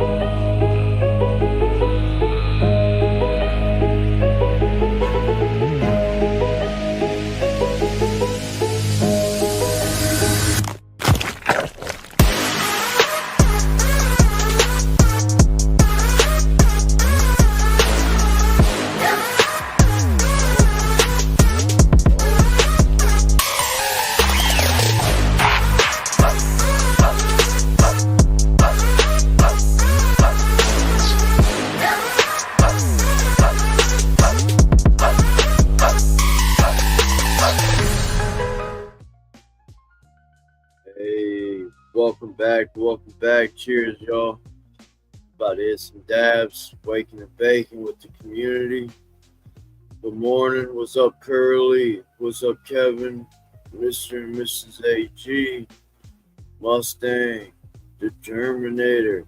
Hey, welcome back. Cheers, y'all. About to hit some dabs, waking and baking with the community. Good morning. What's up, Curly? What's up, Kevin? Mr. and Mrs. AG, Mustang, the Terminator.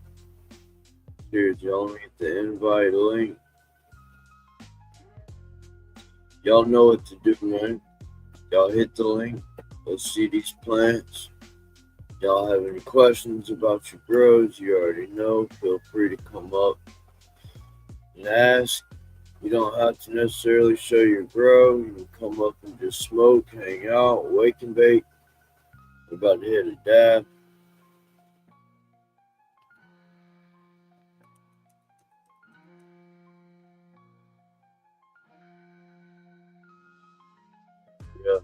Cheers, y'all. Let me hit the invite link. Y'all know what to do, man. Y'all hit the link. Let's see these plants. Y'all have any questions about your grows, you already know, feel free to come up and ask. You don't have to necessarily show your grow. You can come up and just smoke, hang out, wake and bake. We're about to hit a dab. Yeah.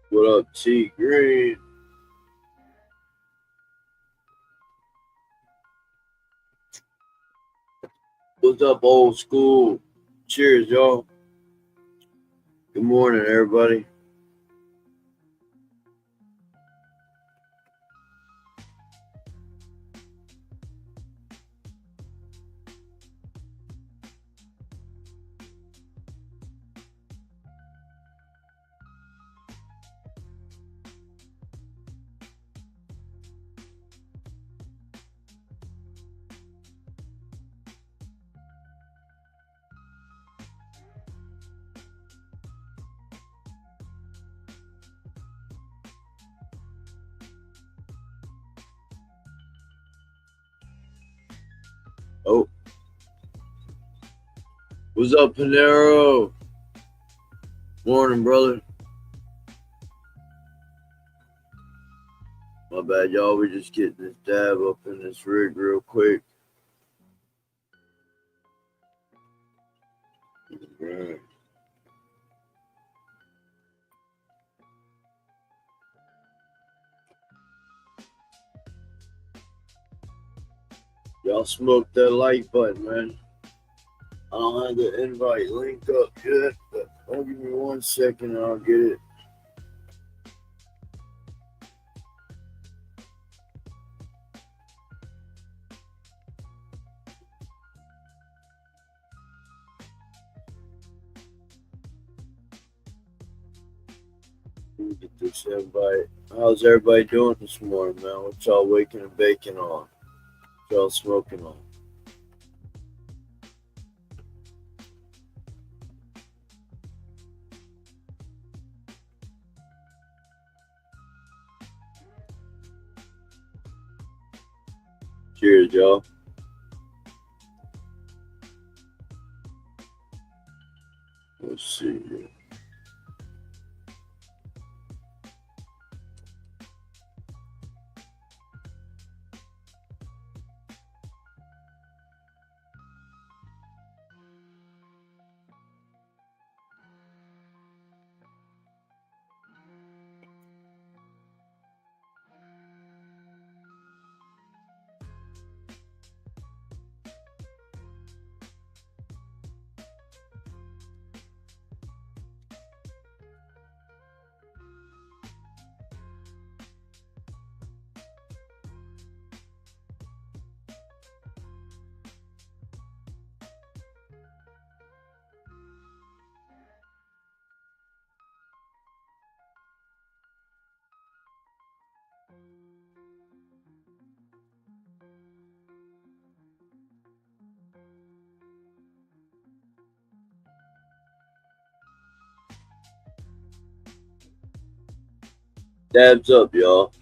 What up, T Green? What's up, old school? Cheers, y'all. Good morning, everybody. Oh, what's up, Panero? Morning, brother. My bad, y'all. We're just getting this dab up in this rig real quick. Right. Y'all smoke that like button, man. I don't have the invite link up yet, but I'll give me 1 second and I'll get it. Get this invite. How's everybody doing this morning, man? What y'all waking and baking on? What y'all smoking on? Cheers, y'all. Let's see here. Dabs up, y'all.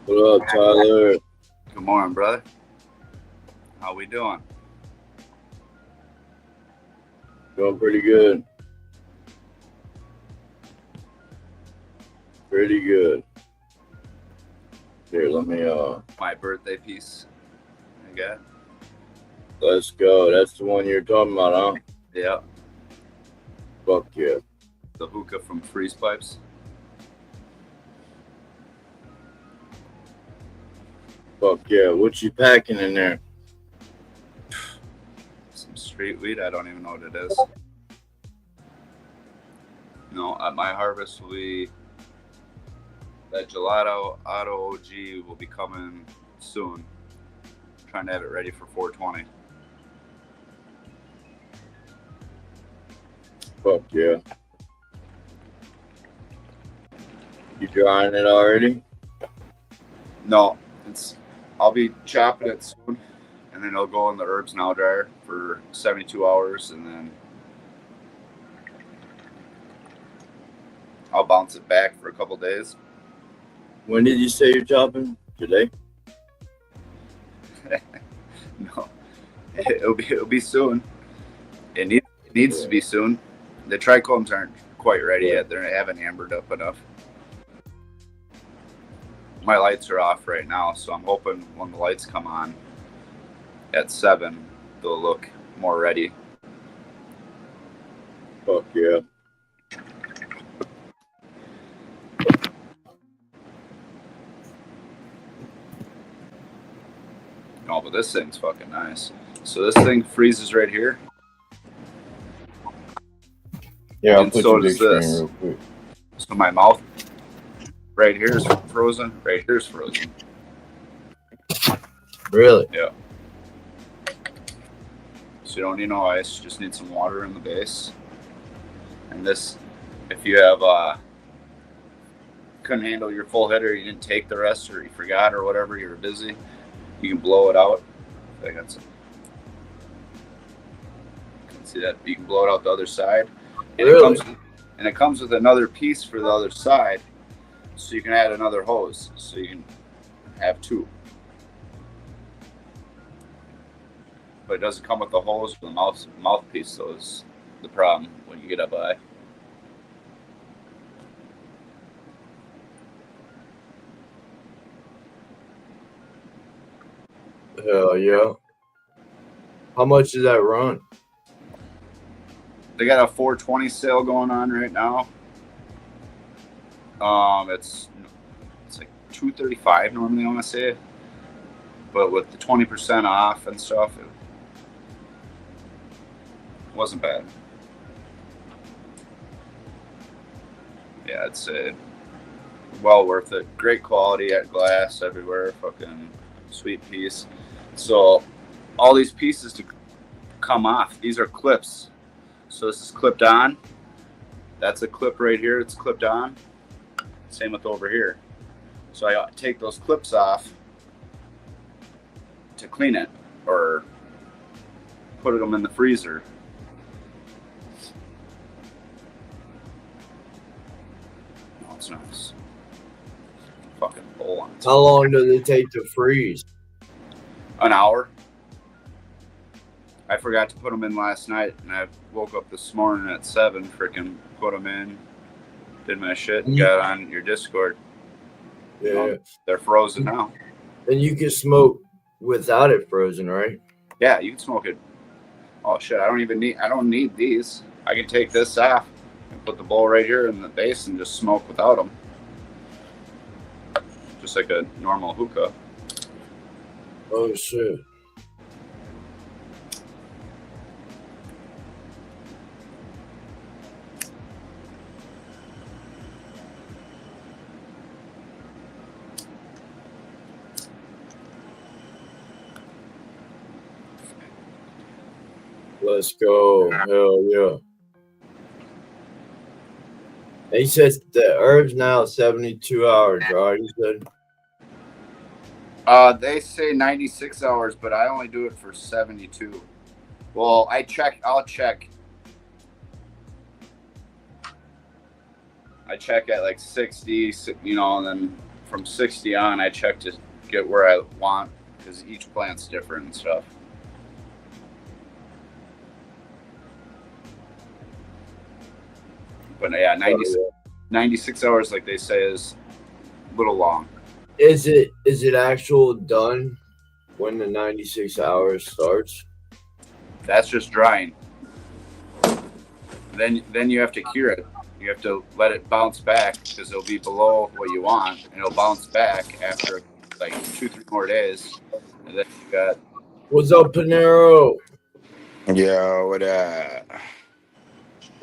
What up, Tyler? Good morning, brother. How we doing? Doing pretty good. Pretty good. Here, let me My birthday piece I got. let's go. That's the one you're talking about, huh? Yeah, Fuck yeah. the hookah from Freeze Pipes. Fuck yeah. What you packing in there? Some street weed. I don't even know what it is. No, at my harvest will be that gelato auto OG will be coming soon. Trying to have it ready for 420. Fuck yeah. You drying it already? No, I'll be chopping it soon, and then it'll go in the herbs now dryer for 72 hours, and then I'll bounce it back for a couple days. When did you say you're chopping? Today? No, it'll be soon. It needs to be soon. The trichomes aren't quite ready yet. They haven't ambered up enough. My lights are off right now, so I'm hoping when the lights come on at 7, they'll look more ready. Fuck yeah. Oh, but this thing's fucking nice. So this thing freezes right here. Yeah, I'll And put so your big does screen this. real quick. So my mouth right here is frozen. Right here's frozen. Really? Yeah. So you don't need no ice. You just need some water in the base. And this, if you have couldn't handle your full header, you didn't take the rest, or you forgot, or whatever, you were busy, you can blow it out. I got some. You can see that you can blow it out the other side. And Really? it comes with another piece for the other side, so you can add another hose, so you can have two. But it doesn't come with the hose or the mouthpiece, so is the problem when you get a buy. Hell yeah. How much does that run? They got a 420 sale going on right now. It's like $235 normally, I want to say, but with the 20% off and stuff, it wasn't bad. Yeah, I'd say well worth it. Great quality at glass everywhere. Fucking sweet piece. So all these pieces to come off, these are clips. So this is clipped on. That's a clip right here. It's clipped on. Same with over here. So I take those clips off to clean it or put them in the freezer. Oh, it's nice. Fucking bowl on it. How long does it take to freeze? An hour. I forgot to put them in last night, and I woke up this morning at 7, freaking put them in, did my shit, got on your Discord. Yeah. They're frozen now. And you can smoke without it frozen, right? Yeah, you can smoke it. Oh shit, I don't need these. I can take this off and put the bowl right here in the base and just smoke without them. Just like a normal hookah. Oh shit. Let's go. Hell yeah. And he says the herb's now 72 hours, right? He said. They say 96 hours, but I only do it for 72. Well, I'll check. I check at like 60, and then from 60 on, I check to get where I want because each plant's different and stuff. But yeah, 96 hours, like they say, is a little long. Is it actual done when the 96 hours starts? That's just drying. Then you have to cure it. You have to let it bounce back because it'll be below what you want, and it'll bounce back after like 2, 3 more days. And then you got What's up, Panero? Yo, what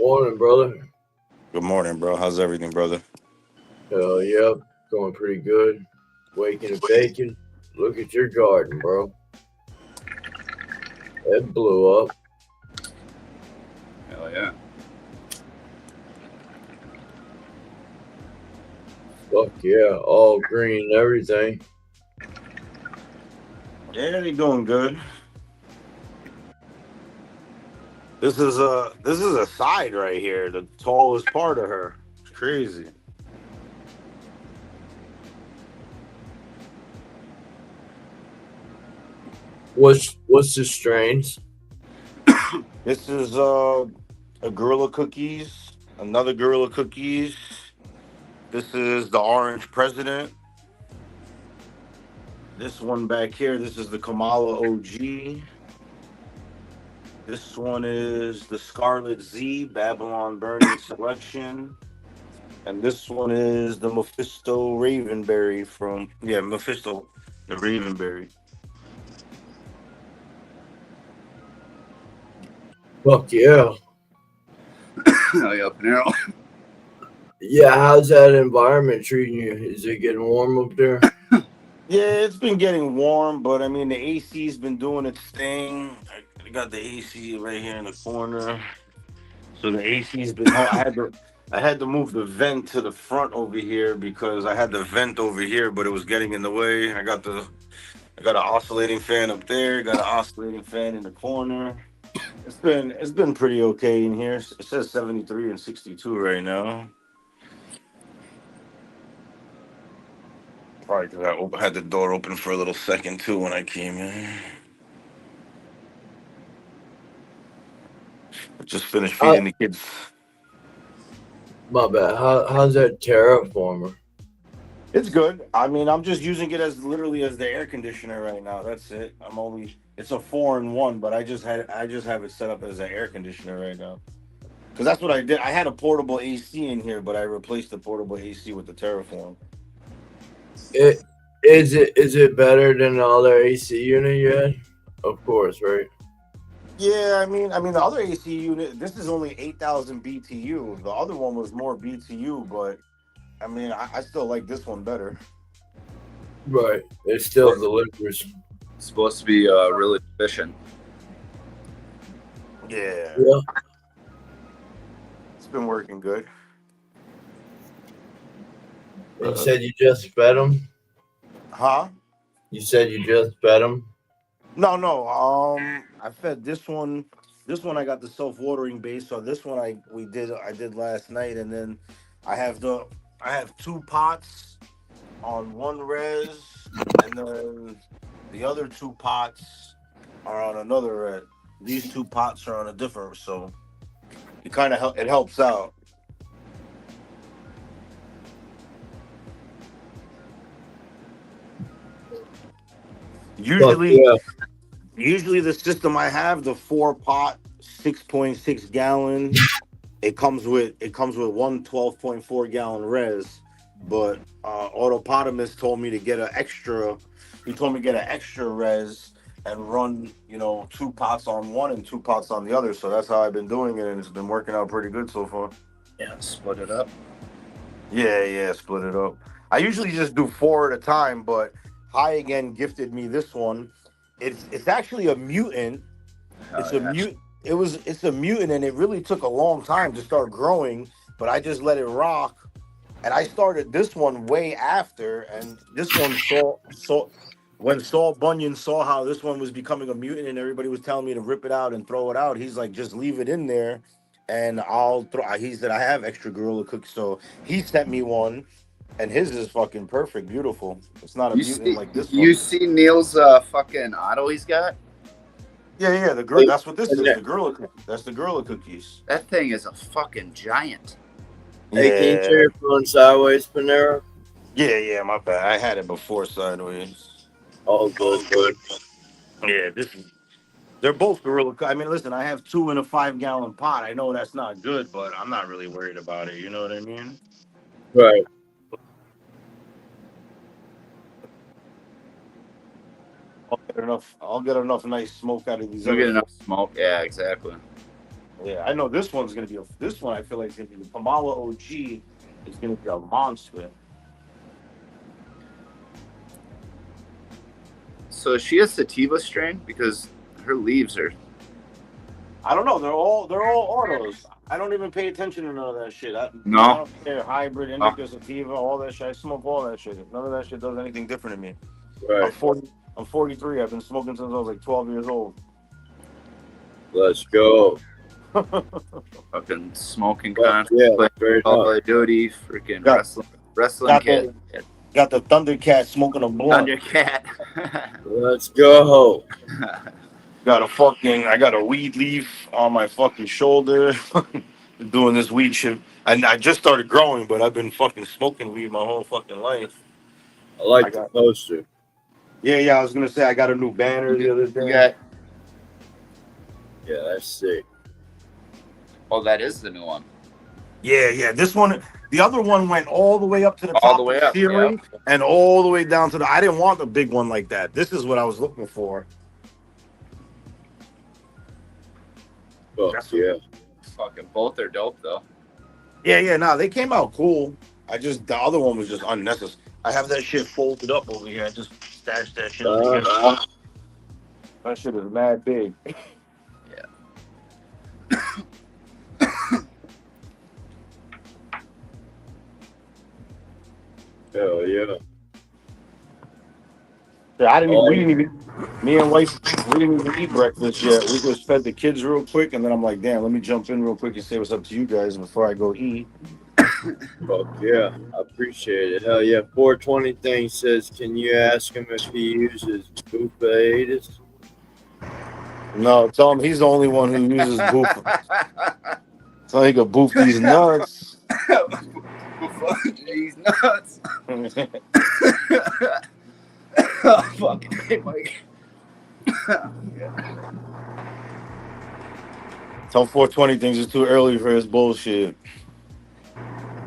Morning, brother. Good morning, bro. How's everything, brother? Hell yeah. Going pretty good. Waking and baking. Look at your garden, bro. It blew up. hell yeah. Fuck yeah. All green and everything. Yeah, they doing good. This is a side right here, the tallest part of her. It's crazy. What's the strains? This is a Gorilla Cookies, another Gorilla Cookies. This is the Orange President. This one back here, this is the Kamala OG. This one is the Scarlet Z Babylon Burning Selection. And this one is the Mephisto Ravenberry from Mephisto the Ravenberry. Fuck yeah. Hell yeah, Panero. Yeah, how's that environment treating you? Is it getting warm up there? Yeah, it's been getting warm, but I mean the AC's been doing its thing. I got the AC right here in the corner. So the AC's been I had to move the vent to the front over here because I had the vent over here, but it was getting in the way. I got an oscillating fan up there, got an oscillating fan in the corner. It's been pretty okay in here. It says 73 and 62 right now. Probably because I had the door open for a little second too when I came in. I just finished feeding the kids. My bad. How's that terraformer? It's good. I mean, I'm just using it as literally as the air conditioner right now. That's it. It's a 4-in-1, but I just have it set up as an air conditioner right now. Because that's what I did. I had a portable AC in here, but I replaced the portable AC with the Terraform. Is it better than the other AC unit you had? Of course, right? Yeah, I mean the other AC unit. This is only 8,000 BTU. The other one was more BTU, but I mean I still like this one better. Right. It still delivers. It's supposed to be really efficient. Yeah. Yeah. It's been working good. You said you just fed them? Huh? You said you just fed them? No. I fed this one. This one I got the self-watering base. So this one I did last night, and then I have 2 pots on one res, and then the other 2 pots are on another res. These 2 pots are on a different, so it kind of it helps out. Fuck Usually, yeah. usually the system I have, the 4 pot, 6.6 gallon. It comes with one 12.4 gallon res, but Autopotamus told me to get an extra. He told me to get an extra res and run 2 pots on one and 2 pots on the other. So that's how I've been doing it, and it's been working out pretty good so far. Yeah, split it up. Yeah, split it up. I usually just do 4 at a time, but High again gifted me this one. It's actually a mutant. Oh It's a yeah. mute. It's a mutant, and it really took a long time to start growing. But I just let it rock, and I started this one way after. And this one saw when Saul Bunyan saw how this one was becoming a mutant, and everybody was telling me to rip it out and throw it out. He's like, just leave it in there, and I'll throw. He said I have extra gorilla cookies, so he sent me one, and his is fucking perfect, beautiful. It's not a You mutant see, like this you one. see Neil's fucking auto he's got. Yeah, the girl. That's what this And is. that- The gorilla. That's the gorilla cookies. That thing is a fucking giant. Hey, can you turn Yeah, your phone sideways, Panera? yeah, my bad. I had it before sideways. All good, bud. Yeah, they're both gorilla. I mean, listen, I have 2 in a 5 gallon pot. I know that's not good, but I'm not really worried about it. You know what I mean? Right. I'll get enough nice smoke out of these You'll other get four. enough smoke. Yeah, exactly. Yeah, I know this one's gonna be this one. I feel like it's gonna be the Kamala OG. It's gonna be a monster. So is she a sativa strain? Because her leaves are. I don't know. They're all autos. I don't even pay attention to none of that shit. I No. don't care. Hybrid, indica, sativa, all that shit. I smoke all that shit. None of that shit does anything different to me. I'm Right. 40. I'm 43. I've been smoking since I was like 12 years old. Let's go. Fucking smoking Fuck con, yeah. playing Straight Call up. of Duty, freaking Got- wrestling got kid. Got the Thundercat smoking a blunt. Thundercat. Let's go. I got a weed leaf on my fucking shoulder. Been doing this weed shit. And I just started growing, but I've been fucking smoking weed my whole fucking life. I like I the got- poster. Yeah, I was gonna say I got a new banner the other day. You got, Yeah, that's sick. oh, that is the new one. Yeah. This one, the other one went all the way up to the All top the way of the up, ceiling and all the way down to the. I didn't want the big one like that. This is what I was looking for. Fuck That's yeah. Fucking both are dope though. Yeah. Nah, they came out cool. The other one was just unnecessary. I have that shit folded up over here. I just stashed that shit over here. That shit is mad big. Hell yeah. Yeah, we didn't even. Me and wife, we didn't even eat breakfast yet. We just fed the kids real quick, and then I'm like, damn, let me jump in real quick and say what's up to you guys before I go eat. Fuck yeah. I appreciate it. Hell yeah. 420 thing says, can you ask him if he uses buffatus? No, tell him he's the only one who uses boof. So he could boof these nuts. These nuts. Oh, fuck. Hey, Mike. Tell 420 things it's too early for his bullshit.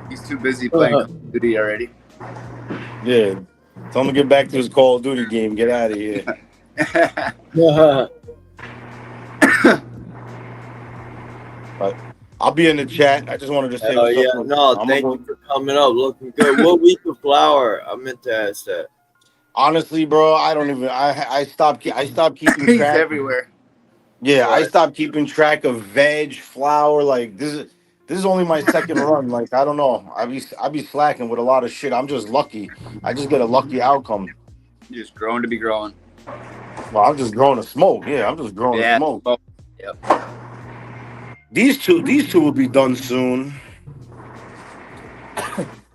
He's too busy playing Call of Duty already. Yeah. Tell him to get back to his Call of Duty game. Get out of here. I'll be in the chat. I just wanted to say Hell what's yeah. up. No, thank you for coming up. Looking good. What week of flower? I meant to ask that. Honestly, bro, I don't even. I stopped keeping He's track. everywhere. Yeah, I Right. stopped keeping track of veg, flour. Like this is only my second run. Like I don't know. I be slacking with a lot of shit. I'm just lucky. I just get a lucky outcome. You're just growing to be growing. Well, I'm just growing to smoke. Yeah, I'm just growing to smoke. Oh, yep. These two will be done soon.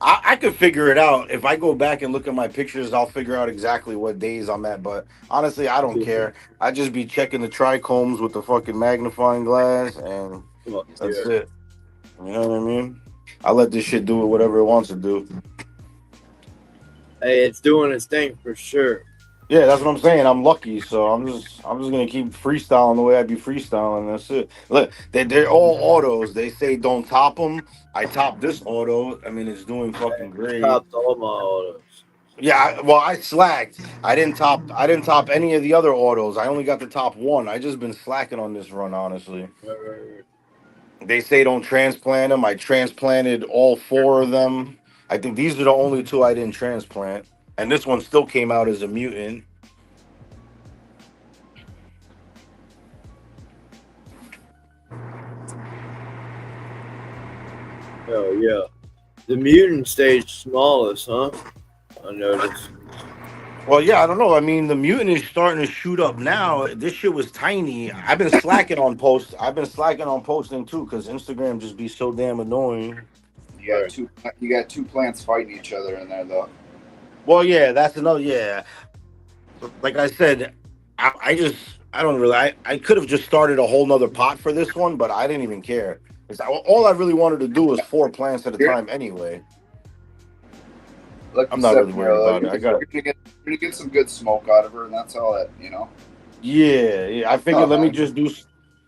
I could figure it out. If I go back and look at my pictures, I'll figure out exactly what days I'm at. But honestly, I don't care. I just be checking the trichomes with the fucking magnifying glass, and that's it. You know what I mean? I let this shit do whatever it wants to do. Hey, it's doing its thing for sure. Yeah, that's what I'm saying. I'm lucky, so I'm just gonna keep freestyling the way I be freestyling. That's it. Look, they're all autos. They say don't top them. I top this auto. I mean, it's doing fucking great. Topped all my autos. Yeah, well, I slacked. I didn't top any of the other autos. I only got the top one. I just been slacking on this run, honestly. Right. They say don't transplant them. I transplanted all four of them. I think these are the only two I didn't transplant, and this one still came out as a mutant. Hell yeah. The mutant stage smallest, huh? I noticed. Well, yeah, I don't know. I mean, the mutant is starting to shoot up now. This shit was tiny. I've been slacking on posts. I've been slacking on posting too because Instagram just be so damn annoying. Right. You got two plants fighting each other in there though. Well, yeah, that's another. Yeah, like I said, I don't really. I could have just started a whole nother pot for this one, but I didn't even care. All I really wanted to do was four plants at a Here, time anyway. like I'm you not said, really worried bro, about it. I got. you're gonna get some good smoke out of her, and that's all that you know. Yeah. I figured let me just do.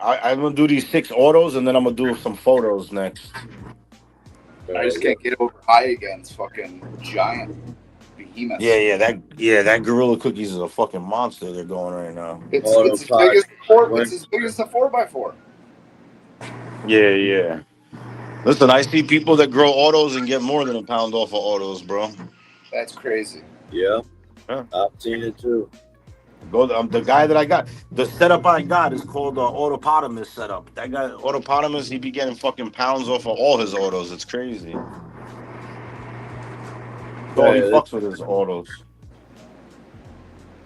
I'm gonna do these 6 autos, and then I'm gonna do some photos next. I just can't get over high against fucking giant behemoths. That Gorilla Cookies is a fucking monster. They're going right now. It's Auto as pot. big as it's as big as a 4x4. Yeah. Listen, I see people that grow autos and get more than a pound off of autos, bro. That's crazy. Yeah. Yeah. I've seen it too. The guy that I got, the setup I got is called the Autopotamus setup. That guy, Autopotamus, he be getting fucking pounds off of all his autos. It's crazy. So he fucks with his autos.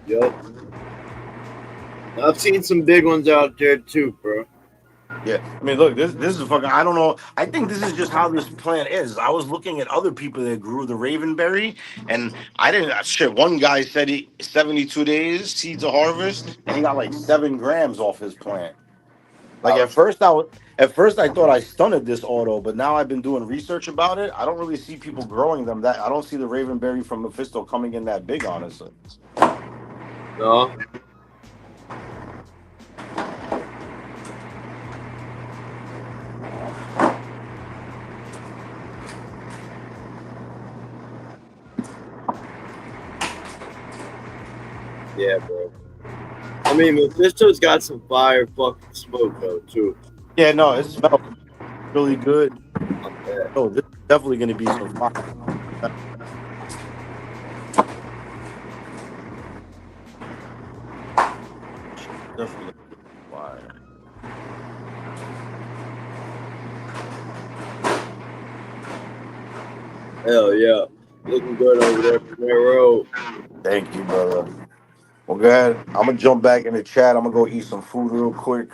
Yep. I've seen some big ones out there too, bro. Yeah, I mean, look, this is fucking. I don't know. I think this is just how this plant is. I was looking at other people that grew the Ravenberry, and I didn't. Shit, one guy said 72 days seed to harvest, and he got like 7 grams off his plant. Like Ouch. at first I thought I stunted this auto, but now I've been doing research about it. I don't really see people growing them. That I don't see the Ravenberry from Mephisto coming in that big, honestly. No. Yeah, bro. I mean, Mephisto's got some fire fucking smoke though too. Yeah, no, it smells really good. Yeah. Oh, this is definitely going to be some fire. Definitely fire. Hell yeah. Looking good over there from that road. Thank you, brother. Well, go ahead. I'm gonna jump back in the chat. I'm gonna go eat some food real quick.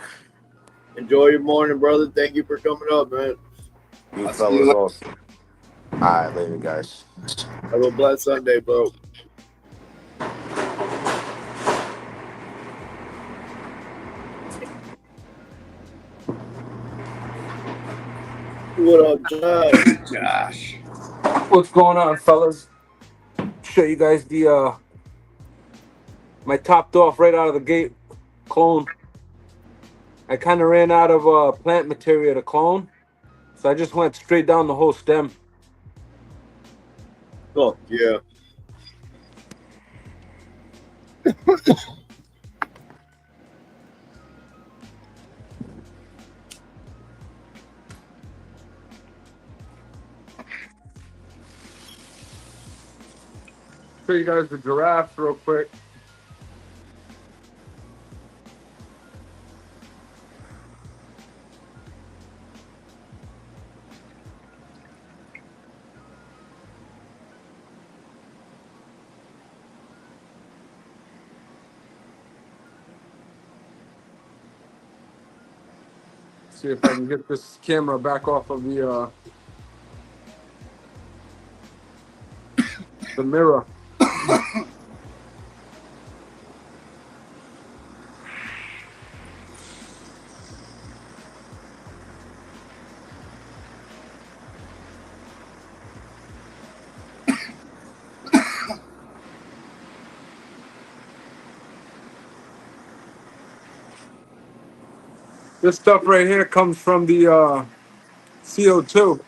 Enjoy your morning, brother. Thank you for coming up, man. You I'll see fellas you later. also. All right, later, guys. Have a blessed Sunday, bro. What up, Josh? Josh. What's going on, fellas? Show you guys the my topped off right out of the gate clone. I kind of ran out of plant material to clone, so I just went straight down the whole stem. Oh, yeah. Show you guys the giraffe real quick. See if I can get this camera back off of the mirror. This stuff right here comes from the CO2.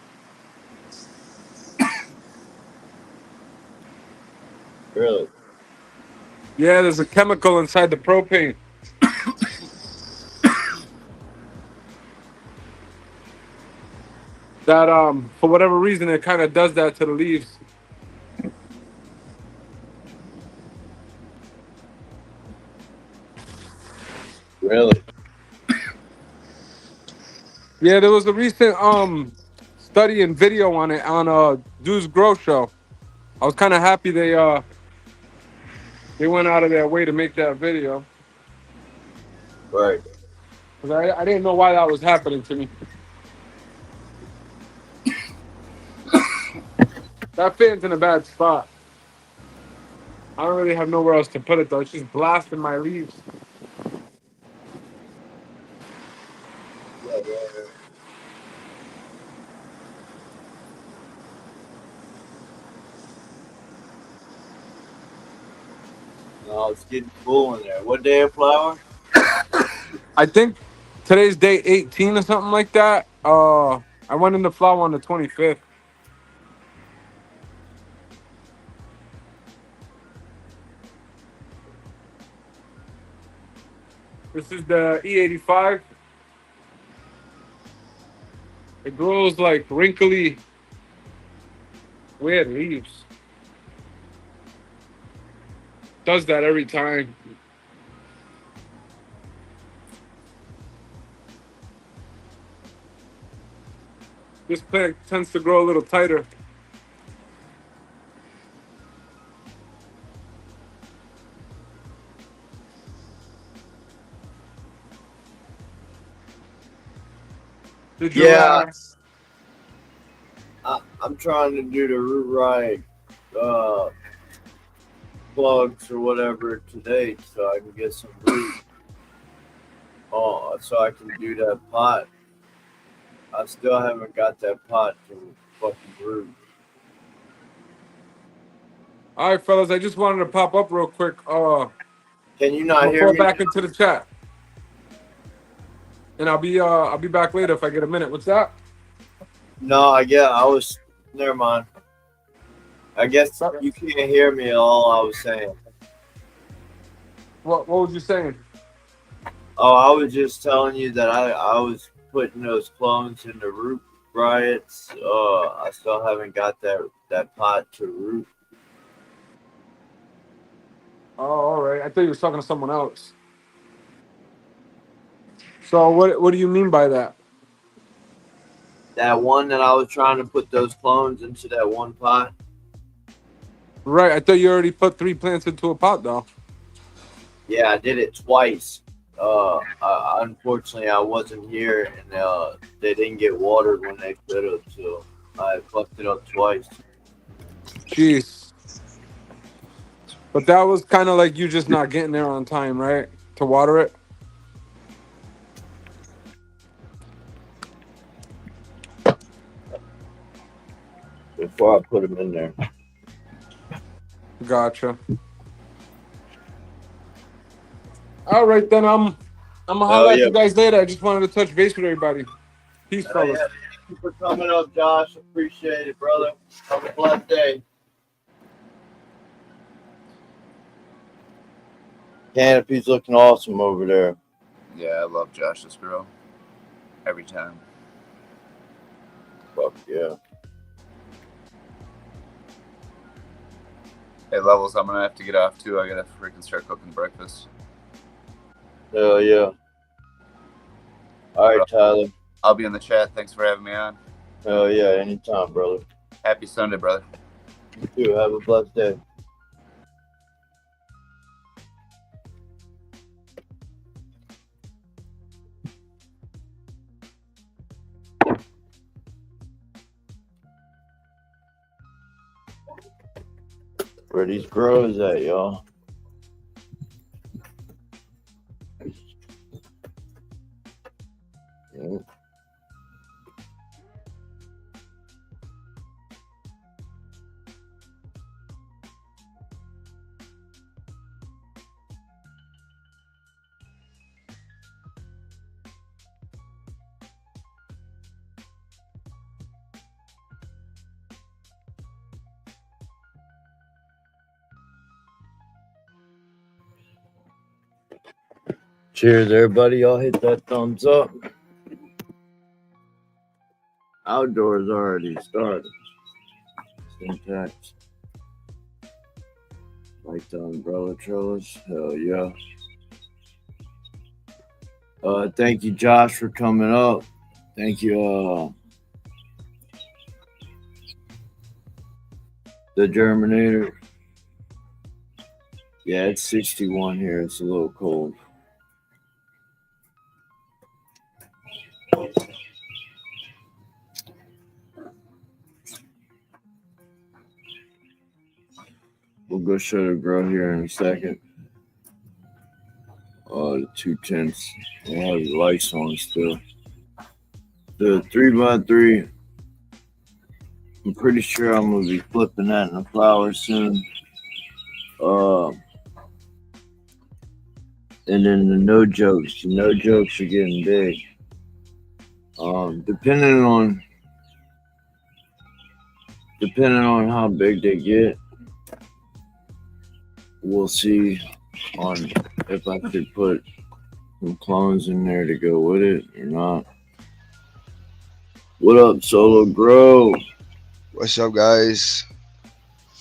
Really? Yeah, there's a chemical inside the propane that for whatever reason it kind of does that to the leaves. Really? Yeah, there was a recent study and video on it on Dude's Grow Show. I was kind of happy they went out of their way to make that video. Right. 'Cause I didn't know why that was happening to me. That fan's in a bad spot. I don't really have nowhere else to put it though. It's just blasting my leaves. Yeah, yeah, yeah. No, it's getting cool in there. What day of flower? I think today's day 18 or something like that. I went into flower on the 25th. This is the E85. It grows like wrinkly, weird leaves. Does that every time. This plant tends to grow a little tighter. Did you, Yeah, I'm trying to do the root right plugs or whatever today so I can get some root. Oh, so I can do that pot. I still haven't got that pot to fucking root. all right, fellas, I just wanted to pop up real quick. I'm Can you not gonna hear fall me? back into the chat. And I'll be back later if I get a minute. What's that? No, I was. Never mind. I guess you can't hear me at all I was saying. What was you saying? Oh, I was just telling you that I was putting those clones in the root riots. I still haven't got that pot to root. Oh, all right. I thought you were talking to someone else. So what do you mean by that? That one that I was trying to put those clones into that one pot. Right. I thought you already put 3 plants into a pot though. Yeah, I did it twice. Unfortunately, I wasn't here, and they didn't get watered when they should have, so I fucked it up twice. Jeez. But that was kind of like you just not getting there on time, right? To water it. Before I put them in there. Gotcha. All right, then I'm gonna Oh holler at yeah. you guys later. I just wanted to touch base with everybody. Peace, Oh fellas. yeah. Thank you for coming up, Josh. Appreciate it, brother. Have a blessed day. Canopy's looking awesome over there. Yeah, I love Josh's grow. Every time. Fuck yeah. Hey, Levels, I'm gonna have to get off too. I gotta freaking start cooking breakfast. Hell yeah. All right, Tyler. I'll be in the chat. Thanks for having me on. Hell yeah, anytime, brother. Happy Sunday, brother. You too. Have a blessed day. Where these grows at, y'all? Yep. Cheers, everybody. Y'all hit that thumbs up. Outdoors already started. Syntax. Like the umbrella trellis. Hell yeah. Thank you, Josh, for coming up. Thank you, the Germinator. Yeah, it's 61 here. It's a little cold. We'll go show the grow here in a second. The 210s. They have the lights on still. The 3x3. I'm pretty sure I'm gonna be flipping that in the flowers soon. And then the no jokes. The no jokes are getting big. Depending on how big they get, we'll see on if I could put some clones in there to go with it or not. What up, Solo Grow? What's up, guys?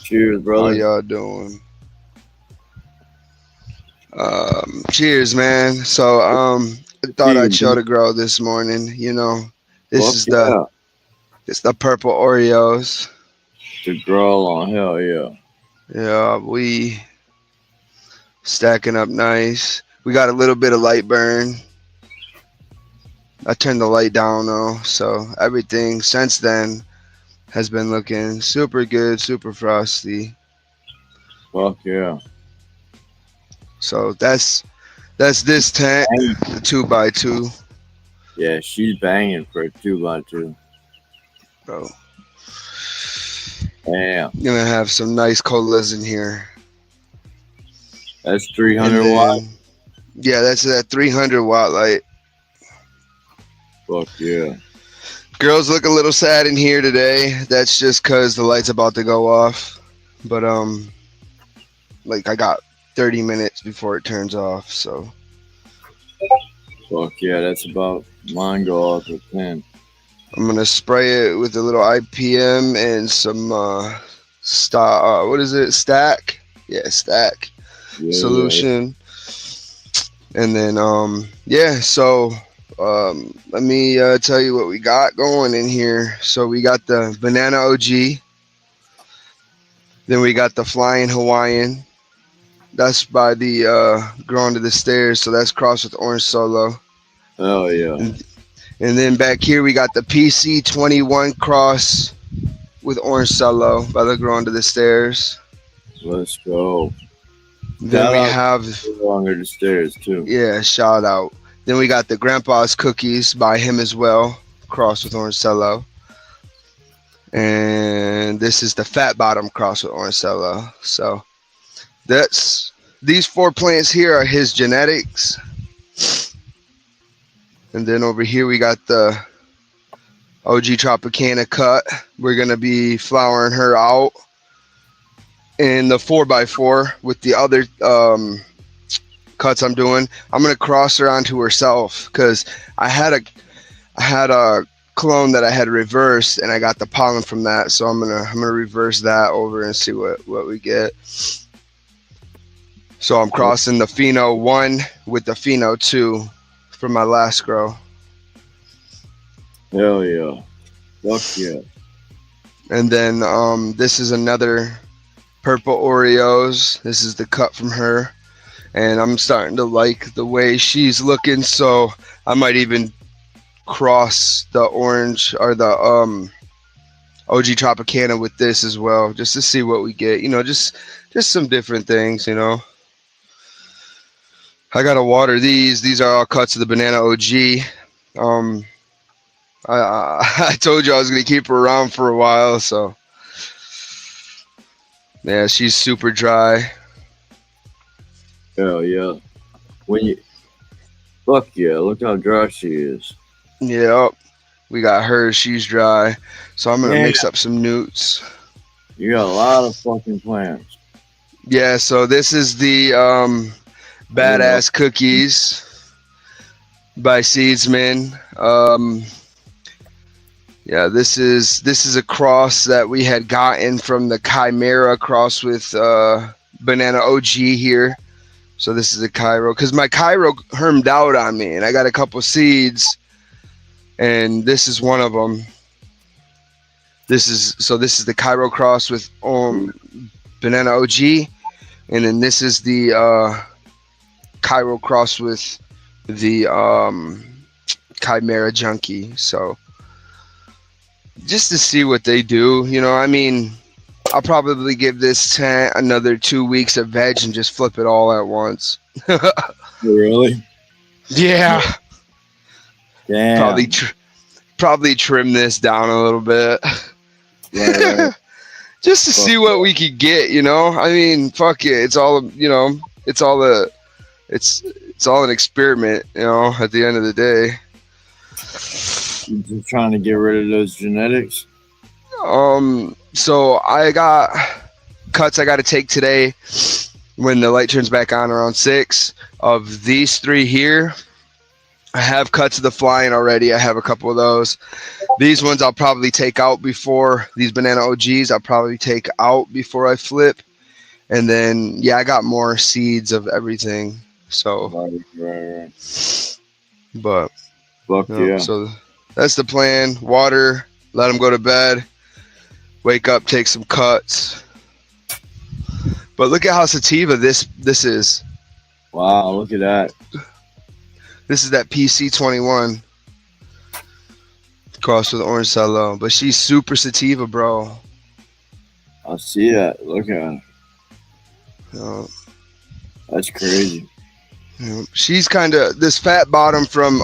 Cheers, brother. How y'all doing? Cheers, man. So I thought I'd show the grow this morning. You know, this is it's the purple Oreos. The grow on, hell yeah. Yeah, we stacking up nice. We got a little bit of light burn. I turned the light down though, so everything since then has been looking super good, super frosty. Fuck yeah. So that's this tent, the 2x2. Yeah, she's banging for a 2x2. Bro. Damn. Gonna have some nice colas in here. That's 300 watt? Yeah, that's that 300 watt light. Fuck yeah. Girls look a little sad in here today. That's just cause the light's about to go off. But like I got 30 minutes before it turns off, so. Fuck yeah, that's about mine go off at 10. I'm gonna spray it with a little IPM and some what is it? Stack? Yeah, stack solution. Yeah. And then so let me tell you what we got going in here. So we got the Banana OG. Then we got the Flying Hawaiian. That's by the Grow Under the Stairs, so that's crossed with Orange Solo. Oh yeah. And then back here we got the PC21 cross with Orange Solo by the Grow Under the Stairs. Let's go. Then we have Grow Under the Stairs too. Yeah, shout out. Then we got the Grandpa's Cookies by him as well, crossed with Orange Solo. And this is the Fat Bottom cross with Orange Solo. So these 4 plants here are his genetics. And then over here we got the OG Tropicana cut. We're gonna be flowering her out in the 4x4 with the other cuts I'm doing. I'm gonna cross her onto herself because I had a clone that I had reversed and I got the pollen from that. So I'm gonna reverse that over and see what we get. So I'm crossing the Pheno 1 with the Pheno 2 for my last grow. Hell yeah. Fuck yeah. And then this is another purple Oreos. This is the cut from her. And I'm starting to like the way she's looking. So I might even cross the orange or the OG Tropicana with this as well, just to see what we get. You know, just some different things, you know. I gotta water these. These are all cuts of the Banana OG. I told you I was gonna keep her around for a while, so yeah, she's super dry. Hell yeah. Fuck yeah, look how dry she is. Yep. We got her, she's dry. So I'm gonna mix up some newts. You got a lot of fucking plants. Yeah, so this is the Badass Cookies. by Seedsman. Yeah, this is a cross that we had gotten from the Chimera cross with Banana OG here. So this is a Cairo, because my Cairo hermed out on me, and I got a couple seeds, and this is one of them. This is the Cairo cross with Banana OG, and then this is the Cairo cross with the Chimera Junkie. So just to see what they do, you know, I mean, I'll probably give this tent another 2 weeks of veg and just flip it all at once. Really? Yeah. Damn. Probably trim this down a little bit. Right. Just to see what we could get, you know. I mean, fuck it. It's all, you know, it's all an experiment, you know, at the end of the day. You just trying to get rid of those genetics? So I got cuts I got to take today when the light turns back on around 6. Of these 3 here, I have cuts of the flying already. I have a couple of those. These ones I'll probably take out before, these Banana OGs I'll probably take out before I flip. And then, yeah, I got more seeds of everything. So, Right. But, Fuck you know, yeah. so that's the plan. Water, let them go to bed. Wake up, take some cuts. But look at how sativa this is. Wow, look at that. This is that PC21 crossed with orange salo. But she's super sativa, bro. I see that. Look at her. That's crazy. She's kind of this fat bottom from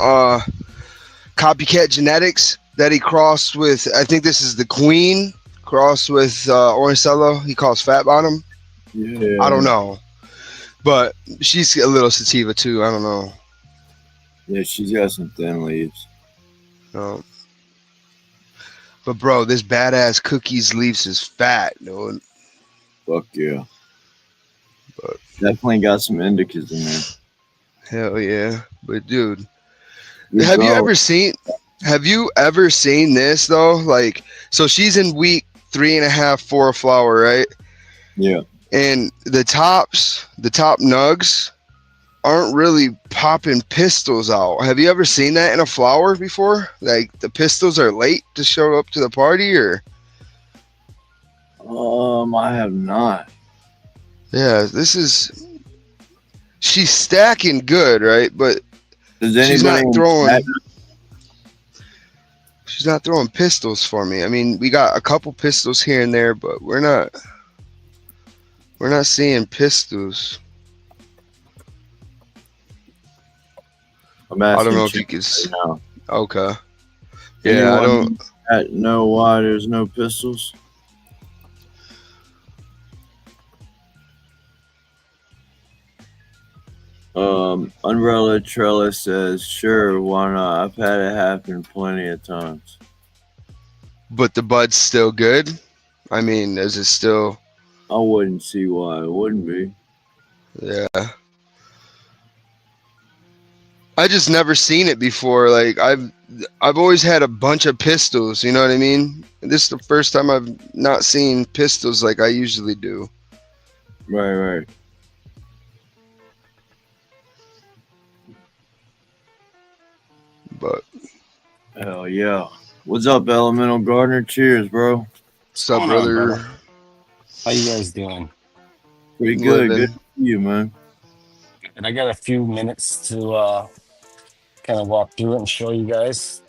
Copycat Genetics that he crossed with. I think this is the Queen crossed with orange salo. He calls fat bottom. Yeah. I don't know. But she's a little sativa too. I don't know. Yeah, she's got some thin leaves. But bro, this badass Cookies leaves is fat, dude. Fuck yeah. But definitely got some indicas in there. Hell yeah. But dude, have you ever seen this though? Like, so she's in week 3.5 for a flower, right? Yeah. And the top nugs aren't really popping pistils out. Have you ever seen that in a flower before? Like the pistils are late to show up to the party, or? I have not. Yeah, she's stacking good, right? But she's not throwing pistols for me. I mean, we got a couple pistols here and there, but we're not seeing pistols. I don't know if you can. Right, okay. Yeah, anyone I don't know why there's no pistols. Umbrella Trellis says, sure, why not? I've had it happen plenty of times. But the bud's still good? I mean, is it still... I wouldn't see why it wouldn't be. Yeah. I just never seen it before. Like, I've always had a bunch of pistols, you know what I mean? This is the first time I've not seen pistols like I usually do. Right. But hell yeah. What's up, Elemental Gardener? Cheers, bro. What's up, brother? How you guys doing? Pretty good. Good to see you, man. And I got a few minutes to kind of walk through it and show you guys.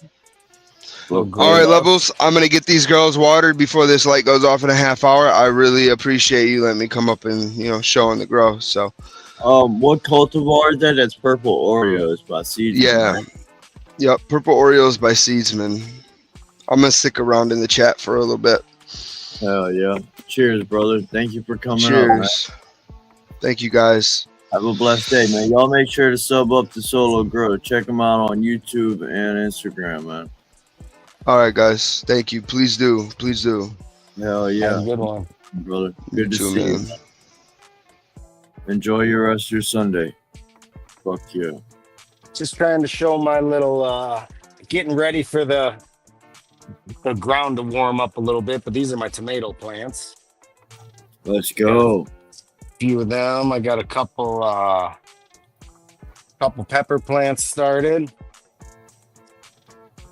All right, Levelz. I'm going to get these girls watered before this light goes off in a half hour. I really appreciate you letting me come up and, showing the growth. So, what cultivar is that? That's Purple Oreos by Seedsman. Yeah. Right? Yep, Purple Oreos by Seedsman. I'm going to stick around in the chat for a little bit. Hell yeah. Cheers, brother. Thank you for coming up. Cheers. Thank you, guys. Have a blessed day, man. Y'all make sure to sub up to Solo Grow. Check them out on YouTube and Instagram, man. All right, guys. Thank you. Please do. Hell yeah. Have a good one, brother. Good to see you. Enjoy your rest of your Sunday. Fuck you. Just trying to show my little getting ready for the ground to warm up a little bit. But these are my tomato plants. Let's go. Few of them. I got a couple pepper plants started.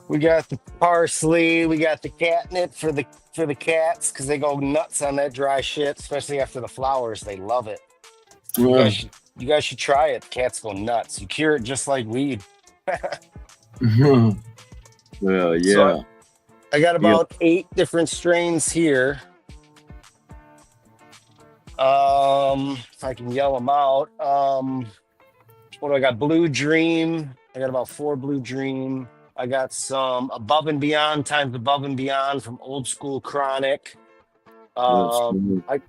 We got the parsley. We got the catnip for the cats because they go nuts on that dry shit, especially after the flowers. They love it. Yeah. You guys should try it. Cats go nuts. You cure it just like weed. Well, yeah. So I got about 8 different strains here. If I can yell them out. What do I got? Blue Dream. I got about 4 Blue Dream. I got some Above and Beyond times Above and Beyond from Old School Chronic. I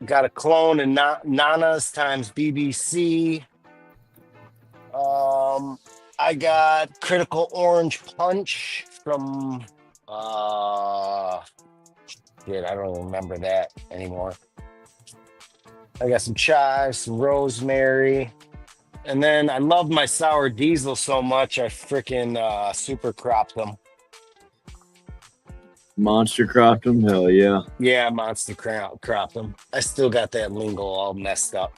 got a clone and Nanas times BBC. I got Critical Orange Punch from shit, I don't remember that anymore. I got some chives, some rosemary. And then I love my sour diesel so much, I freaking super cropped them. Monster cropped them? Hell yeah. Yeah, monster cropped them. I still got that lingo all messed up.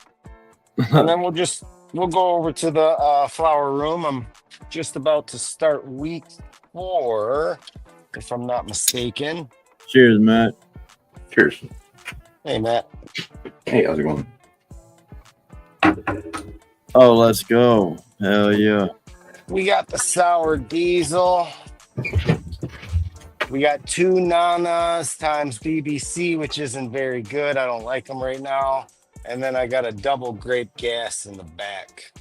And then we'll go over to the flower room. I'm just about to start week 4, if I'm not mistaken. Cheers, Matt. Cheers. Hey, Matt. Hey, how's it going? Oh, let's go. Hell yeah. We got the sour diesel. We got 2 Nanas times BBC, which isn't very good. I don't like them right now. And then I got a double grape gas in the back.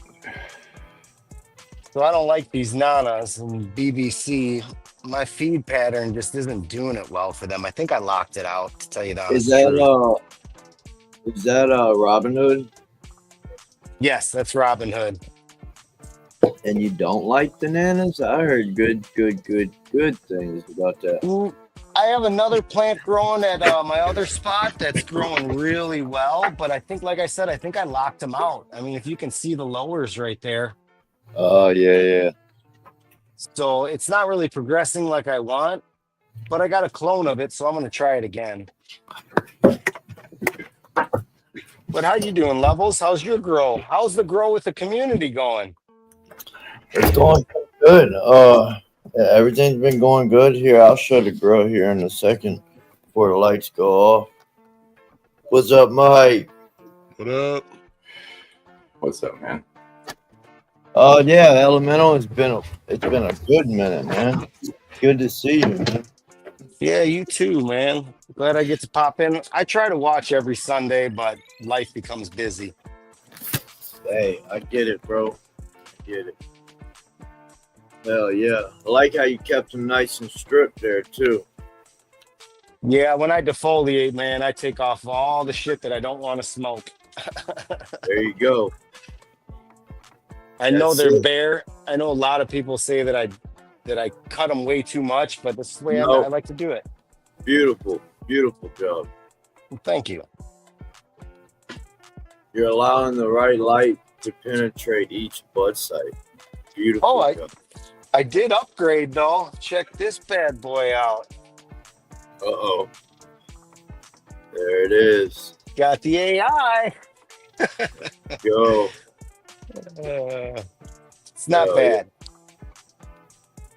So I don't like these Nanas and BBC. My feed pattern just isn't doing it well for them. I think I locked it out, to tell you the honest truth. Is that Robin Hood? Yes, that's Robin Hood. And you don't like the nanas? I heard good things about that. I have another plant growing at my other spot that's growing really well, but I think, like I said, I think I locked them out. I mean, if you can see the lowers right there. Oh, yeah. So it's not really progressing like I want, but I got a clone of it, so I'm going to try it again. But how you doing, Levelz? How's your grow? How's the grow with the community going? It's going good. Yeah, everything's been going good here. I'll show the grow here in a second before the lights go off. What's up, Mike? What up? What's up, man? Yeah, Elemental. It's been a good minute, man. Good to see you, man. Yeah, you too, man. Glad I get to pop in. I try to watch every Sunday, but life becomes busy. Hey, I get it, bro. I get it. Hell yeah. I like how you kept them nice and stripped there, too. Yeah, when I defoliate, man, I take off all the shit that I don't want to smoke. There you go. I know That's they're it. bare. I know a lot of people say that I cut them way too much, but this is the way No. I like to do it. Beautiful job. Thank you. You're allowing the right light to penetrate each bud site. Beautiful. Oh, job. I did upgrade though. Check this bad boy out. Uh-oh. There it is. Got the AI. Go. It's not Oh, bad.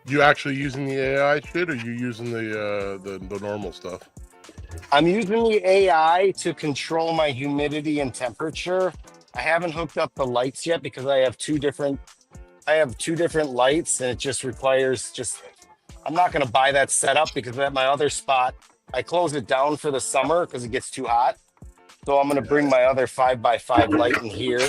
You actually using the AI shit, or you using the normal stuff? I'm using the AI to control my humidity and temperature. I haven't hooked up the lights yet because I have two different lights, and it just requires I'm not going to buy that setup because at my other spot, I close it down for the summer because it gets too hot. So I'm going to bring my other 5x5 light in here.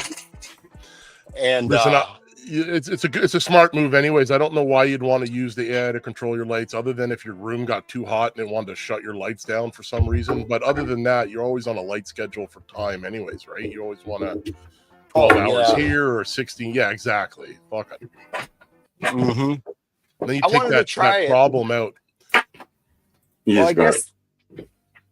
And Listen, it's a smart move anyways. I don't know why you'd want to use the AI to control your lights other than if your room got too hot and it wanted to shut your lights down for some reason. But other than that, you're always on a light schedule for time anyways, right? You always want to 12 hours here or 16. Yeah, exactly. Fuck it. mm-hmm. Then you I take wanted to that try it. problem out. Well, I guess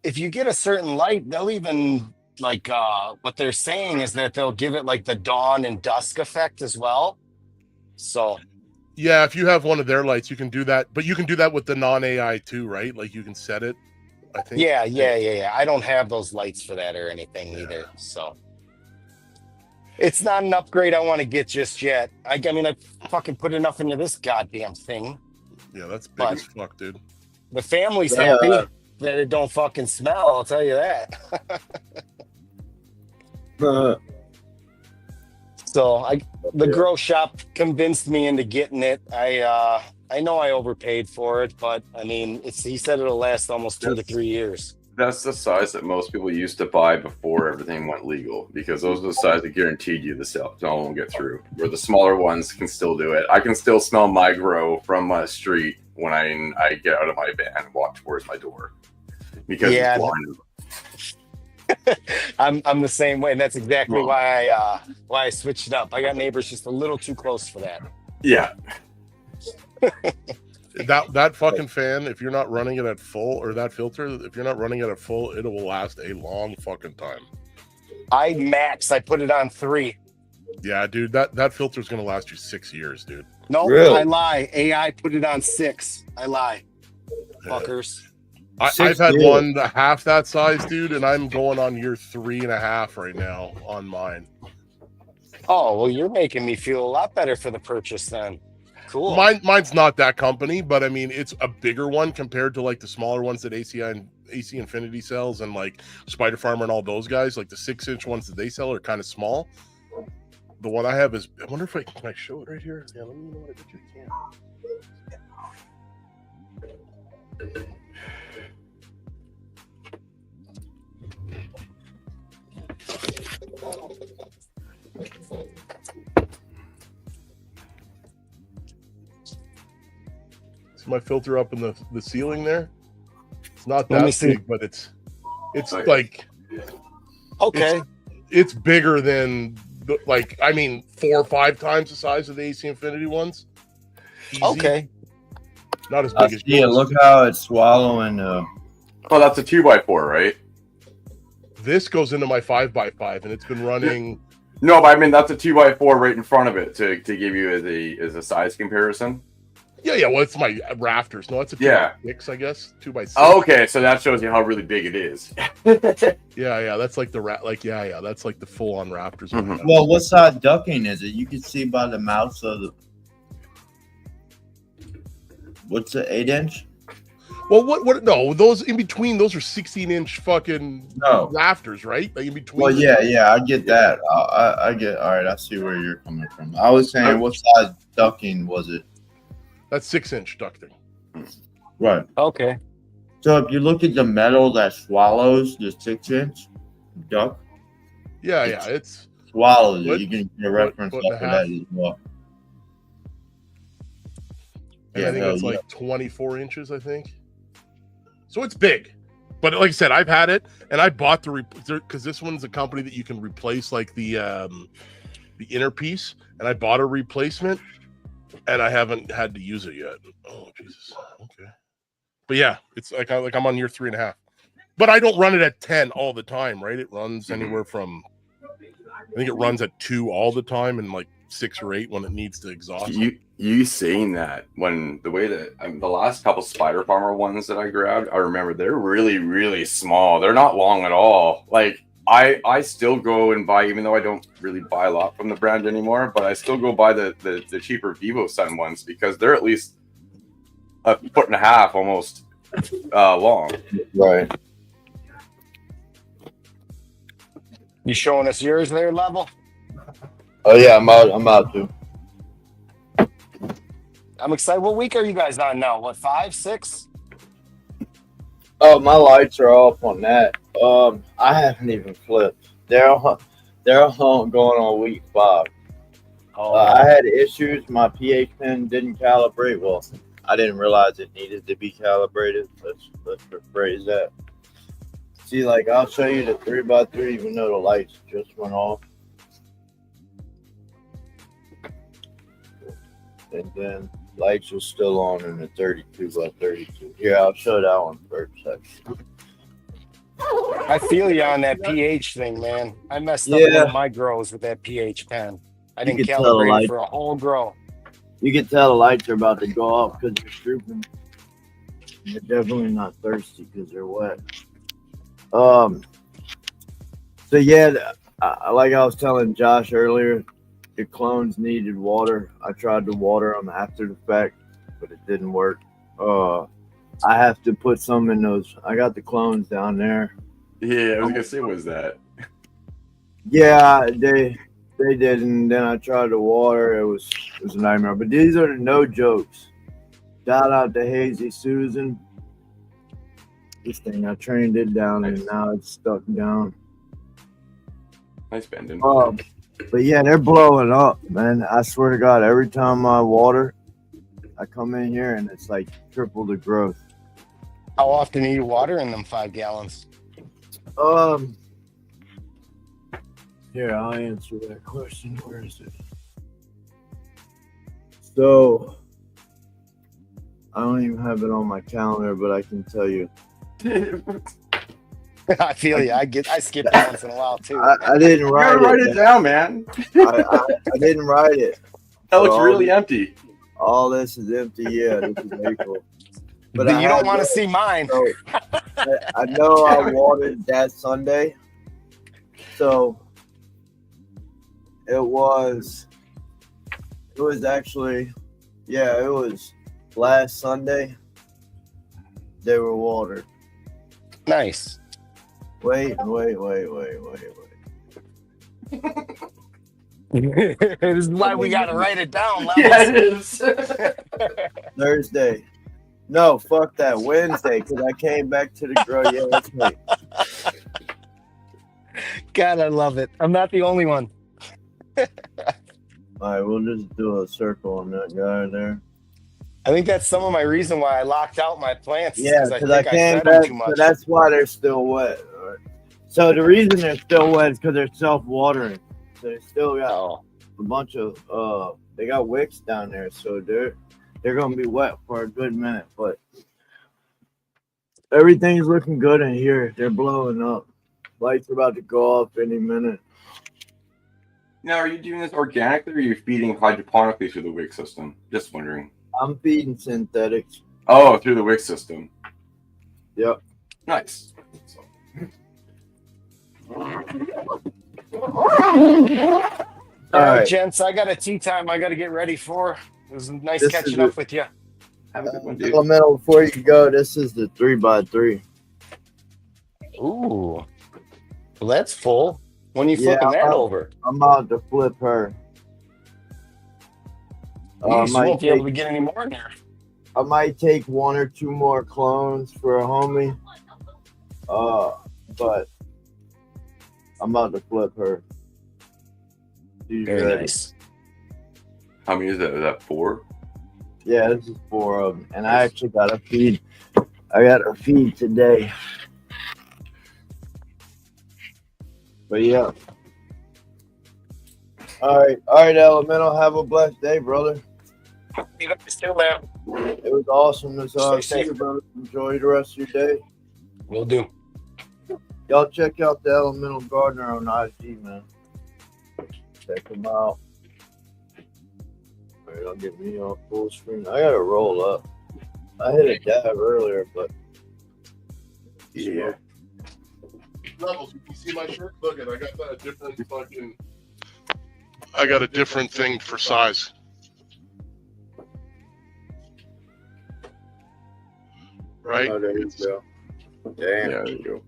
if you get a certain light, they'll even what they're saying is that they'll give it like the dawn and dusk effect as well. So yeah, if you have one of their lights, you can do that. But you can do that with the non-AI too, right? Like you can set it, I think. Yeah. I don't have those lights for that or anything either. So it's not an upgrade I want to get just yet. I mean, I fucking put enough into this goddamn thing. Yeah, that's big But as fuck, dude. the family's happy that it don't fucking smell. I'll tell you that. So the grow shop convinced me into getting it. I know I overpaid for it, but I mean, he said it'll last almost 2 to 3 years. That's the size that most people used to buy before everything went legal, because those are the size that guaranteed you the cell won't get through. Where the smaller ones can still do it. I can still smell my grow from my street when I get out of my van and walk towards my door, because it's blind. I'm the same way, and that's exactly why I switched it up. I got neighbors just a little too close for that. Yeah. That fucking fan, if you're not running it at full, or that filter, if you're not running it at full, it will last a long fucking time. I put it on 3. Yeah, dude, that filter is gonna last you 6 years, dude. No, really? I lie. AI put it on 6. I lie. Fuckers. I've had one half that size, dude, and I'm going on year 3.5 right now on mine. Oh, well, you're making me feel a lot better for the purchase then. Cool. Mine's not that company, but I mean, it's a bigger one compared to like the smaller ones that AC Infinity sells, and like Spider Farmer and all those guys. Like the 6-inch ones that they sell are kind of small. The one I have is, I wonder if can I show it right here? Yeah, let me know what I bet you can. See my filter up in the ceiling there? It's not that big, but it's like okay. It's bigger than like, I mean, 4 or 5 times the size of the AC Infinity ones. Easy. Okay. Not as big as yours. Yeah, look how it's swallowing. Oh, that's a 2x4, right? This goes into my 5x5, and it's been running. No, but I mean that's a 2x4 right in front of it to give you as a size comparison. Yeah. Well, it's my rafters. No, it's a 2x6, I guess. 2x6. Oh, okay, so that shows you how really big it is. yeah. That's like the that's like the full-on rafters. Mm-hmm. Well, what side ducking is it? You can see by the mouse of the. What's the 8-inch? Well, what? No, those in between. Those are 16-inch fucking rafters, right? Like in between. Well, yeah, I get that. I get. All right, I see where you're coming from. I was saying, what size ducking was it? That's 6-inch ducting. Right. Okay. So if you look at the metal that swallows the 6-inch duct. Yeah, it's swallows it. You can get a reference off of that as well. And I think it's like 24 inches, I think. So it's big. But like I said, I've had it, and I bought because this one's a company that you can replace like the inner piece, and I bought a replacement, and I haven't had to use it yet. Oh Jesus. Okay. But yeah, it's like I'm on year 3.5. But I don't run it at 10 all the time, right? It runs anywhere from, I think it runs at 2 all the time, and like 6 or 8 when it needs to exhaust. You saying that, when the way that the last couple Spider Farmer ones that I grabbed, I remember they're really, really small. They're not long at all. Like I still go and buy, even though I don't really buy a lot from the brand anymore, but I still go buy the cheaper Vivo Sun ones because they're at least 1.5 feet almost long. Right. You showing us yours there, Level? Oh yeah, I'm out too. I'm excited. What week are you guys on now? What, 5, 6? Oh, my lights are off on that. I haven't even flipped. They're going on week 5. I had issues. My pH pen didn't calibrate. Well, I didn't realize it needed to be calibrated. Let's rephrase that. See, like I'll show you the 3x3, even though the lights just went off. And then lights are still on in the 32x32. Here, I'll show that one for a second. I feel you on that pH thing, man. I messed up one of my grows with that pH pen. I didn't calibrate it for a whole grow. You can tell the lights are about to go off because they're drooping. They're definitely not thirsty because they're wet. So yeah, like I was telling Josh earlier, the clones needed water. I tried to water them after the fact, but it didn't work. I have to put some in those. I got the clones down there. Yeah, I was gonna say, what was that? Yeah, they did, and then I tried to water. It was a nightmare. But these are no jokes. Shout out to Hazy Susan. This thing, I trained it down, and now it's stuck down. Nice bending. But yeah, they're blowing up, man. I swear to God, every time I water, I come in here and it's like triple the growth. How often are you watering them 5 gallons? Here, I'll answer that question. Where is it? So, I don't even have it on my calendar, but I can tell you. I feel you. I skip it once in a while too. I didn't You write gotta write it. it down, man. I didn't write it. That looks So really empty. all this is empty. Yeah, this is April. But I you don't had want to that, see mine. so I know I watered that Sunday. So it was actually, yeah, it was last Sunday. They were watered. Nice. Wait. This is why we got to write it down. Yeah, it is. Thursday. No, fuck that. Wednesday, because I came back to the grow. Yeah, that's right. God, I love it. I'm not the only one. All right, we'll just do a circle on that guy there. I think that's some of my reason why I locked out my plants. Yeah, because I came fed them back, too so much. that's why they're still wet. All right. So the reason they're still wet is because they're self-watering. So they still got a bunch of they got wicks down there, so they're gonna be wet for a good minute. But everything's looking good in here. They're blowing up. Lights are about to go off any minute. Now, are you doing this organically or are you feeding hydroponically through the wick system? Just wondering. I'm feeding synthetics. Oh, through the wick system. Yep. Nice. All right, gents, I got a tea time I got to get ready for. It was nice catching up with you. Have a good one, dude. Elemental, before you go, this is the 3x3. Ooh. Well, that's full. When are you flipping that over? I'm about to flip her. You won't be able to get any more in there. I might take 1 or 2 more clones for a homie. But I'm about to flip her. Very nice. How many is that? Is that 4? Yeah, this is 4 of them. And I actually got a feed. I got a feed today. But yeah. All right, Elemental. Have a blessed day, brother. You guys too, man. It was awesome to Stay see safe. you, brother. Enjoy the rest of your day. Will do. Y'all check out the Elemental Gardener on IG, man. Check him out. All right, I'll get me on full screen. I gotta roll up. I hit a dab earlier, but yeah. Levelz, you see my shirt? Look at, I got that different fucking. I got a different thing for size. Right? Oh, there you go. Damn. Yeah, there you go.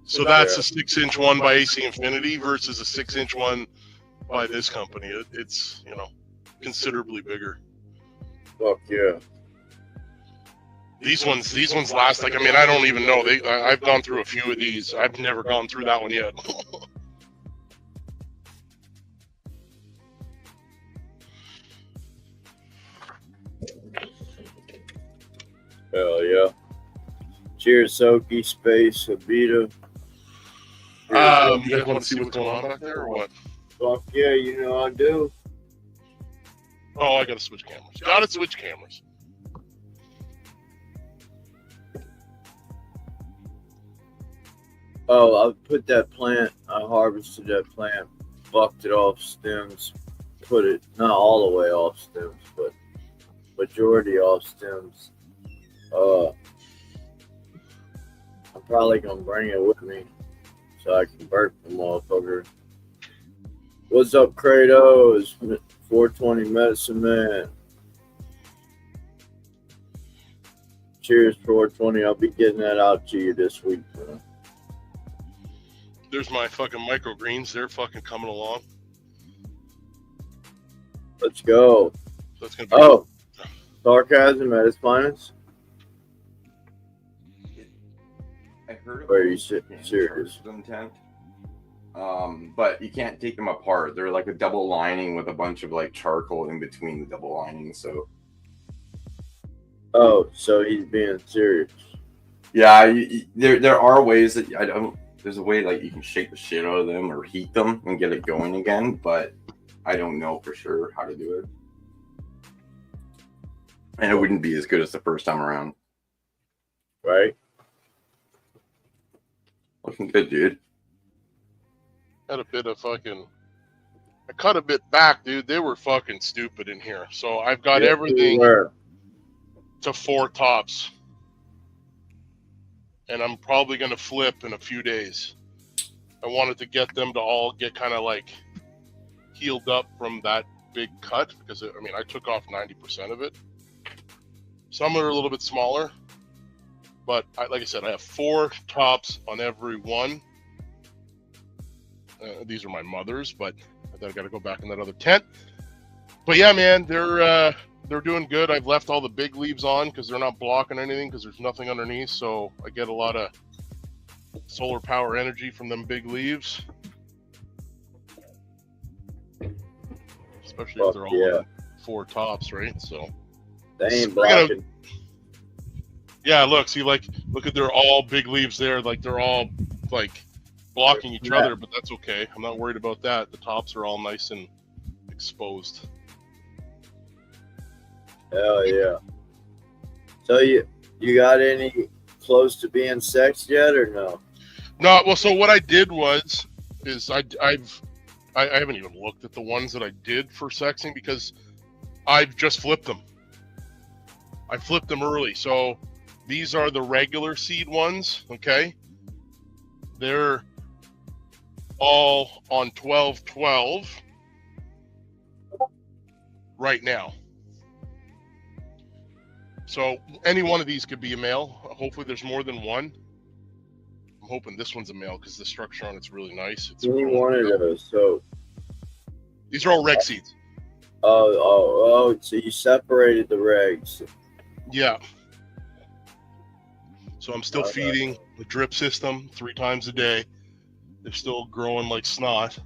So that's a 6-inch one by AC Infinity versus a 6-inch one by this company. It's considerably bigger. Fuck yeah. These ones last I don't even know. I've gone through a few of these. I've never gone through that one yet. Hell yeah. Cheers, Soki, Space, Abita. You guys want to see what's going on back there or what? Fuck yeah, you know I do. Oh, I gotta switch cameras. Gotta switch cameras. Oh, I put that plant, I harvested that plant, bucked it off stems, put it not all the way off stems, but majority off stems. I'm probably gonna bring it with me so I can burp the motherfucker. What's up, Kratos? 420 Medicine Man. Cheers, 420. I'll be getting that out to you this week, man. There's my fucking microgreens. They're fucking coming along. Let's go. So it's gonna be sarcasm at its finest. I heard Or are you serious? Intent. But you can't take them apart. They're like a double lining with a bunch of like charcoal in between the double lining. So. Oh, so he's being serious. Yeah, there are ways that I don't. There's a way like you can shake the shit out of them or heat them and get it going again, but I don't know for sure how to do it. And it wouldn't be as good as the first time around. Right? Looking good, dude. Had a bit of fucking. I cut a bit back, dude. They were fucking stupid in here. So I've got everything to 4 tops. And I'm probably going to flip in a few days. I wanted to get them to all get kind of like healed up from that big cut because, I mean, I took off 90% of it. Some are a little bit smaller. But like I said, I have 4 tops on every one. These are my mother's, but I got to go back in that other tent. But yeah, man, they're doing good. I've left all the big leaves on because they're not blocking anything because there's nothing underneath. So I get a lot of solar power energy from them big leaves. Especially if they're all on 4 tops, right? So they ain't blocking. Yeah, look at they're all big leaves there. Like they're all like blocking each other, but that's okay. I'm not worried about that. The tops are all nice and exposed. Hell yeah. So you got any close to being sexed yet or no? No, well, so what I did is I haven't even looked at the ones that I did for sexing because I've just flipped them. I flipped them early. So these are the regular seed ones, okay? They're all on 12-12 right now. So any one of these could be a male. Hopefully there's more than one. I'm hoping this one's a male because the structure on it's really nice. It's any one of those. So these are all reg seeds. Oh, so you separated the regs. Yeah. So I'm still feeding the drip system 3 times a day. They're still growing like snot.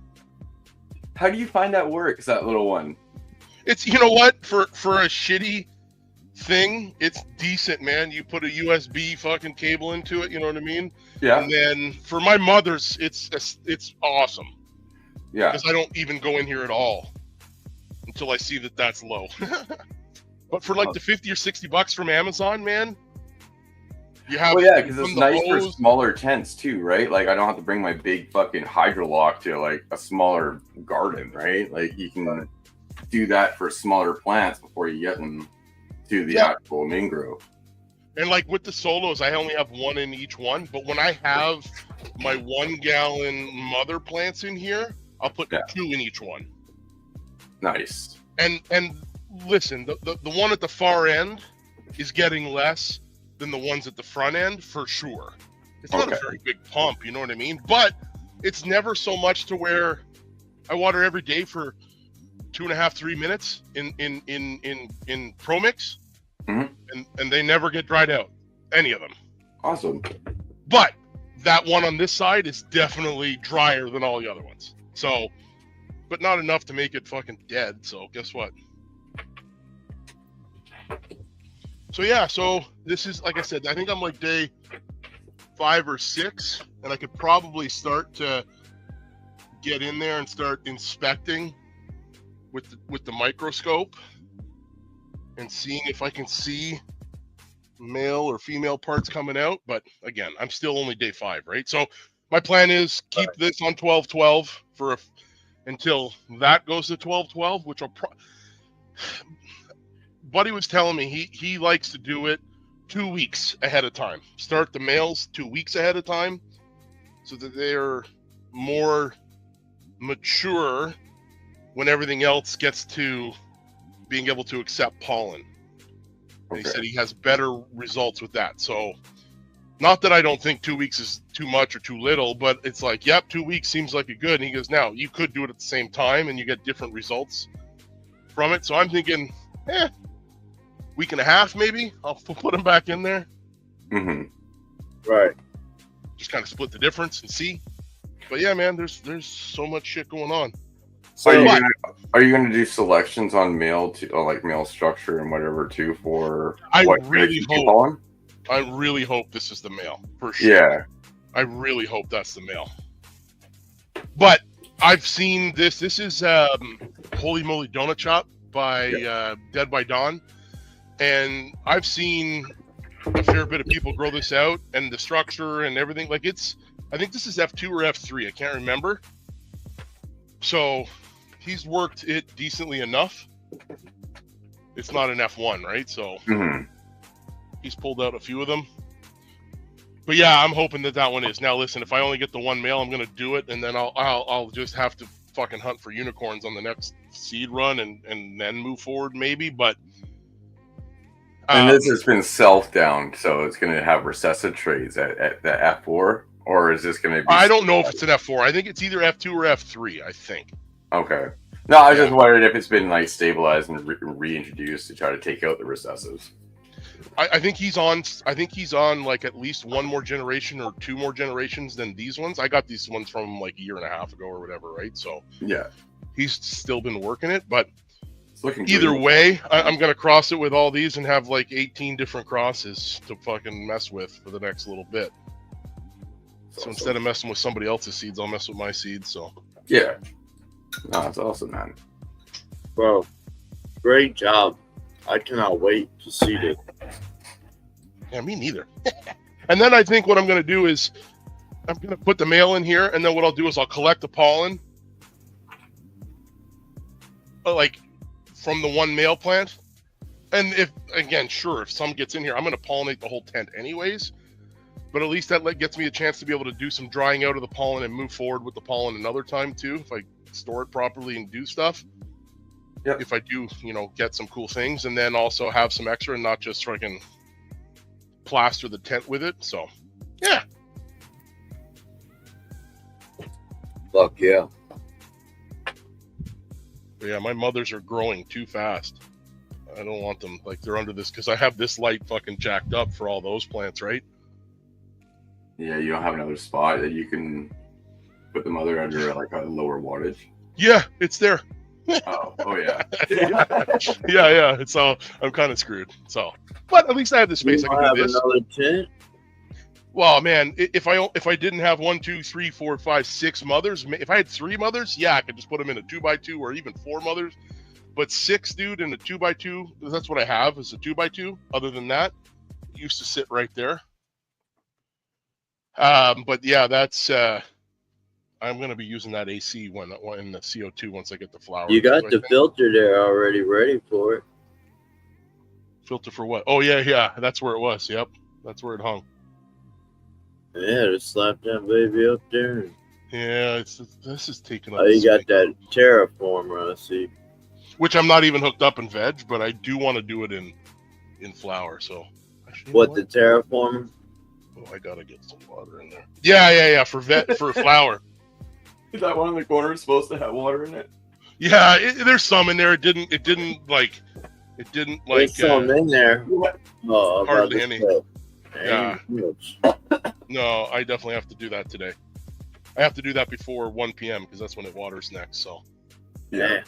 How do you find that works, that little one? It's, you know what, for a shitty thing, it's decent, man. You put a USB fucking cable into it, you know what I mean? Yeah. And then for my mother's, it's awesome. Yeah. Because I don't even go in here at all until I see that that's low. But for like the $50 or $60 from Amazon, man, you have. Well, yeah, because it's nice for smaller tents too, right? Like I don't have to bring my big fucking hydrolock to like a smaller garden, right? Like you can do that for smaller plants before you get them to the actual main grow. And like with the solos, I only have 1 in each one. But when I have my 1 gallon mother plants in here, I'll put 2 in each one. Nice. And listen, the one at the far end is getting less than the ones at the front end for sure. It's not a very big pump, you know what I mean? But it's never so much to where I water every day for 2.5-3 minutes in Pro Mix, and they never get dried out, any of them. Awesome. But that one on this side is definitely drier than all the other ones. So, but not enough to make it fucking dead. So guess what? So yeah, so this is, like I said, I think I'm like day 5 or 6, and I could probably start to get in there and start inspecting with the microscope and seeing if I can see male or female parts coming out. But again, I'm still only day 5, right? So my plan is keep this on 12-12 for until that goes to 12-12, which will Buddy was telling me he likes to do it 2 weeks ahead of time. Start the males 2 weeks ahead of time so that they're more mature when everything else gets to being able to accept pollen. And he said he has better results with that. So not that I don't think 2 weeks is too much or too little, but it's like, yep, 2 weeks seems like a good. And he goes, now you could do it at the same time and you get different results from it. So I'm thinking, week and a half, maybe I'll put him back in there. Mm-hmm. Right. Just kind of split the difference and see. But yeah, man, there's so much shit going on. So are you gonna do selections on male to like male structure and whatever too for? I really hope this is the male for sure. Yeah. I really hope that's the male. But I've seen this. This is Holy Moly Donut Shop by Dead by Dawn. And I've seen a fair bit of people grow this out and the structure and everything. Like I think this is F2 or F3. I can't remember. So he's worked it decently enough. It's not an F1, right? So he's pulled out a few of them. But yeah, I'm hoping that one is. Now listen, if I only get the one male, I'm going to do it. And then I'll just have to fucking hunt for unicorns on the next seed run and then move forward maybe. But and this has been self-downed, so it's going to have recessive traits at the F4, or is this going to be... I don't know if it's an F4. I think it's either F2 or F3, I think. Okay. No, I was just wondering if it's been like stabilized and reintroduced to try to take out the recessives. I think he's on like at least one more generation or two more generations than these ones. I got these ones from like a year and a half ago or whatever, right? So yeah, he's still been working it, but either way, I'm going to cross it with all these and have like 18 different crosses to fucking mess with for the next little bit. So instead of messing with somebody else's seeds, I'll mess with my seeds. So yeah, no, that's awesome, man. Bro, great job. I cannot wait to see this. Yeah, me neither. And then I think what I'm going to do is I'm going to put the male in here, and then what I'll do is I'll collect the pollen, like from the one male plant. And if some gets in here, I'm going to pollinate the whole tent anyways. But at least that gets me a chance to be able to do some drying out of the pollen and move forward with the pollen another time too, if I store it properly and do stuff. Yep. If I do, get some cool things, and then also have some extra and not just fucking plaster the tent with it. So, yeah. Fuck yeah. But yeah, my mothers are growing too fast. I don't want them, like, they're under this, because I have this light fucking jacked up for all those plants, right? Yeah, you don't have another spot that you can put the mother under, like, a lower wattage? Yeah, it's there. Oh yeah. Yeah. So I'm kind of screwed. So, but at least I have the space. I can do this. Another tent? Well, man, if I didn't have 1, 2, 3, 4, 5, 6 mothers, if I had 3 mothers, yeah, I could just put them in a 2x2 or even 4 mothers. But 6, dude, in a 2x2, that's what I have is a 2x2. Other than that, it used to sit right there. But yeah, that's. I'm going to be using that AC when in the CO2 once I get the flowers. You got the filter there already ready for it. Filter for what? Oh, yeah. That's where it was. Yep. That's where it hung. Yeah, just slap that baby up there. Yeah, this is taking up. Oh, you got that terraformer, I see. Which I'm not even hooked up in veg, but I do want to do it in flower. So, actually, the terraformer? Oh, I gotta get some water in there. Yeah. For flower. Is that one in the corner supposed to have water in it? Yeah, there's some in there. It didn't like. There's some in there. Oh, hardly any. Yeah. No, I definitely have to do that today. I have to do that before 1 p.m. because that's when it waters next. So. Yeah.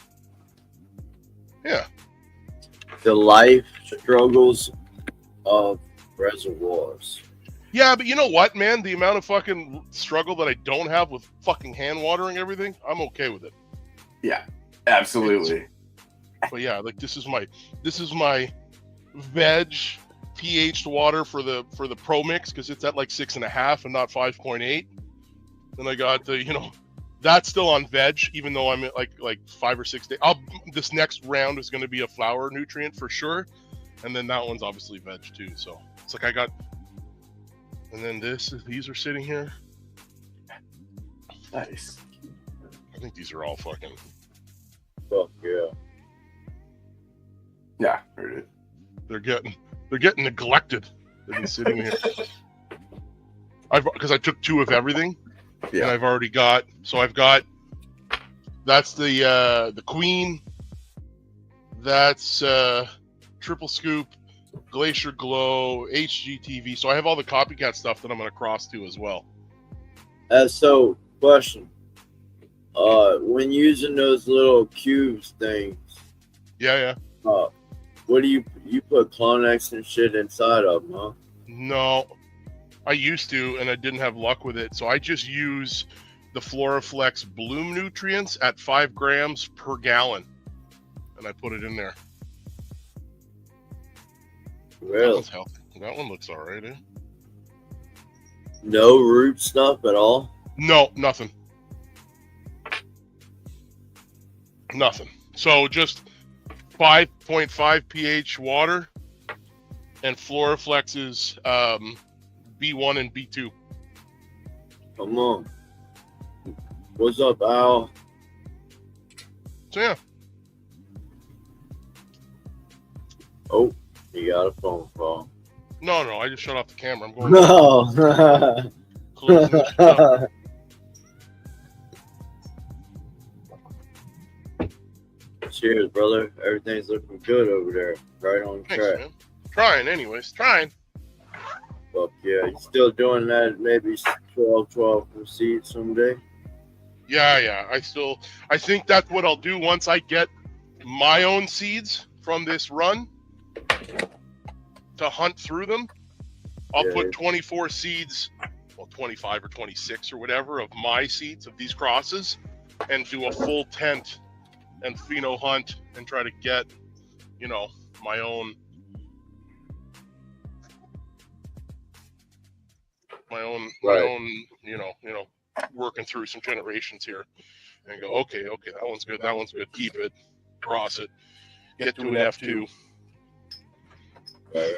The life struggles of reservoirs. Yeah, but you know what, man? The amount of fucking struggle that I don't have with fucking hand watering everything, I'm okay with it. Yeah, absolutely. But yeah, like this is my veg pH water for the Pro Mix because it's at like 6.5 and not 5.8. Then I got the That's still on veg, even though I'm at like 5 or 6 days. This next round is going to be a flower nutrient for sure, and then that one's obviously veg too. So it's like I got, and then these are sitting here. Nice. I think these are all fucking. Fuck yeah. Yeah, heard it. They're getting neglected. They've been sitting here. Because I took 2 of everything, and I've already got. So I've got. That's the Queen. That's Triple Scoop, Glacier Glow, HGTV. So I have all the copycat stuff that I'm going to cross to as well. So, question. When using those little cubes things. Yeah. What do you put Clonex and shit inside of them, huh? No, I used to, and I didn't have luck with it. So I just use the Floraflex Bloom nutrients at 5 grams per gallon, and I put it in there. Really? That one's healthy. That one looks all right, eh? No root stuff at all? No, nothing. Nothing. So just 5.5 pH water and Floraflex's B1 and B2. Come on. What's up, Al? So yeah. Oh, you got a phone call. No, I just shut off the camera. I'm going No. closing this shit up. Cheers, brother. Everything's looking good over there. Right on Thanks, track. man. Trying, anyways. Trying. Fuck yeah. You still doing that maybe 12 per seed someday? Yeah. I think that's what I'll do once I get my own seeds from this run to hunt through them. I'll put 24 seeds, well, 25 or 26 or whatever of my seeds of these crosses and do a full tent and pheno hunt and try to get, my own working through some generations here and go, okay, that one's good, keep it, cross it, get to an F2,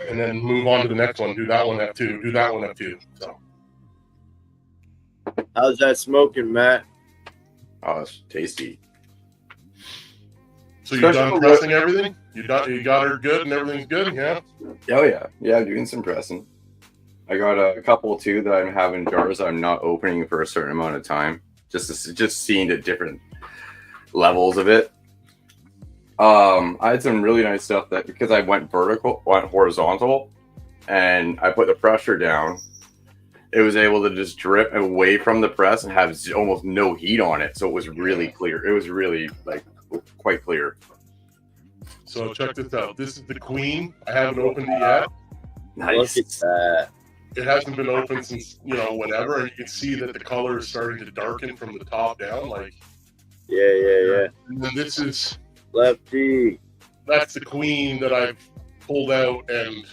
and then move on to the next one, do that one F2, do that one F2. So how's that smoking, Matt? Oh, it's tasty. So you're done pressing everything? You got her good and everything's good? Yeah? Oh, yeah. Yeah, doing some pressing. I got a couple, too, that I'm having jars I'm not opening for a certain amount of time. Just seeing the different levels of it. I had some really nice stuff that, because I went horizontal, and I put the pressure down, it was able to just drip away from the press and have almost no heat on it. So it was really clear. It was really, quite clear. So check this out. This is the Queen. I haven't opened it yet. Nice. Look at that. It hasn't been open since, whenever, and you can see that the color is starting to darken from the top down. Yeah. And then this is... Lefty. That's the Queen that I've pulled out, and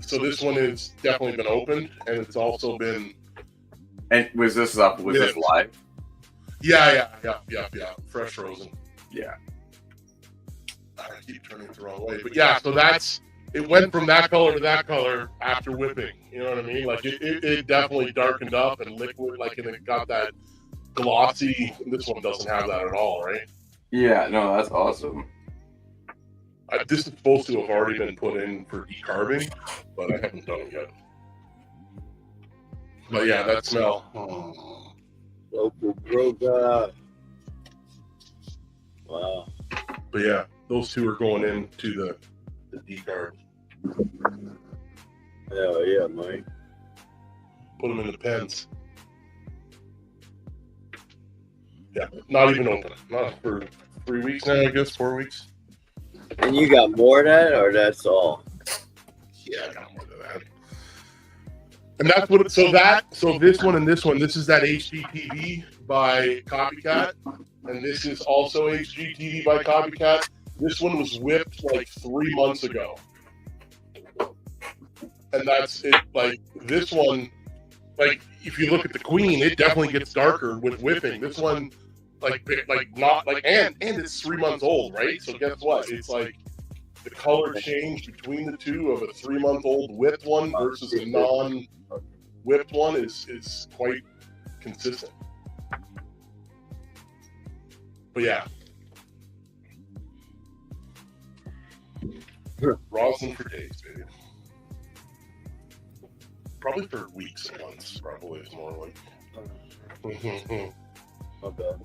so this one has definitely been opened, and it's also been... And was this live? Yeah. Fresh frozen. Yeah. I keep turning it the wrong way. But yeah, so it went from that color to that color after whipping. You know what I mean? It definitely darkened up and liquid, and it got that glossy. This one doesn't have that at all, right? Yeah, no, that's awesome. This is supposed to have already been put in for decarbing, but I haven't done it yet. But yeah, that smell. Local grow guy. Wow. But yeah, those two are going into the decarb. Hell yeah, Mike. Put them in the pens. Yeah, not even open. Not for 3 weeks now, I guess, 4 weeks. And you got more of that, or that's all? Yeah, I got more than that. And that's what. So this one and this one. This is that HGTV by Copycat, and this is also HGTV by Copycat. This one was whipped 3 months ago, and that's it. This one like if you look at the queen, it definitely gets darker with whipping. This one, like not like, and it's 3 months old, right? So guess what? It's like the color change between the two of a 3-month-old whipped one versus a non-whipped one is quite consistent. But yeah. Rosin for days, baby. Probably for weeks and months, probably is more like. My bad.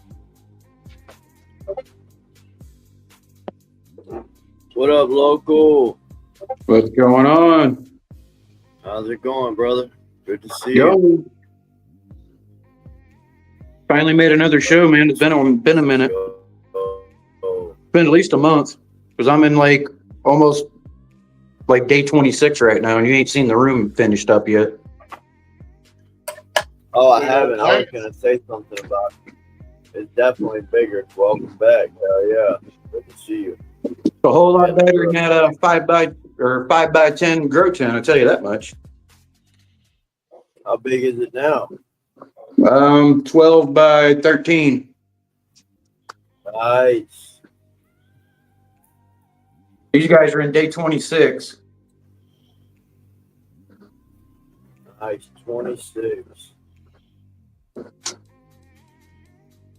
What up, local? What's going on? How's it going, brother? Good to see you. Yo. Finally made another show, man. It's been a minute. It's been at least a month. Because I'm in like almost like day 26 right now, and you ain't seen the room finished up yet. Oh, I haven't. I was gonna say something about it. It's definitely bigger. Welcome back. Hell yeah. Good to see you. It's a whole lot better than that 5x10 grow tent, I'll tell you that much. How big is it now? 12 by 13. Nice. These guys are in day 26. Nice. 26.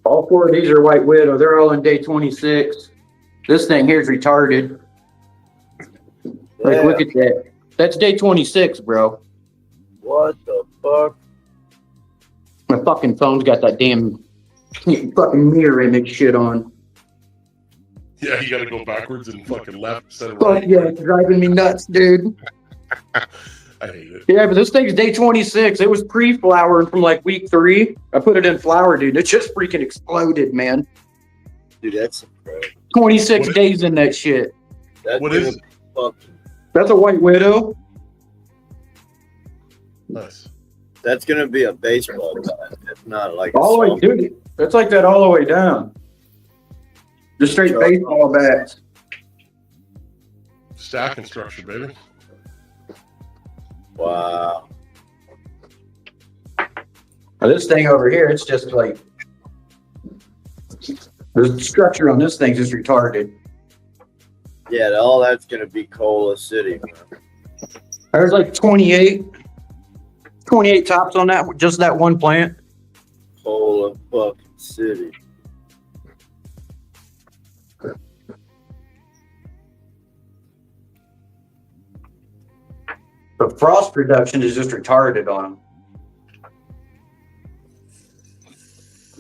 All 4 of these are White Widow. They're all in day 26. This thing here is retarded. Like, Yeah. look at that. That's day 26, bro. What the fuck? My fucking phone's got that damn fucking mirror image shit on. Yeah, you gotta go backwards and fucking left instead of Fuck right. yeah, it's driving me nuts, dude. I hate it. Yeah, but this thing's day 26. It was pre-flowering from like week 3. I put it in flower, dude. It just freaking exploded, man. Dude, that's incredible. 26 days in that shit. That's What gonna is be fucking. That's a White Widow. Nice. That's gonna be a baseball bat. It's not like All the way, dude. That's like that all the way down. Just straight baseball bats. Stacking structure, baby. Wow. Now, this thing over here, it's just like the structure on this thing's just retarded. Yeah, all that's gonna be Cola City, man. There's like 28 tops on that, just that one plant. Cola fucking City. The frost production is just retarded on them.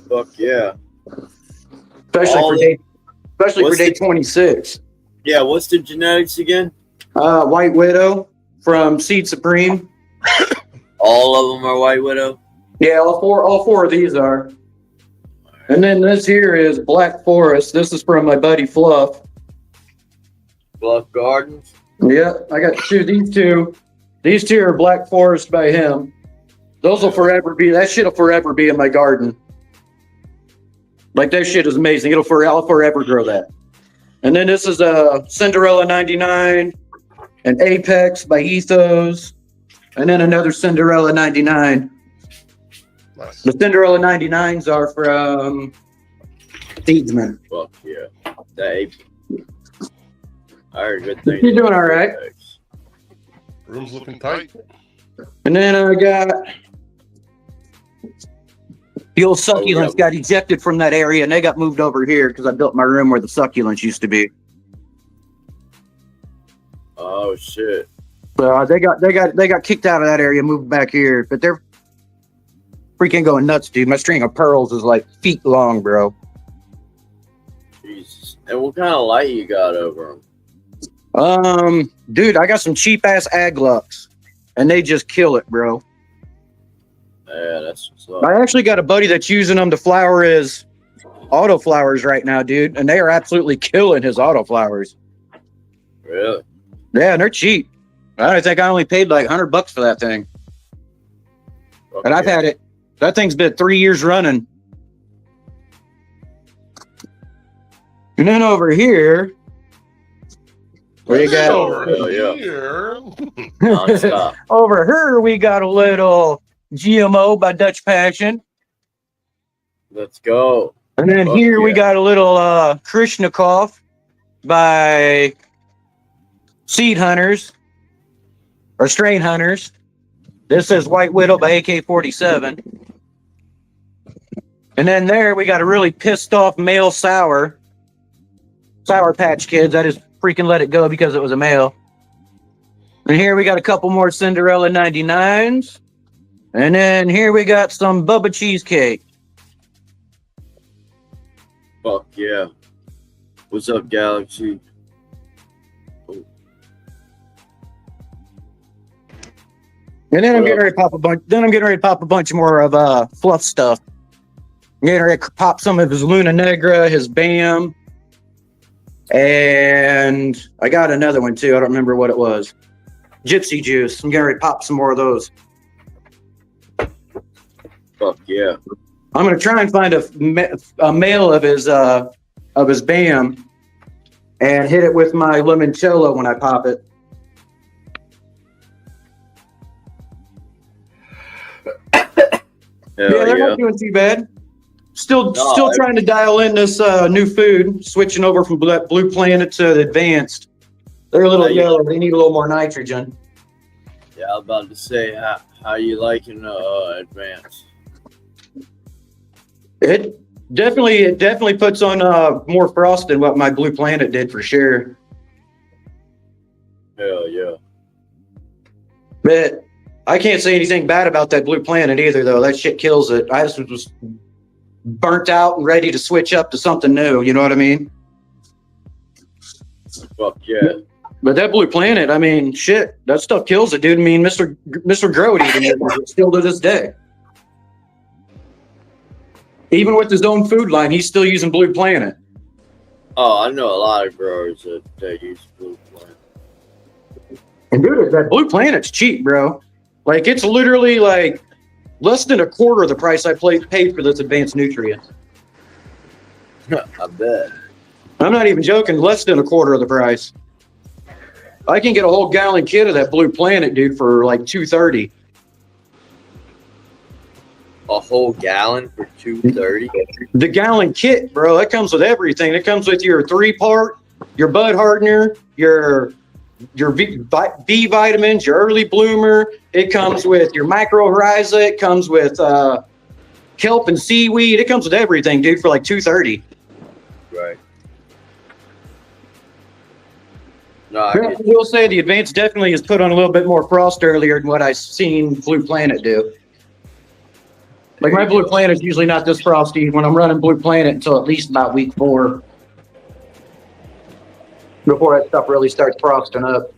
Fuck yeah. Especially All for the- day 26. Yeah, what's the genetics again? White Widow from Seed Supreme. All of them are White Widow? Yeah, all four of these are. And then this here is Black Forest. This is from my buddy Fluff. Bluff Gardens? Yeah, I got these two. These two are Black Forest by him. Those will forever be, that shit'll forever be in my garden. Like, that shit is amazing. I'll forever grow that. And then this is a Cinderella 99, an Apex by Ethos, and then another Cinderella 99. Nice. The Cinderella 99s are from Seedsman. Fuck yeah. That I heard good things. You're doing all right. Room's looking tight. And then I got the old succulents got ejected from that area, and they got moved over here because I built my room where the succulents used to be. Oh shit. So they got kicked out of that area, moved back here. But they're freaking going nuts, dude. My string of pearls is like feet long, bro. Jesus. And what kind of light you got over them? Dude, I got some cheap ass Aglux, and they just kill it, bro. Yeah, that's what's up. I actually got a buddy that's using them to flower his auto flowers right now, dude, and they are absolutely killing his auto flowers. Really? Yeah, and they're cheap. I think I only paid like $100 for that thing, Fuck and I've yeah. had it. That thing's been 3 years running. And then over here, we got over yeah. here. Non-stop. over here we got a little GMO by Dutch Passion. Let's go. And then Fuck here we yeah. got a little Krishnikov by Seed Hunters or Strain Hunters. This is White Widow by AK-47. And then there we got a really pissed off male Sour Patch Kids. I just freaking let it go because it was a male. And here we got a couple more Cinderella 99s. And then here we got some Bubba Cheesecake. Fuck yeah. What's up, Galaxy? Oh. And then I'm getting ready to pop a bunch. Then I'm getting ready to pop a bunch more of fluff stuff. I'm getting ready to pop some of his Luna Negra, his Bam, and I got another one too. I don't remember what it was. Gypsy Juice. I'm getting ready to pop some more of those. Fuck yeah. I'm gonna try and find a male of his Bam and hit it with my limoncello when I pop it. They're not doing too bad. Still trying to dial in this new food, switching over from Blue Planet to the Advanced. They're a little yellow. They need a little more nitrogen. Yeah, I was about to say, how you liking Advanced? It definitely puts on more frost than what my Blue Planet did for sure. Hell yeah. But I can't say anything bad about that Blue Planet either, though. That shit kills it. I just was burnt out and ready to switch up to something new. You know what I mean? Fuck yeah. But that Blue Planet, I mean, shit, that stuff kills it, dude. I mean, Mr. Grow it even uses it still to this day. Even with his own food line, he's still using Blue Planet. Oh, I know a lot of growers that use Blue Planet. And dude, that Blue Planet's cheap, bro. Like, it's literally like less than a quarter of the price I paid for this Advanced Nutrient. I bet. I'm not even joking. Less than a quarter of the price. I can get a whole gallon kit of that Blue Planet, dude, for like $2.30. A whole gallon for $2.30? The gallon kit, bro. That comes with everything. It comes with your 3-part, your bud hardener, your B vitamins, your early bloomer. It comes with your mycorrhiza. It comes with kelp and seaweed. It comes with everything, dude, for like $2.30. Right. No, I will say the Advanced definitely has put on a little bit more frost earlier than what I've seen Blue Planet do. Like, my Blue Planet's usually not this frosty when I'm running Blue Planet until at least about week 4. Before that stuff really starts frosting up.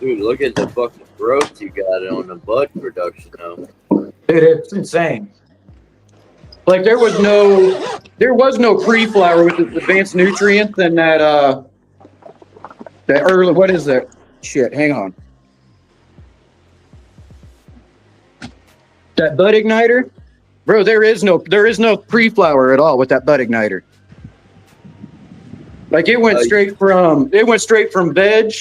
Dude, look at the fucking growth you got on the bud production now. Dude, it's insane. Like, there was no pre-flower with the Advanced Nutrients and that early, what is that? Shit, hang on. That bud igniter? Bro, there is no pre-flower at all with that bud igniter. Like, it went straight from veg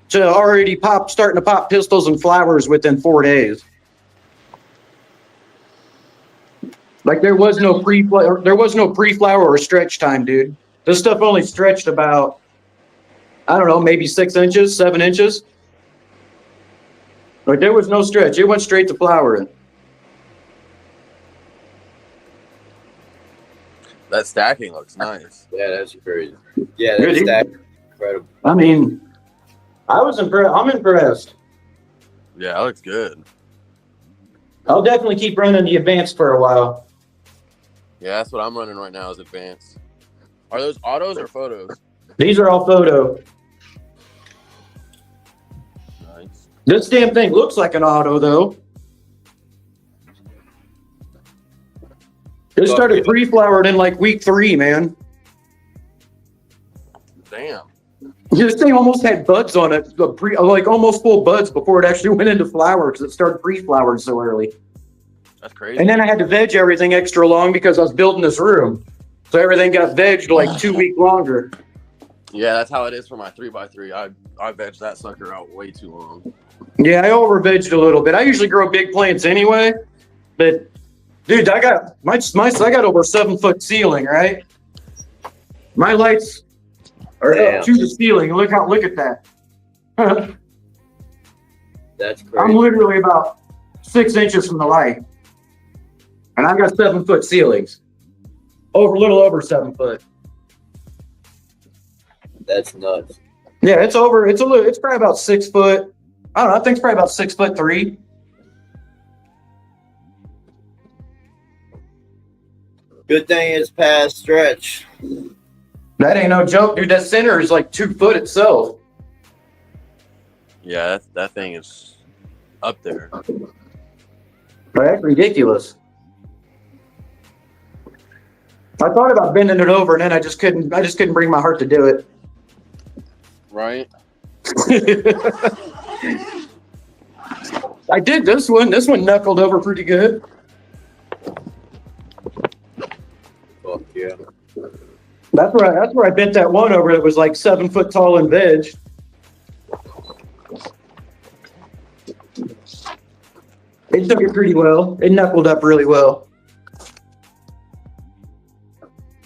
to already starting to pop pistils and flowers within 4 days. Like, there was no pre-flower or stretch time, dude. This stuff only stretched about, I don't know, maybe 6 inches, 7 inches. Like, there was no stretch. It went straight to flowering. That stacking looks nice. Yeah, that's crazy. Yeah, that's incredible. I mean, I was impressed. I'm impressed. Yeah, that looks good. I'll definitely keep running the Advanced for a while. Yeah, that's what I'm running right now is Advanced. Are those autos or photos? These are all photo. Nice. This damn thing looks like an auto, though. It started pre-flowered in like week 3, man. Damn. This thing almost had buds on it, like almost full buds before it actually went into flower because it started pre-flowered so early. That's crazy. And then I had to veg everything extra long because I was building this room. So everything got vegged like 2 weeks longer. Yeah, that's how it is for my 3x3. I vegged that sucker out way too long. Yeah, I over-vegged a little bit. I usually grow big plants anyway, but dude, I got I got over a 7-foot ceiling, right? My lights are up to the ceiling. Look at that. That's crazy. I'm literally about 6 inches from the light, and I've got 7-foot ceilings. A little over 7 foot. That's nuts. Yeah, it's probably about 6 foot. I don't know. I think it's probably about 6'3". Good thing it's past stretch. That ain't no joke, dude. That center is like 2 foot itself. Yeah, that thing is up there. That's ridiculous. I thought about bending it over, and then I just couldn't bring my heart to do it. Right? I did this one. This one knuckled over pretty good. Fuck yeah. That's where I bent that one over that was like 7 foot tall and veg. It took it pretty well. It knuckled up really well.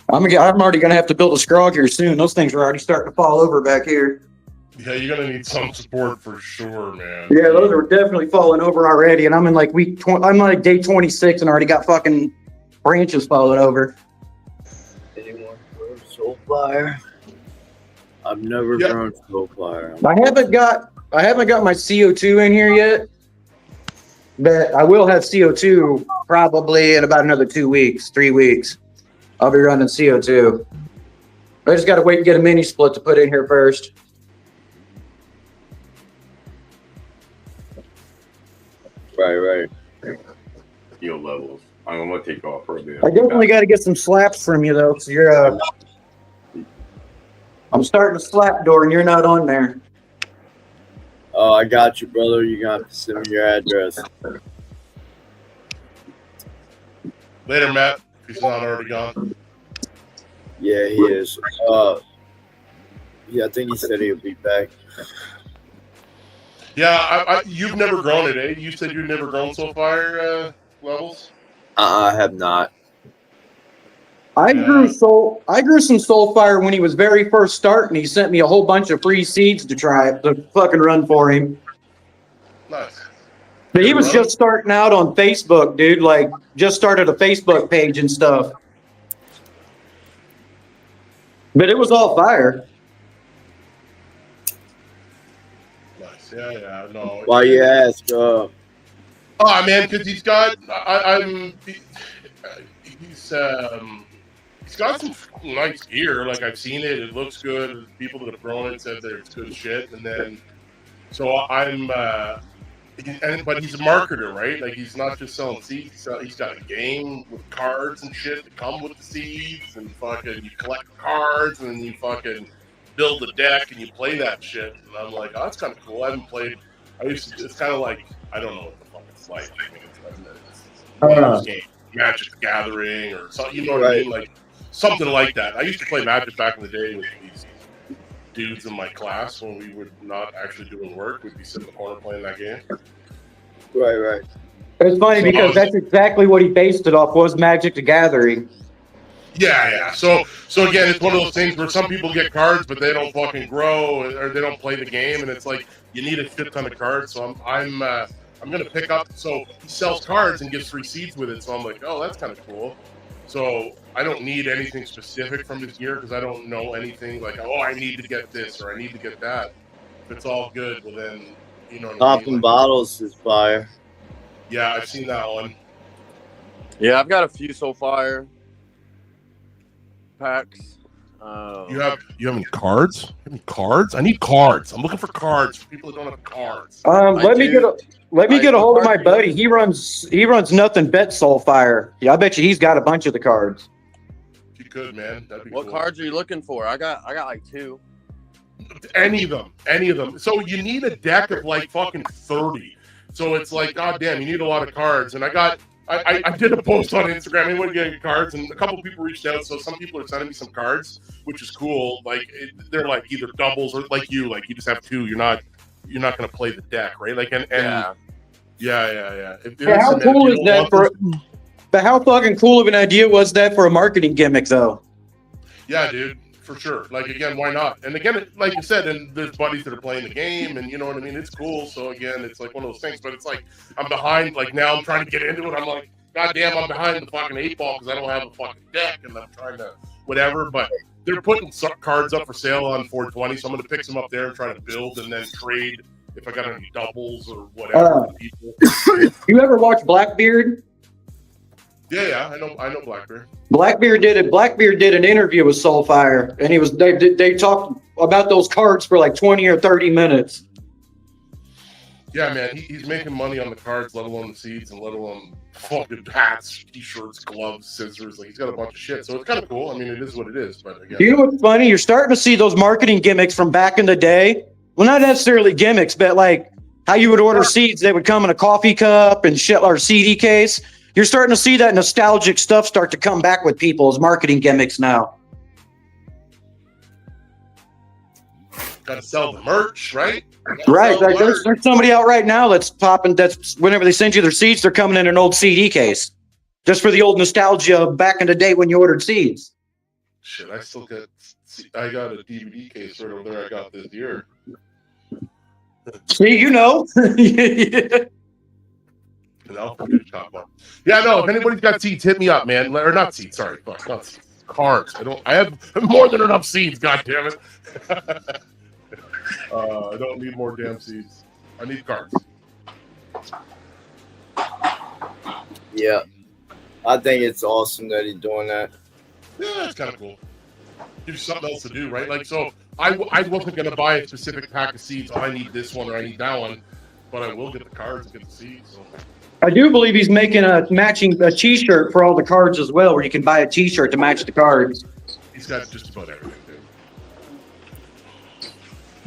I'm already gonna have to build a scrog here soon. Those things are already starting to fall over back here. Yeah, you're gonna need some support for sure, man. Yeah, those are definitely falling over already, and I'm in like I'm like day 26 and already got fucking branches falling over. Anyone grow soulfire? I've never grown soulfire. I haven't got my CO2 in here yet, but I will have CO2 probably in about another 3 weeks. I'll be running CO2. I just got to wait and get a mini split to put in here first. Right. Yield levels. I'm gonna take off for a bit. I definitely got to get some slaps from you though, because you're I'm starting a slap door and you're not on there. Oh, I got you, brother. You got to send me your address. Later, Matt. He's not already gone. Yeah, he is. Yeah, I think he said he'll be back. Yeah, you've never grown it, eh? You said you've never grown soulfire levels? I have not. I grew some soulfire when he was very first starting. He sent me a whole bunch of free seeds to fucking run for him. Nice. But he was just starting out on Facebook, dude. Like, just started a Facebook page and stuff. But it was all fire. Nice. Yeah, no. Why you ask? Oh, man, because he's got. He's got some nice gear. Like, I've seen it. It looks good. People that have grown it said that it's good shit. And then, so I'm. But he's a marketer, right? Like, he's not just selling seeds. He's got a game with cards and shit that come with the seeds, and fucking you collect cards, and then you fucking build a deck and you play that shit. And I'm like, oh, that's kind of cool. I haven't played. It's kind of like, I don't know what the fuck it's like. I mean, it's one of those games, Magic the Gathering or something. You know what I mean? Like something like that. I used to play Magic back in the day with these dudes in my class when we were not actually doing work. We'd be sitting in the corner playing that game. Right. It's funny because that's exactly what he based it off, was Magic the Gathering. Yeah. So again, it's one of those things where some people get cards, but they don't fucking grow or they don't play the game, and it's like you need a shit ton of cards. So I'm gonna pick up. So he sells cards and gives free seeds with it. So I'm like, oh, that's kind of cool. So I don't need anything specific from this gear because I don't know anything like, oh, I need to get this or I need to get that. If it's all good, well then, you know. Popping bottles is fire. Yeah, I've seen that one. Yeah, I've got a few soulfire packs. You have any cards? You have any cards? I need cards. I'm looking for cards for people that don't have cards. Let me get a hold of my buddy. He runs nothing but soulfire. Yeah, I bet you he's got a bunch of the cards. If you could, man, that'd be What cool. cards are you looking for? I got like 2. Any of them. So you need a deck of like fucking 30. So it's like, god damn, you need a lot of cards. And I did a post on Instagram. Anyone getting cards? And a couple people reached out. So some people are sending me some cards, which is cool. Like they're like either doubles or like you just have 2. You're not you're not going to play the deck, right? Like, and Yeah. yeah. But how cool is that but how fucking cool of an idea was that for a marketing gimmick, though? Yeah, dude, for sure. Like, again, why not? And again, like you said, and there's buddies that are playing the game, and you know what I mean? It's cool. So, again, it's like one of those things, but it's like I'm behind. Like, now I'm trying to get into it. I'm like, God damn, I'm behind the fucking 8-ball because I don't have a fucking deck, and I'm trying to whatever. But they're putting cards up for sale on 420, so I'm going to pick some up there and try to build and then trade if I got any doubles or whatever. You ever watch Blackbeard? Yeah, I know Blackbeard. Blackbeard did an interview with Soulfire, and they talked about those cards for like 20 or 30 minutes. Yeah, man, he's making money on the cards, let alone the seeds, and let alone fucking hats, t-shirts, gloves, scissors. Like, he's got a bunch of shit, so it's kind of cool. I mean, it is what it is. But again, You know what's funny? You're starting to see those marketing gimmicks from back in the day. Well, not necessarily gimmicks, but like how you would order seeds. They would come in a coffee cup and shit, or CD case. You're starting to see that nostalgic stuff start to come back with people as marketing gimmicks now. got to sell the merch, right? Right. Like there's somebody out right now that's popping. That's whenever they send you their seeds, they're coming in an old CD case, just for the old nostalgia of back in the day when you ordered seeds. Shit, I got a DVD case right over there. I got this year. See, you know. Yeah, no. If anybody's got seeds, hit me up, man. Or not seeds. Sorry, fuck, not seeds. Cards. I have more than enough seeds. God damn it. I don't need more damn seeds. I need cards. Yeah, I think it's awesome that he's doing that. Yeah, it's kind of cool. Gives you something else to do, right? Like, so I wasn't going to buy a specific pack of seeds. Oh, I need this one or I need that one, but I will get the cards and get the seeds. So. I do believe he's making a T-shirt for all the cards as well, where you can buy a T-shirt to match the cards. He's got just about everything,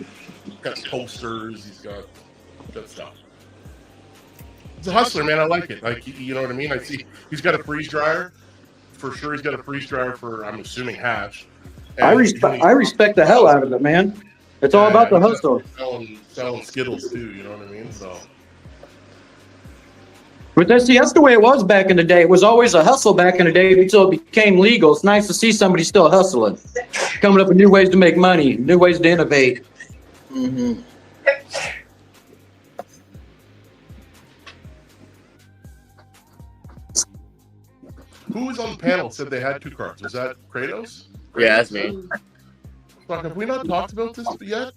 dude. He's got posters. He's got that stuff. He's a hustler, man. I like it. Like, you know what I mean? I see he's got a freeze dryer. For sure, he's got a freeze dryer for, I'm assuming, hash. I respect the hell out of it, man. It's all about the hustle. Selling Skittles too, you know what I mean? So. But that's the way it was back in the day. It was always a hustle back in the day until it became legal. It's nice to see somebody still hustling, coming up with new ways to make money, new ways to innovate. Mm-hmm. Who was on the panel said they had 2 cards? Was that Kratos? Yeah, that's me. Fuck, have we not talked about this yet?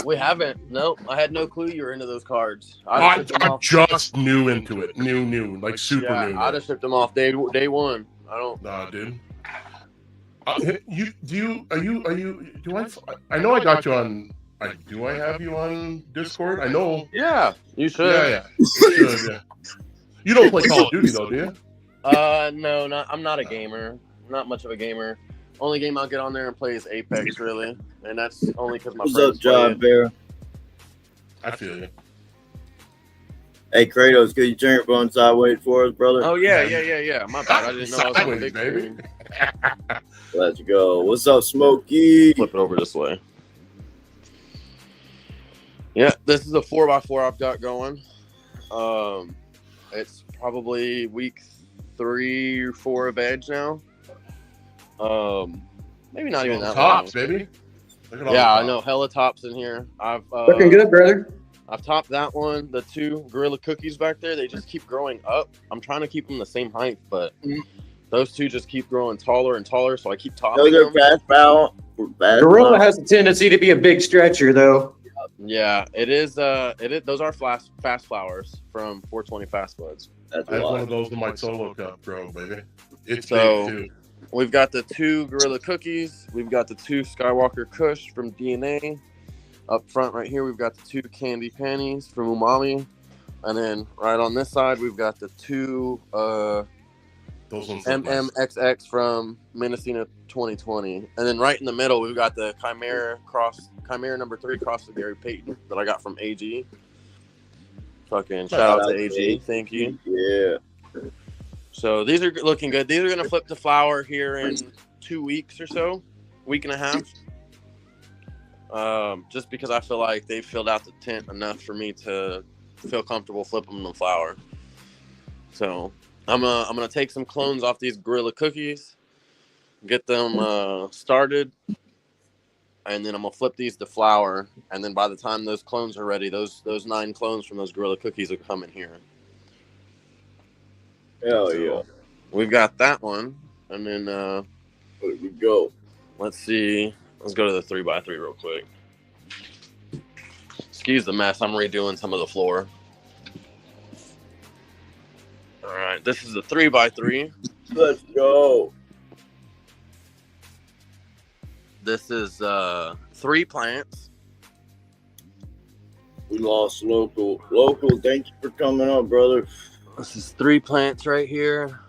We haven't. No, I had no clue you were into those cards. I'm just new into it. New, like super new. I just shipped them off day one. I don't. Nah, dude. I know I got you on. Do I have you on Discord? I know. Yeah, you should. Yeah. You should, yeah. You don't play Call of Duty though, do you? No, I'm not a gamer. Not much of a gamer. Only game I'll get on there and play is Apex, really, and that's only because my What's friends up, John Bear? I feel you. Hey, Kratos, could you turn your phone sideways for us, brother? Oh yeah. My bad. I didn't know I was on the big baby. screen. Let's go. What's up, Smokey? Flip it over this way. Yeah, this is a 4x4 I've got going. It's probably week 3 or 4 of Edge now. Maybe not even that tops, long. baby. Yeah, I know. Hella tops in here. I've Looking good, brother. I've topped that one. The 2 Gorilla Cookies back there, they just keep growing up. I'm trying to keep them the same height, but those 2 just keep growing taller and taller, so I keep topping Those are them. fast foul. Gorilla has a tendency to be a big stretcher, though. Yeah, it is. Those are fast flowers from 420 Fast Buds. I have one of those in my solo cup, bro, baby. It's so big too. We've got the 2 Gorilla Cookies. We've got the 2 Skywalker Kush from DNA. Up front right here, we've got the 2 Candy Panties from Umami. And then right on this side, we've got the 2 those ones MMXX from Mendocino 2020. And then right in the middle, we've got the Chimera number 3 cross with Gary Payton that I got from AG. Fucking shout out to AG. Thank you. Yeah. So these are looking good. These are going to flip to flower here in 2 weeks or so, week and a half. just because I feel like they filled out the tent enough for me to feel comfortable flipping them flower. So I'm gonna take some clones off these Gorilla cookies, get them started, and then I'm gonna flip these to flower. And then by the time those clones are ready, those 9 clones from those Gorilla cookies will come in here. Hell yeah. We've got that one, and then There we go. let's see. Let's go to the 3x3 real quick. Excuse the mess. I'm redoing some of the floor. All right, this is the 3x3. Let's go. This is 3 plants. We lost local. Thank you for coming up, brother. This is 3 plants right here.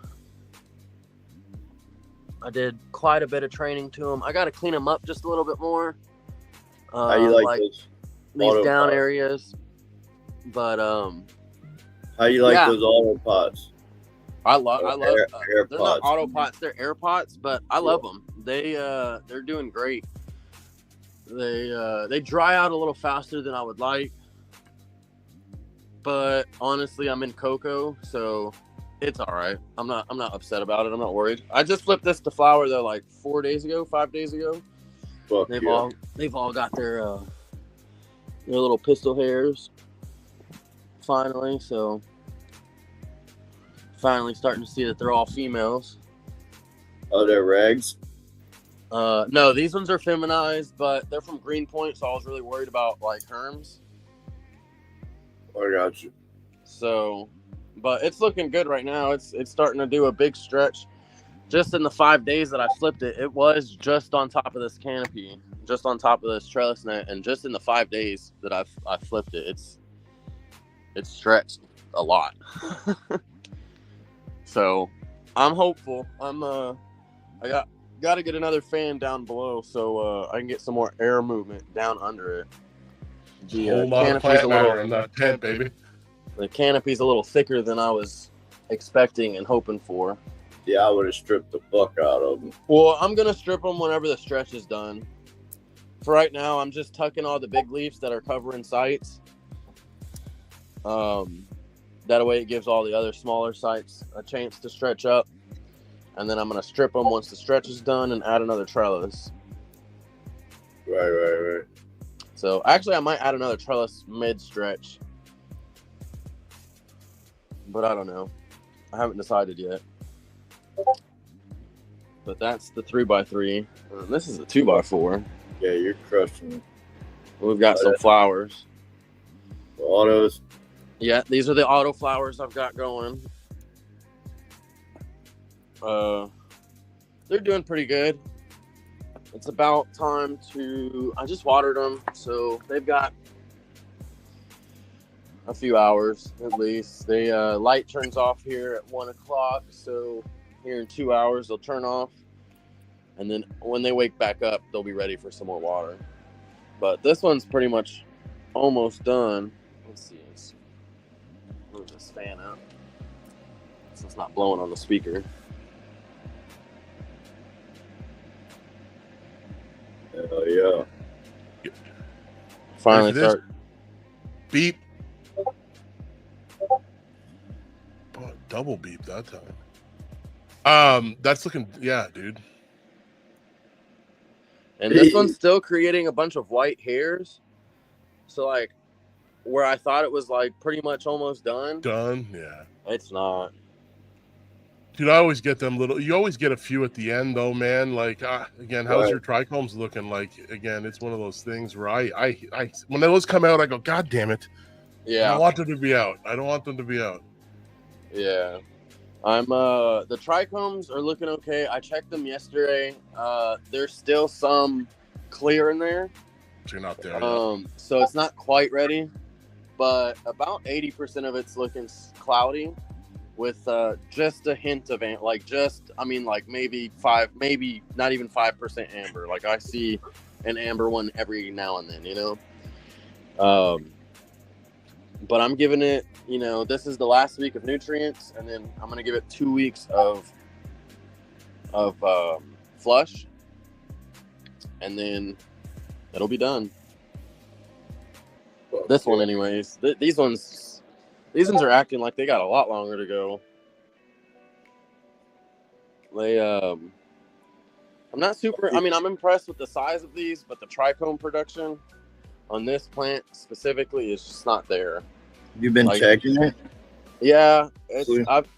I did quite a bit of training to them. I got to clean them up just a little bit more. How you like those these down pots? areas? But How you like yeah. those auto pots? I love air they're not pots. auto pots, they're air pots, but I love them. They're doing great. They dry out a little faster than I would like, but honestly, I'm in cocoa, so it's all right. I'm not upset about it. I'm not worried. I just flipped this to flower though, like 5 days ago. Fuck They've yeah. all got their little pistol hairs finally, so finally starting to see that they're all females. Oh, they're rags? No, these ones are feminized, but they're from Greenpoint, so I was really worried about like herms. I got you. So, but it's looking good right now. It's starting to do a big stretch. Just in the 5 days that I flipped it, it was just on top of this canopy, just on top of this trellis net, and just in the 5 days that I flipped it, it's stretched a lot. So, I'm hopeful. I got to get another fan down below so I can get some more air movement down under it. The Whole lot of plant matter in that tent, baby. The canopy's a little thicker than I was expecting and hoping for. Yeah, I would have stripped the fuck out of them. Well, I'm going to strip them whenever the stretch is done. For right now, I'm just tucking all the big leaves that are covering sites. That way it gives all the other smaller sites a chance to stretch up. And then I'm going to strip them once the stretch is done and add another trellis. Right. So, actually, I might add another trellis mid-stretch. But I don't know. I haven't decided yet. But that's the 3x3. And this is the 2x4. Yeah, you're crushing it. We've got some flowers. The autos. Yeah, these are the auto flowers I've got going. They're doing pretty good. It's about time to... I just watered them, so they've got a few hours at least. The light turns off here at 1 o'clock, so here in 2 hours they'll turn off. And then when they wake back up, they'll be ready for some more water. But this one's pretty much almost done. Let's see. Let's move this fan up so it's not blowing on the speaker. Hell yeah. Finally start. Beep. Oh, double beep that time. That's looking, yeah, dude. And this one's still creating a bunch of white hairs. So, like, where I thought it was, like, pretty much almost done. Done, yeah. It's not. Dude, I always get them little. You always get a few at the end, though, man. Like, again, how's your trichomes looking? Like, again, it's one of those things where I when those come out, I go, God damn it! Yeah, I don't want them to be out. I don't want them to be out. Yeah, the trichomes are looking okay. I checked them yesterday. There's still some clear in there. So you're not there. So it's not quite ready, but about 80% of it's looking cloudy. With just a hint of maybe not even 5% amber. Like I see an amber one every now and then, you know. But I'm giving it, you know, this is the last week of nutrients, and then I'm gonna give it 2 weeks of flush, and then It'll be done. This one, anyways. These ones are acting like they got a lot longer to go. I'm not super. I mean, I'm impressed with the size of these, but the trichome production on this plant specifically is just not there. You've been checking it? Yeah,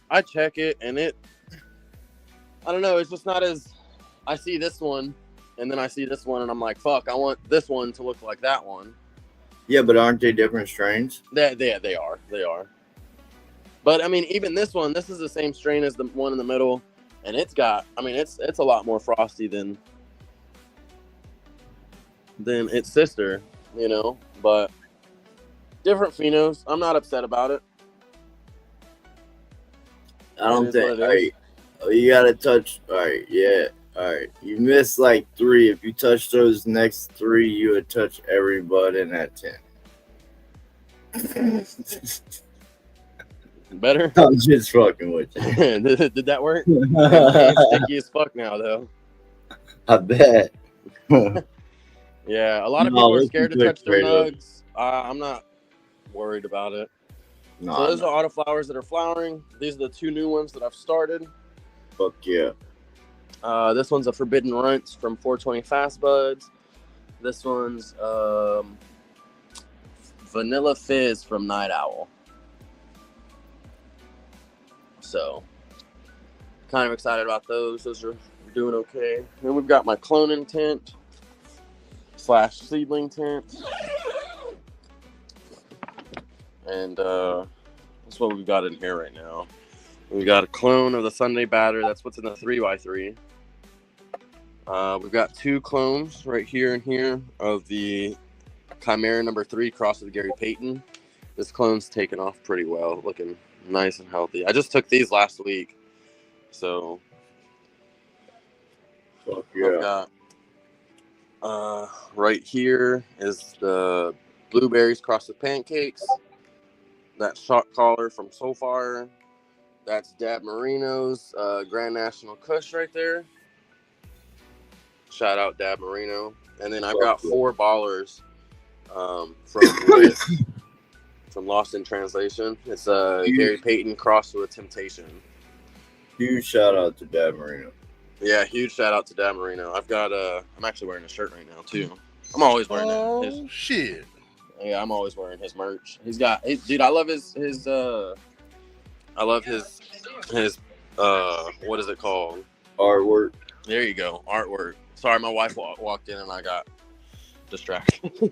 I check it, and I don't know. It's just not as. I see this one, and then I see this one, and I'm like, fuck, I want this one to look like that one. Yeah, but aren't they different strains? They are. But I mean, even this one, this is the same strain as the one in the middle, and it's got. I mean, it's a lot more frosty than its sister, you know. But different phenos. I'm not upset about it. I don't think. All right, you gotta touch. All right, yeah. All right, you missed like 3. If you touch those next 3, you would touch every bud in that tent. Better? I'm just fucking with you. Did that work? It's sticky as fuck now, though. I bet. Yeah, a lot of people are scared to touch their nugs. I'm not worried about it. No, so those are autoflowers that are flowering. These are the 2 new ones that I've started. Fuck yeah. This one's a Forbidden Runts from 420 Fast Buds. This one's Vanilla Fizz from Night Owl. So, kind of excited about those. Those are doing okay. Then we've got my cloning tent / seedling tent. And that's what we've got in here right now. We've got a clone of the Sunday Batter. That's what's in the 3x3. We've got 2 clones right here and here of the Chimera number 3 cross with Gary Payton. This clone's taken off pretty well, looking nice and healthy. I just took these last week, so fuck yeah. I've got right here is the blueberries crossed with pancakes. That shot collar from So Far. That's Dab Marino's Grand National Kush right there. Shout out Dab Marino. And then I've got 4 ballers from Lost in Translation. It's Gary Payton crossed with Temptation. Huge shout out to Dab Marino. Yeah, huge shout out to Dab Marino. I've got I'm actually wearing a shirt right now too. I'm always wearing it. Oh shit. Yeah, I'm always wearing his merch. He's got dude, I love his what is it called? Artwork. There you go, artwork. Sorry, my wife walked in and I got distracted.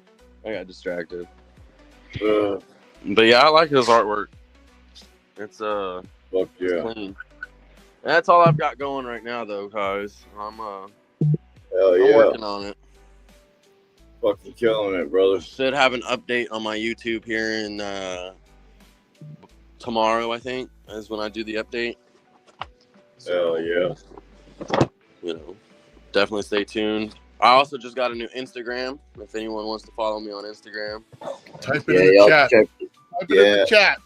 But yeah, I like his artwork. It's fuck yeah. It's clean. That's all I've got going right now, though, guys. I'm working on it. Fucking killing it, brother. Should have an update on my YouTube here in tomorrow, I think, is when I do the update. So, hell yeah. You know, definitely stay tuned. I also just got a new Instagram. If anyone wants to follow me on Instagram, type it in the chat. Type it in the chat.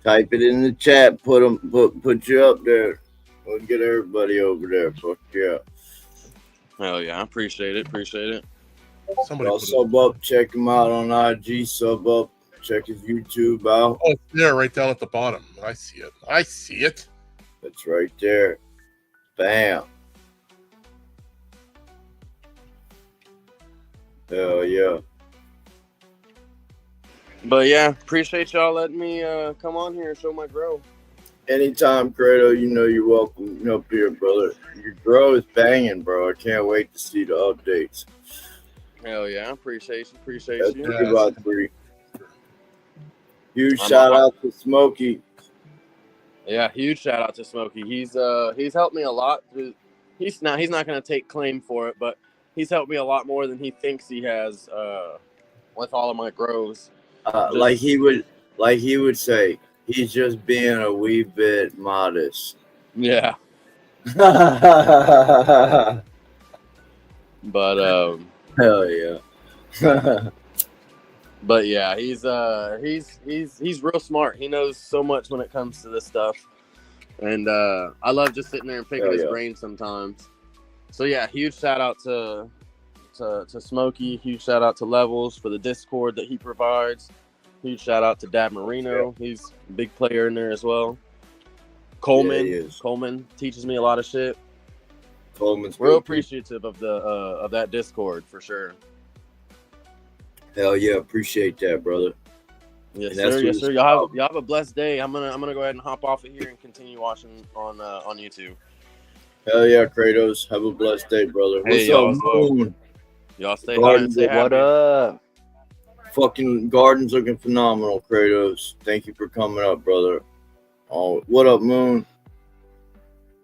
Type it in the chat. Put you up there. We'll get everybody over there. Fuck yeah. Hell yeah, I appreciate it. Somebody y'all sub up, check him out on IG, sub up, check his YouTube out. Oh, it's there, right down at the bottom. I see it. That's right there. Bam. Hell yeah. But yeah, appreciate y'all letting me come on here and show my grow. Anytime, Credo, you know you're welcome up here, brother. Your grow is banging, bro. I can't wait to see the updates. Hell yeah, appreciate you. That's about 3. Huge shout out to Smokey. Yeah, huge shout out to Smokey. He's helped me a lot. He's not going to take claim for it, but he's helped me a lot more than he thinks he has with all of my grows. Like he would say, he's just being a wee bit modest. Yeah. But hell yeah. But yeah, he's real smart. He knows so much when it comes to this stuff. And I love just sitting there and picking his brain sometimes. So yeah, huge shout out to to Smokey. Huge shout out to Levelz for the Discord that he provides. Huge shout out to Dad Marino. He's a big player in there as well. Coleman. Yeah, he is. Coleman teaches me a lot of shit. Coleman's Real good. appreciative of the of that Discord for sure. Hell yeah, appreciate that, brother. Yes, And that's sir. what Yes, it's sir. about. Y'all have a blessed day. I'm gonna go ahead and hop off of here and continue watching on YouTube. Hell yeah, Kratos. Have a blessed day, brother. Hey, What's y'all up, as well. Moon? Y'all stay high Garden, and stay happy. What up? Fucking garden's looking phenomenal, Kratos. Thank you for coming up, brother. Oh, what up, Moon?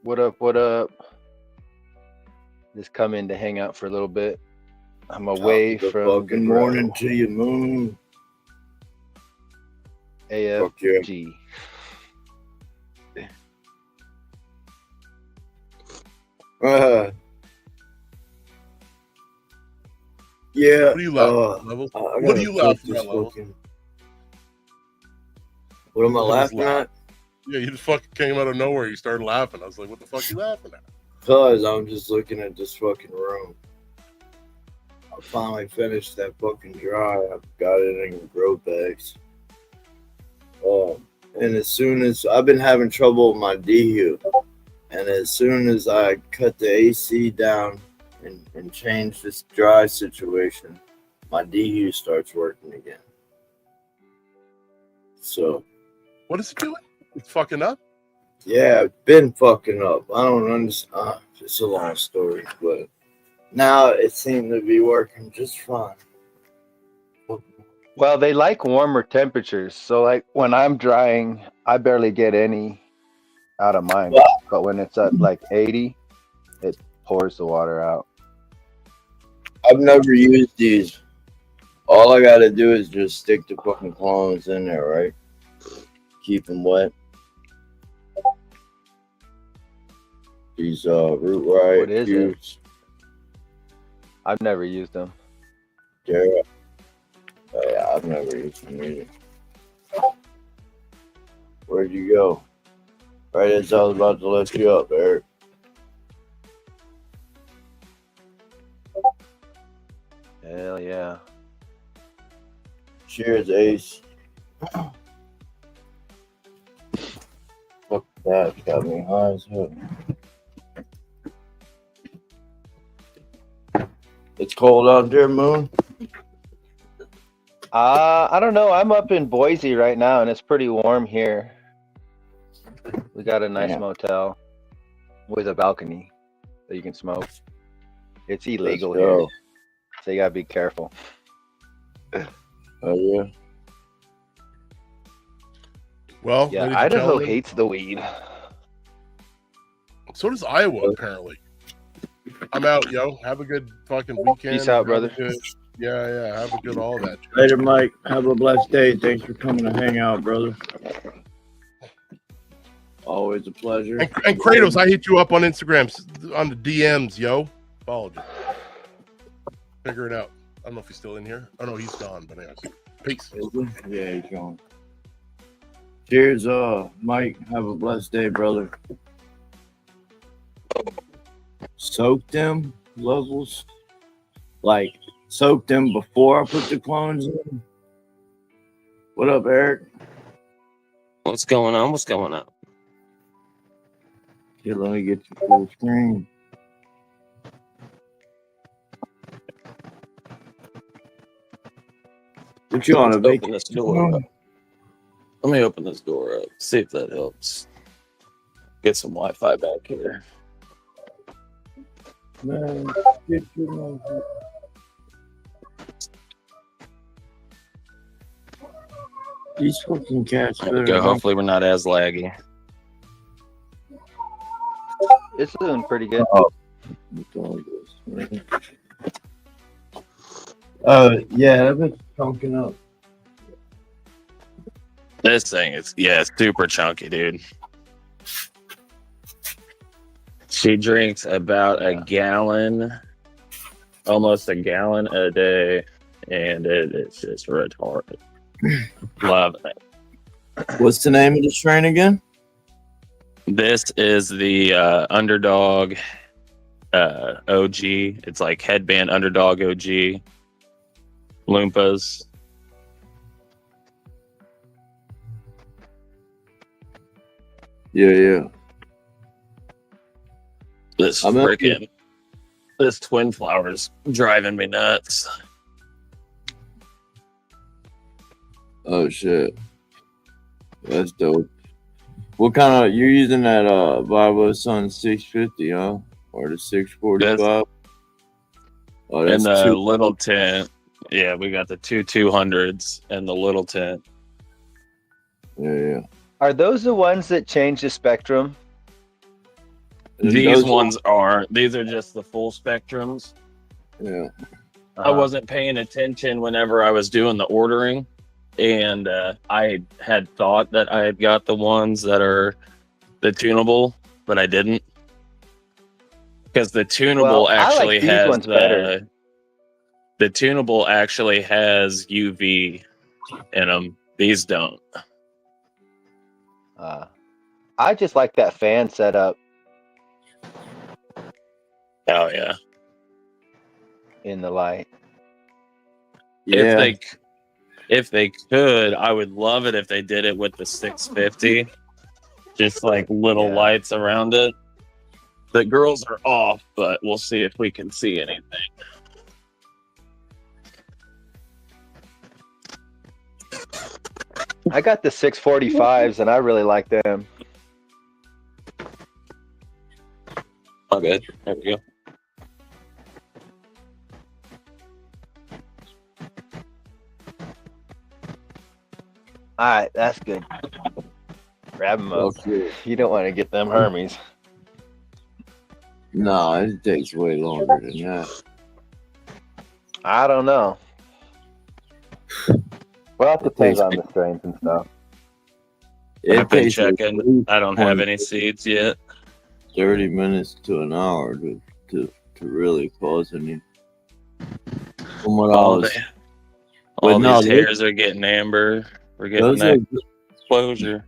What up? What up? Just come in to hang out for a little bit. I'm away Top of the from fucking the morning to you, Moon. Fuck yeah. AFG. Yeah. What are you laughing at, Levelz? What are you laughing at, Levelz? What am I What was laughing at? Yeah, you just fucking came out of nowhere. You started laughing. I was like, what the fuck are you laughing at? Cause I'm just looking at this fucking room. I finally finished that fucking dry. I've got it in grow bags. And as soon as I've been having trouble with my DHU, and as soon as I cut the AC down and change this dry situation, my DHU starts working again. So What is it doing? It's fucking up? yeah, it's been fucking up. I don't understand. It's a long story, but now it seemed to be working just fine. Well, they like warmer temperatures. So, like when I'm drying, I barely get any out of mine. But when it's at like 80, it pours the water out. I've never used these. All I gotta do is just stick the fucking clones in there, right? Keep them wet. These root riot What is cubes. I've never used them. Yeah. Oh, yeah, I've never used them either. Where'd you go? Right as I was about to lift you up, Eric. Hell yeah. Cheers, Ace. Fuck that, got me high as hell. It's cold out there, Moon. I don't know. I'm up in Boise right now, and it's pretty warm here. We got a nice motel with a balcony that you can smoke. It's illegal here, so you gotta be careful. Oh yeah. Well, Yeah, ladies and Idaho gentlemen, hates the weed. so does Iowa, apparently. I'm out, yo. Have a good fucking weekend. Peace out, Have a brother. good- yeah. Have a good all that. Later, Mike. Have a blessed day. Thanks for coming to hang out, brother. Always a pleasure. And Kratos, I hit you up on Instagram on the DMs, yo. Followed you. Figure it out. I don't know if he's still in here. Oh no, he's gone. But anyways, peace. Yeah, he's gone. Cheers, Mike. Have a blessed day, brother. Soak them Levelz. Like soak them before I put the clones in. What up, Eric? What's going on? What's going on? Here, let me get you full screen. What you on a Open vacation? this door up. Let me open this door up. See if that helps. Get some Wi-Fi back here. Man, get your these fucking cats. There we go. Hopefully we're not as laggy. It's doing pretty good. Yeah, that bit's chunking up. This thing is, it's super chunky, dude. She drinks about a gallon, almost a gallon a day, and it is just retarded. Love it. What's the name of the strain again? This is the Underdog OG. It's like Headband Underdog OG. Loompas. Yeah. This Twin Flower's driving me nuts. Oh shit, that's dope. What kind of you're using that Vivo Sun 650, huh? Or the 645? Oh, that's and the two. little tent. Yeah, we got the 200s and the little tent. Yeah. Are those the ones that change the spectrum? These ones are. These are just the full spectrums. Yeah. I wasn't paying attention whenever I was doing the ordering, and I had thought that I had got the ones that are the tunable, but I didn't. Because the tunable actually has the tunable actually has UV in them. These don't. I just like that fan setup. Oh yeah. In the light. Yeah. If they could, I would love it if they did it with the 650. Just like little lights around it. The girls are off, but we'll see if we can see anything. I got the 645s and I really like them. Oh, good. There we go. All right, that's good. Grab them up. You don't want to get them Hermes. No, it takes way longer than that. I don't know. Well, it depends on the strains and stuff. I've been checking. I don't have any seeds yet. 30 minutes to an hour to really cause any. From what all these hairs are getting amber. We're getting that closure.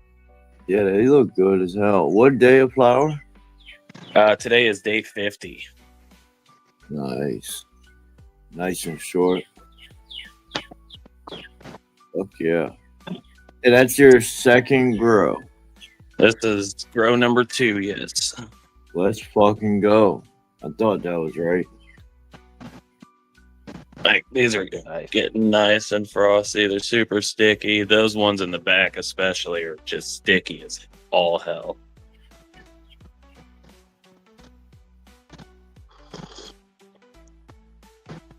Yeah, they look good as hell. What day of flower? Today is day 50. Nice and short. Fuck yeah. And that's your second grow. This is grow number 2, yes. Let's fucking go. I thought that was right. Like, these are getting nice and frosty. They're super sticky. Those ones in the back especially are just sticky as all hell.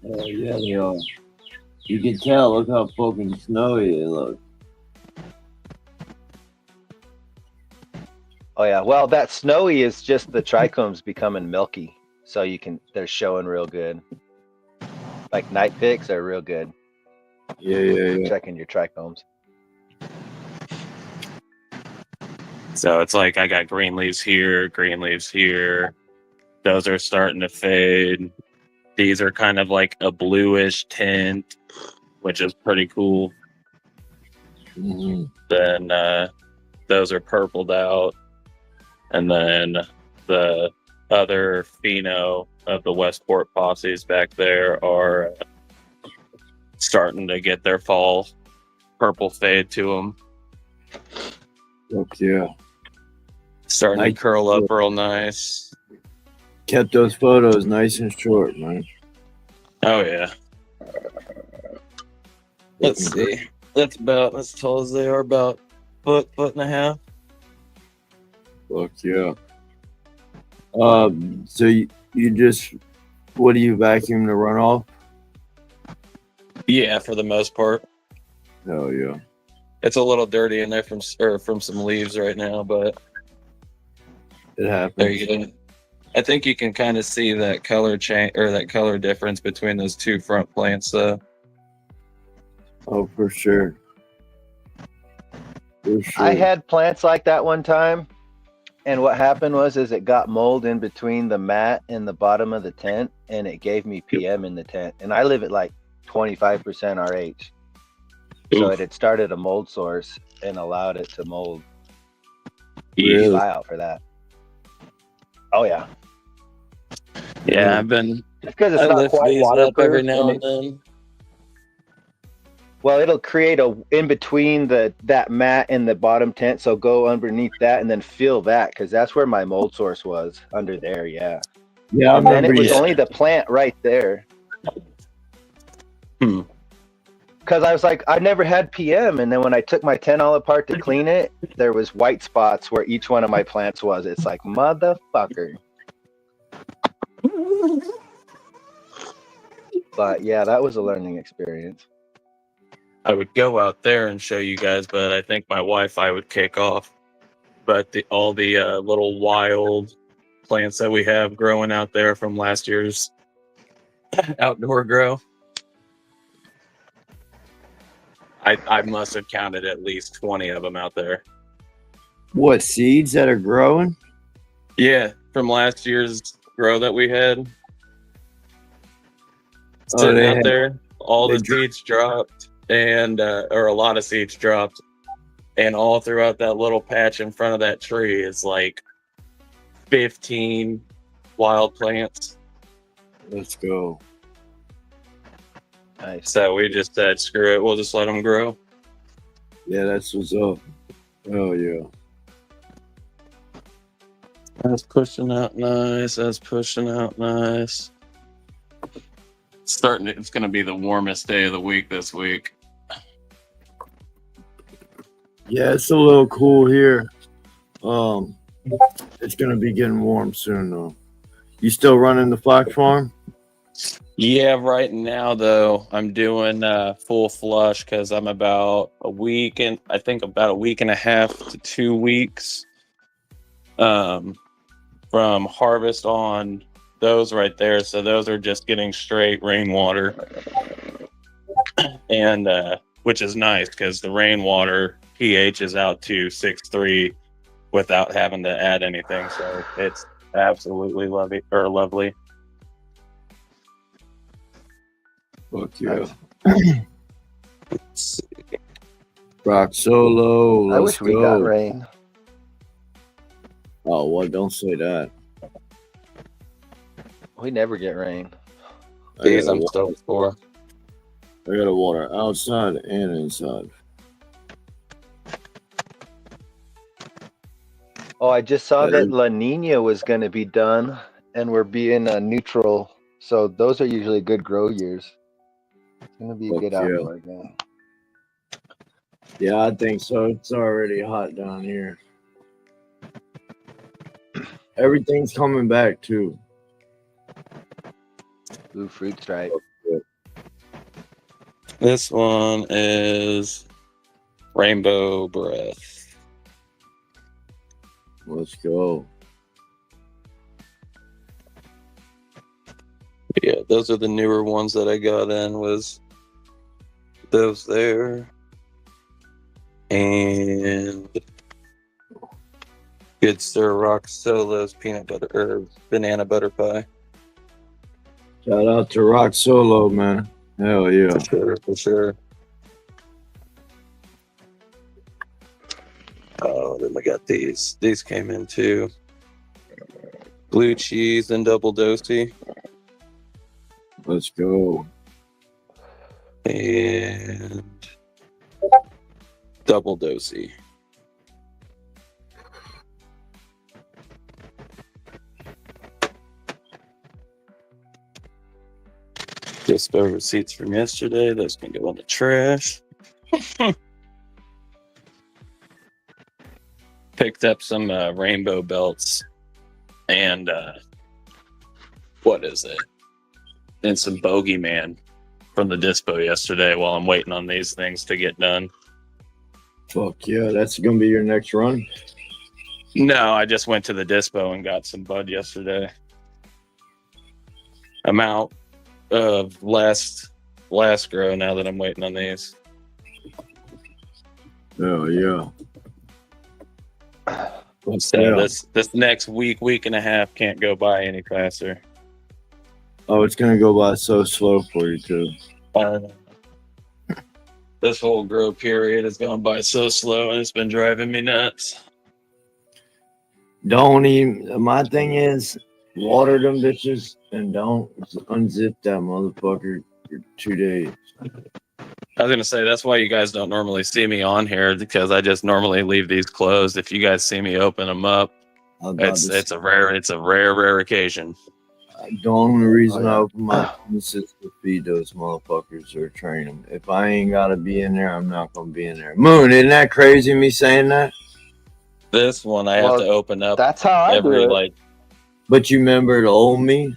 Oh yeah, they are. You can tell, look how fucking snowy they look. Oh yeah, well that snowy is just the trichomes becoming milky. So they're showing real good. Like night picks are real good. Yeah. Checking your trichomes. So it's like I got green leaves here. Those are starting to fade. These are kind of like a bluish tint, which is pretty cool. Mm-hmm. Then those are purpled out. And then the other pheno of the Westport posses back there are starting to get their fall purple fade to them. Fuck yeah. Starting to curl up real nice. Kept those photos nice and short, man. Oh yeah. Let's see. That's about as tall as they are, about foot and a half. Fuck yeah. So you just, what do you vacuum the runoff? Yeah, for the most part. Oh yeah. It's a little dirty in there from some leaves right now, but it happens. There you go. I think you can kind of see that color change or that color difference between those two front plants, though. Oh, for sure. I had plants like that one time, and what happened was it got mold in between the mat and the bottom of the tent, and it gave me PM in the tent. And I live at like 25% RH. So it had started a mold source and allowed it to mold. Really? Buy out for that. Oh yeah. Yeah, I've been. Just because it's I not lift quite these up every waterproof, now and and then. well, it'll create a in between that mat and the bottom tent. So go underneath that and then feel that, because that's where my mold source was, under there. Yeah, Yeah, I and it remember was you. only the plant right there. Hmm. Because I was like, I never had PM, and then when I took my tent all apart to clean it, there was white spots where each one of my plants was. It's like, motherfucker. But yeah, that was a learning experience. I would go out there and show you guys, but I think my Wi-Fi would kick off. But all the little wild plants that we have growing out there from last year's outdoor grow, I must have counted at least 20 of them out there. What, seeds that are growing? Yeah, from last year's grow that we had. Sitting out there, all the seeds dropped, and or a lot of seeds dropped, and all throughout that little patch in front of that tree is like 15 wild plants. Let's go. Nice. So we just said, screw it, we'll just let them grow. Yeah, that's what's up. Oh yeah. That's pushing out nice. That's pushing out nice. It's going to be the warmest day of the week this week. Yeah, it's a little cool here. It's gonna be getting warm soon though. You still running the flax farm? Yeah, right now though, I'm doing full flush because I'm about a week and I think about a week and a half to 2 weeks from harvest on those right there. So those are just getting straight rainwater, and which is nice because the rainwater pH is out to 6.3 without having to add anything. So it's absolutely lovely. Fuck yeah. Rock solo. Let's I wish we got rain. Oh, well, don't say that. We never get rain. These I'm stoked for. I gotta water outside and inside. Oh, I just saw that La Nina was going to be done, and we're being neutral. So those are usually good grow years. It's going to be a good outdoor again. Yeah, I think so. It's already hot down here. Everything's coming back too. Blue fruit stripe. This one is Rainbow Breath. Let's go. Yeah, those are the newer ones that I got in, was those there. And Good Sir Rock Solo's peanut butter or banana butter pie. Shout out to Rock Solo, man. Hell yeah. For sure. Oh, then we got these. These came in too. Blue cheese and double dosey. Let's go. And double dosey. Dispo receipts from yesterday. Those can go in the trash. Picked up some rainbow belts and what is it? And some bogeyman from the dispo yesterday while I'm waiting on these things to get done. Fuck yeah, that's gonna be your next run? No, I just went to the dispo and got some bud yesterday. I'm out of last grow now that I'm waiting on these. Oh yeah. So this next week and a half can't go by any faster. Oh, it's gonna go by so slow for you too. This whole grow period has gone by so slow and it's been driving me nuts. Don't even. My thing is, Water them bitches and don't unzip that motherfucker for 2 days. I was gonna say that's why you guys don't normally see me on here, because I just normally leave these closed. If you guys see me open them up, it's a rare occasion. The only reason I open my business is to feed those motherfuckers or train them. If I ain't gotta be in there, I'm not gonna be in there. Moon, isn't that crazy? Me saying that? This one I have to open up. That's how I every do it. But you remember the old me?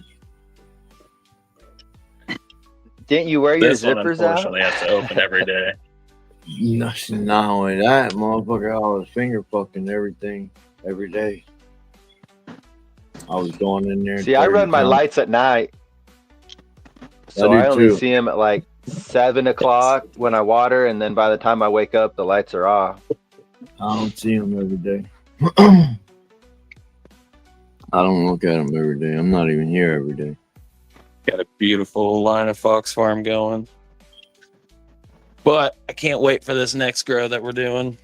Didn't you wear your This one zippers out? unfortunately has to open every day. Not only that, motherfucker, I was finger fucking everything every day. I was going in there. See, I run my lights at night, so I only see them at like 7 o'clock when I water, and then by the time I wake up, the lights are off. I don't see them every day. I don't look at them every day. I'm not even here every day. Got a beautiful line of Fox Farm going. But I can't wait for this next grow that we're doing.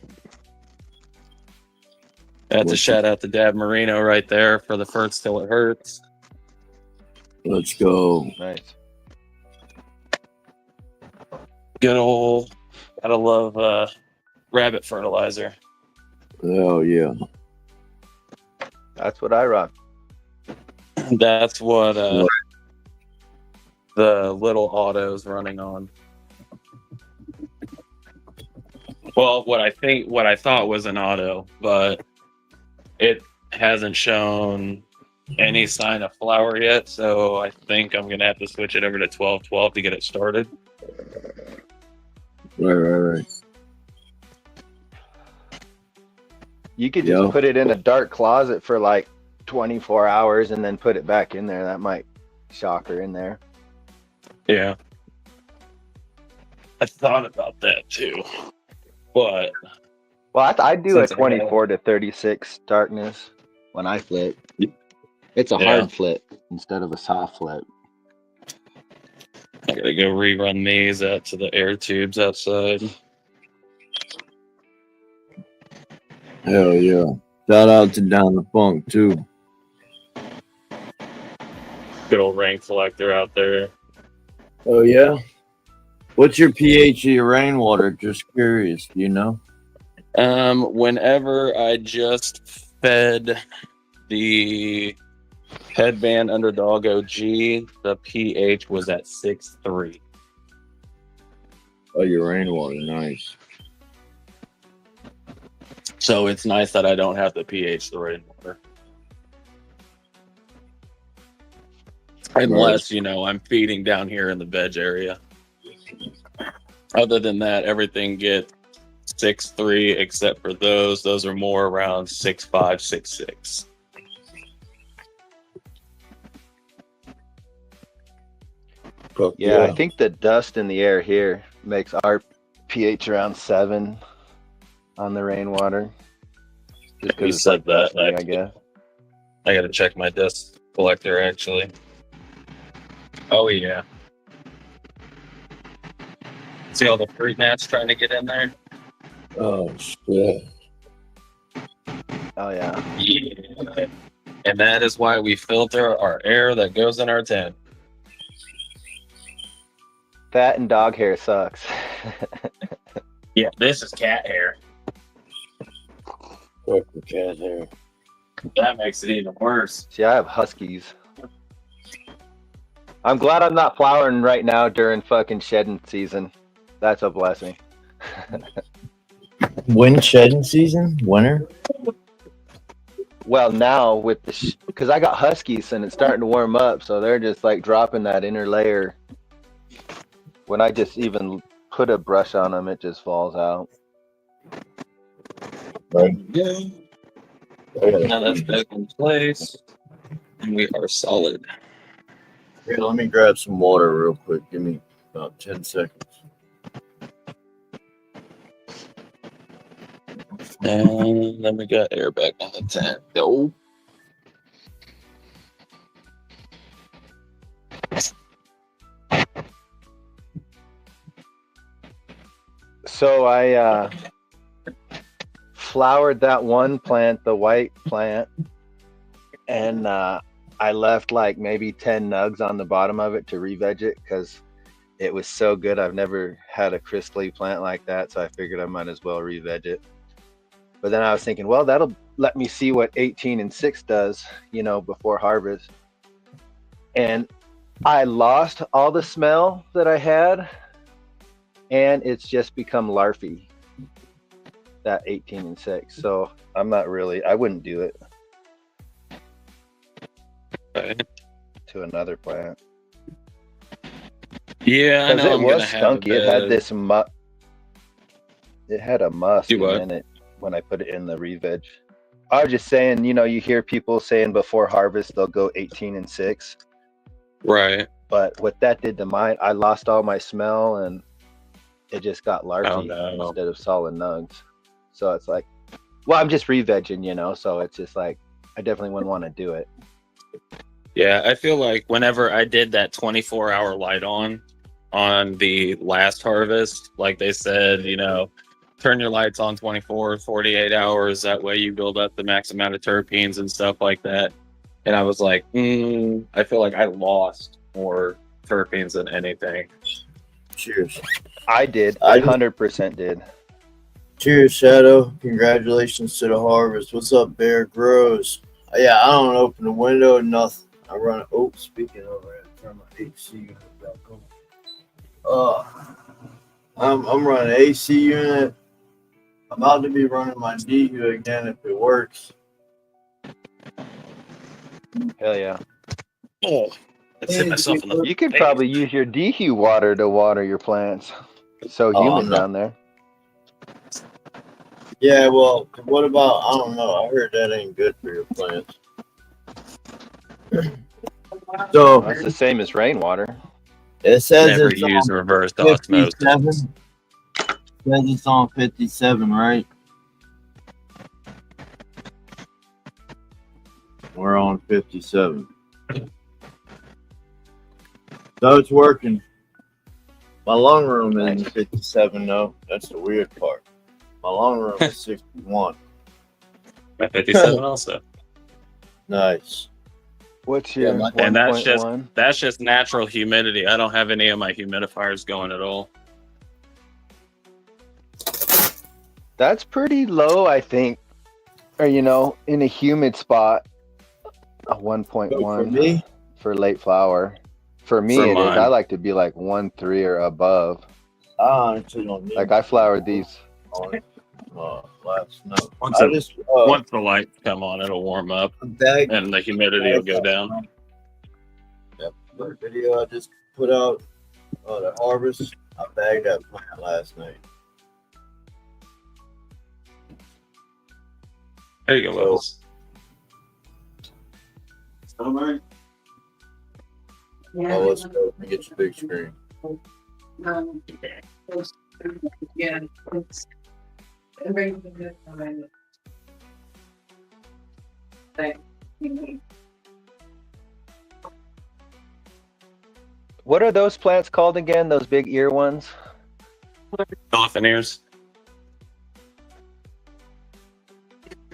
I have to shout out to Dad Marino right there for the First Till It Hurts. Let's go. Nice. Good old, gotta love rabbit fertilizer. Hell yeah. That's what I run. That's what the little auto's running on. Well, what I thought was an auto, but it hasn't shown any sign of flower yet, so I think I'm gonna have to switch it over to 1212 to get it started. Right. You could just put it in a dark closet for like 24 hours and then put it back in there. That might shock her in there. Yeah. I thought about that too. But well, I do a 24 to 36 darkness when I flip. It's a hard flip instead of a soft flip. I gotta go rerun these out to the air tubes outside. Hell yeah. Shout out to Down the Funk too. Good old rain collector out there. Oh yeah. What's your pH of your rainwater? Just curious, do you know? Whenever I just fed the Headband Underdog OG, the pH was at 6.3. Oh, your rainwater, nice. So it's nice that I don't have to pH the rainwater. Unless, I'm feeding down here in the veg area. Other than that, everything gets 6.3 except for those. Those are more around 6.5, 6.6. Yeah, I think the dust in the air here makes our pH around 7 on the rainwater. Just you said that, I guess. I gotta check my dust collector actually. Oh yeah. See all the fruit gnats trying to get in there? Oh shit. Oh yeah. Yeah. And that is why we filter our air that goes in our tent. That and dog hair sucks. Yeah, this is cat hair. Fuck the cat hair. That makes it even worse. See, I have huskies. I'm glad I'm not flowering right now during fucking shedding season. That's a blessing. When shedding season? Winter? Well, now with the because I got huskies and it's starting to warm up, so they're just like dropping that inner layer. When I just even put a brush on them, it just falls out. Right. Yeah. Now that's back in place, and we are solid. Here, let me grab some water real quick. Give me about 10 seconds. And then we got air back on the tent. Go. So I flowered that one plant, the white plant, and I I left like maybe 10 nugs on the bottom of it to re-veg it because it was so good. I've never had a crisply plant like that, so I figured I might as well re-veg it. But then I was thinking, well, that'll let me see what 18 and 6 does, you know, before harvest. And I lost all the smell that I had, and it's just become larfy, that 18 and 6. So I'm not really, I wouldn't do it Right. to another plant. Yeah, I Because know it I'm was gonna have a skunky. It had bed. this it had a musk, Do and what? then when I put it in the re-veg. I was just saying, you know, you hear people saying before harvest they'll go 18 and 6. Right. But what that did to mine, I lost all my smell, and it just got Oh larfy no. instead of solid nugs. So it's like, well, I'm just re-vegging, you know, so it's just like, I definitely wouldn't want to do it. Yeah, I feel like whenever I did that 24-hour light on the last harvest, like they said, you know, turn your lights on 24, 48 hours. That way you build up the max amount of terpenes and stuff like that. And I was like, I feel like I lost more terpenes than anything. Cheers. I did. I I just 100% did. cheers, Shadow. Congratulations to the harvest. What's up, Bear Grows? Yeah, I don't open the window, nothing. I run. Oh, speaking of it, turn my AC unit back on. I'm running AC unit. I'm about to be running my DU again if it works. Hell yeah. Oh, I hit myself in the You could face. probably use your DHU water to water your plants. It's so Oh, humid no. down there. Yeah, well, what about, I don't know. I heard that ain't good for your plants. So, Well, that's the same as rainwater. it says Never it's use on reverse 57. osmosis. It says it's on 57, right? We're on 57. So it's working. My lung room isn't 57, though. That's the weird part. My lung room is 61. At 57 also. Nice. What's Yeah, your my- And 1.1? that's just natural humidity. I don't have any of my humidifiers going at all. That's pretty low, I think. Or, you know, in a humid spot, a 1.1 For me? for late flower. For me, For it is. mine. I like to be like 1.3 or above. I honestly don't need Like I flowered these. last night. Once I the, just once the lights come on, it'll warm up bag and the humidity will go down. Yep. The video I just put out the harvest. I bagged that plant last night. There you go, Levelz. All right. Oh, let's go. Let me get your big screen. Yeah. What are those plants called again? Those big ear ones? Elephant ears.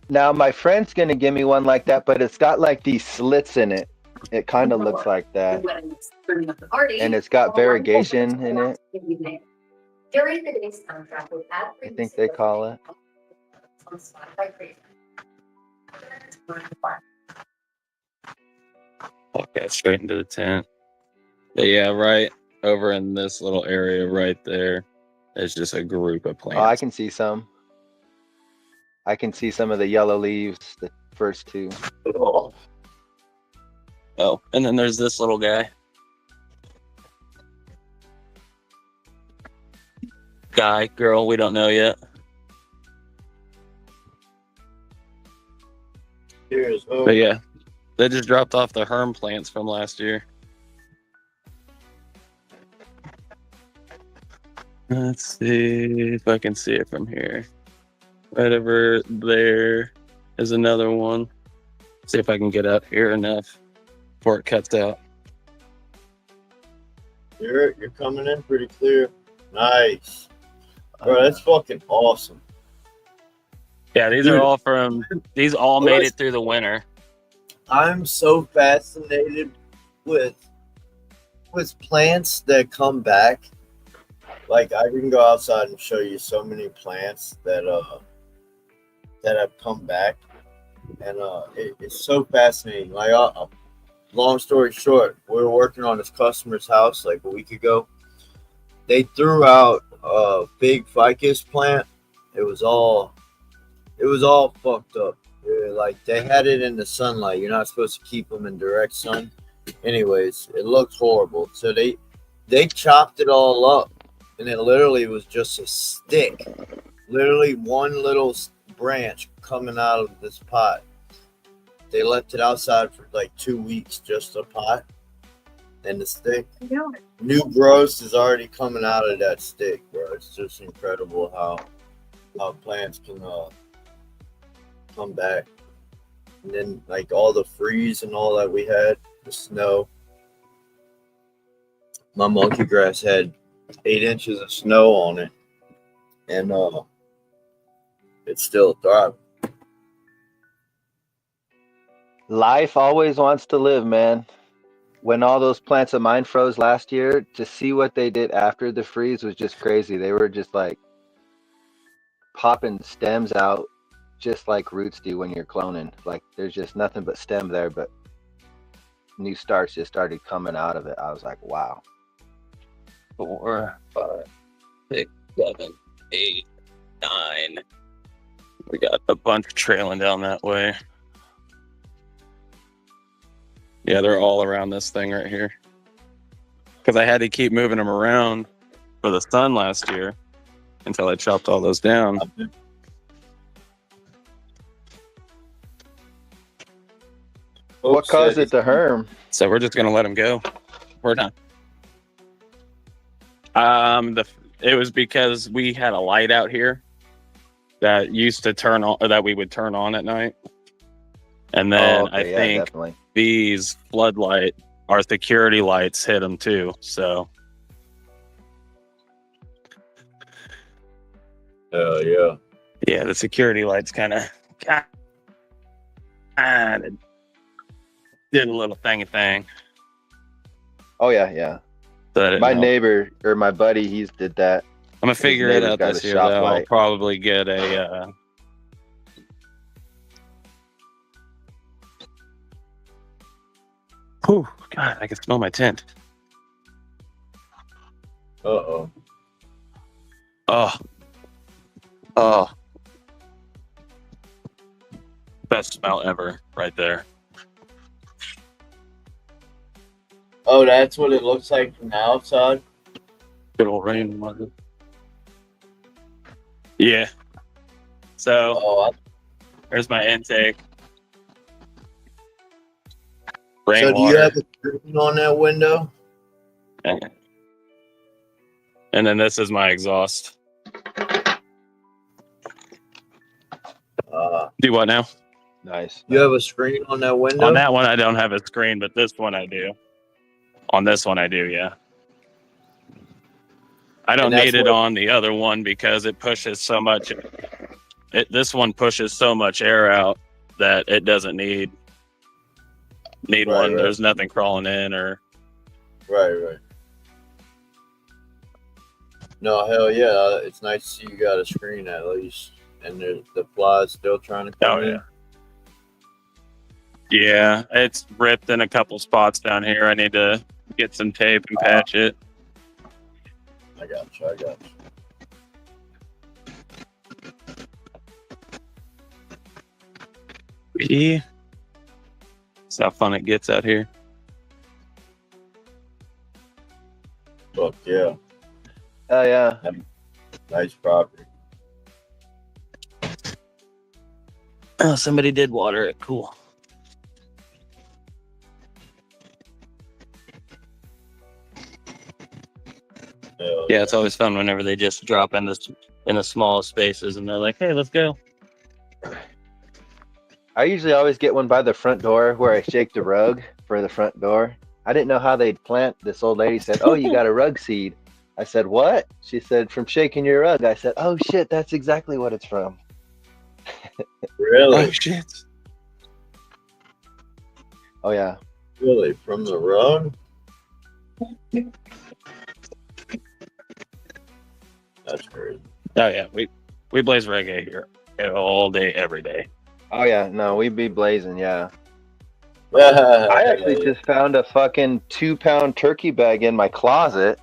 Now, my friend's going to give me one like that, but it's got like these slits in it. It kind of looks like that. And it's got variegation in it. I think they call it. Okay, straight into the tent. But yeah, right over in this little area right there is just a group of plants. Oh, I can see some. I can see some of the yellow leaves, the first two. Oh, and then there's this little guy. Guy, girl, we don't know yet. Cheers. But yeah, they just dropped off the herm plants from last year. Let's see if I can see it from here. Right over there is another one. See if I can get up here enough before it cuts out. You're coming in pretty clear. Nice. Bro, that's fucking awesome. Yeah, these are all from, these all made it through the winter. I'm so fascinated with plants that come back. Like I can go outside and show you so many plants that have come back, and it's so fascinating. Like long story short, we were working on this customer's house like a week ago. They threw out a big ficus plant. It was all fucked up. Like they had it in the sunlight. You're not supposed to keep them in direct sun. Anyways, it looked horrible. So they chopped it all up, and it literally was just a stick. Literally one little branch coming out of this pot. They left it outside for like 2 weeks, just a pot and the stick. New growth is already coming out of that stick, bro. It's just incredible how plants can come back. And then like all the freeze and all that we had, the snow. My monkey grass had 8 inches of snow on it, and it's still thriving. Life always wants to live, man. When all those plants of mine froze last year, to see what they did after the freeze was just crazy. They were just like popping stems out just like roots do when you're cloning. Like there's just nothing but stem there, but new starts just started coming out of it. I was like, wow. 4, 5, 6, 7, 8, 9. We got a bunch trailing down that way. Yeah, they're all around this thing right here. Because I had to keep moving them around for the sun last year until I chopped all those down. What caused it to harm? So we're just gonna let them go. We're done. It was because we had a light out here that used to turn on, or that we would turn on at night, and then I think definitely. These floodlight, our security lights, hit them too. So. Yeah. Yeah, the security lights kind of did a little thingy thing. Oh yeah. So my neighbor or my buddy, he's did that. I'm gonna figure it out this year. Though. I'll probably get a. Oh God, I can smell my tent. Oh. Best smell ever, right there. Oh, that's what it looks like from the outside. Good old rainwater. Yeah. So there's my intake. So do you have a screen on that window? And then this is my exhaust. Do what now? Nice. You have a screen on that window? On that one, I don't have a screen, but this one I do. On this one, I do, yeah. I don't need it on the other one because it pushes so much. This one pushes so much air out that it doesn't need one. Right. There's nothing crawling in or. Right. No, hell yeah. It's nice to see you got a screen at least. And the fly's still trying to come in. Yeah, it's ripped in a couple spots down here. I need to get some tape and patch it. I got you. Yeah. That's how fun it gets out here. Fuck yeah. Oh yeah. Nice property. Oh, somebody did water it. Cool. Yeah, it's always fun whenever they just drop in the smallest spaces and they're like, "Hey, let's go." I usually always get one by the front door where I shake the rug for the front door. I didn't know how they'd plant. This old lady said, "Oh, you got a rug seed." I said, "What?" She said, "From shaking your rug." I said, "Oh shit, that's exactly what it's from." Really? Oh shit. Oh yeah. Really, from the road? That's crazy. Oh yeah, we blaze reggae here all day, every day. Oh yeah. No, we be blazing. Yeah. I actually just found a fucking 2-pound turkey bag in my closet,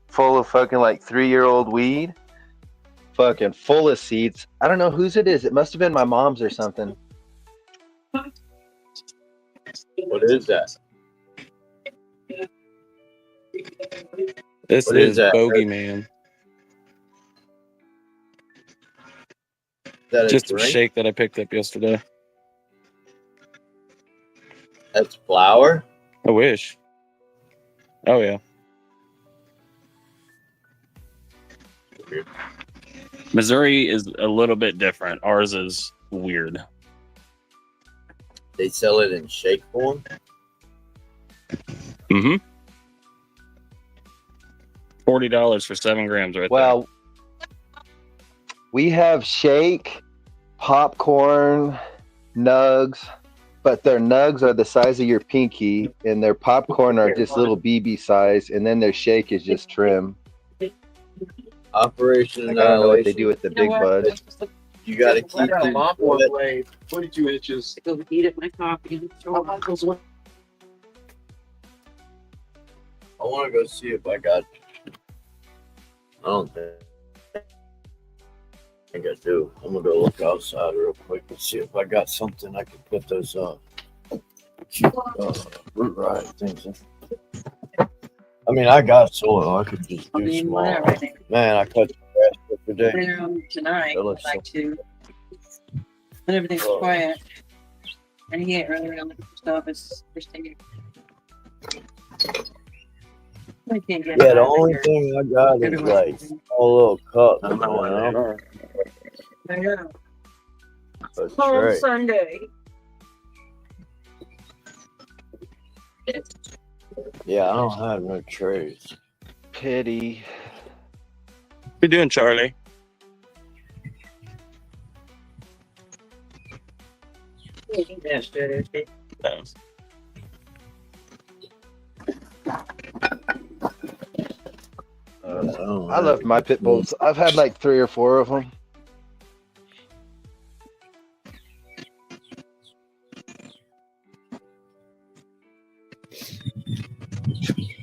full of fucking like 3-year-old weed, fucking full of seeds. I don't know whose it is. It must have been my mom's or something. What is that? This What is that? Bogeyman. Is that Just a drink? shake that I picked up yesterday. That's flour? I wish. Oh yeah. Missouri is a little bit different. Ours is weird. They sell it in shake form? Mm-hmm. $40 for 7 grams right Well, we have shake, popcorn, nugs, but their nugs are the size of your pinky, and their popcorn are just little BB size, and then their shake is just trim. Operation Like, I don't know what they Annihilation. do with the big buds. You got to keep got a these lawnmower wet. blade, 22 inches. Go eat at my coffee. I want to go see if I got. I don't think I do. I'm gonna go look outside real quick and see if I got something I can put those root ride things in. I mean, I got soil. I could just do small. Man, I cut the grass for day. Later on tonight, That looks like to when everything's quiet. And he ain't running around looking for stuff. It's first thing. I can't get Yeah, the only thing I got is like a little cup. I don't know what they are. I know. That's Home right. Sunday. Yeah, I don't have no trays. Pity. What you doing, Charlie? Thanks. I love my pit bulls. I've had like 3 or 4 of them.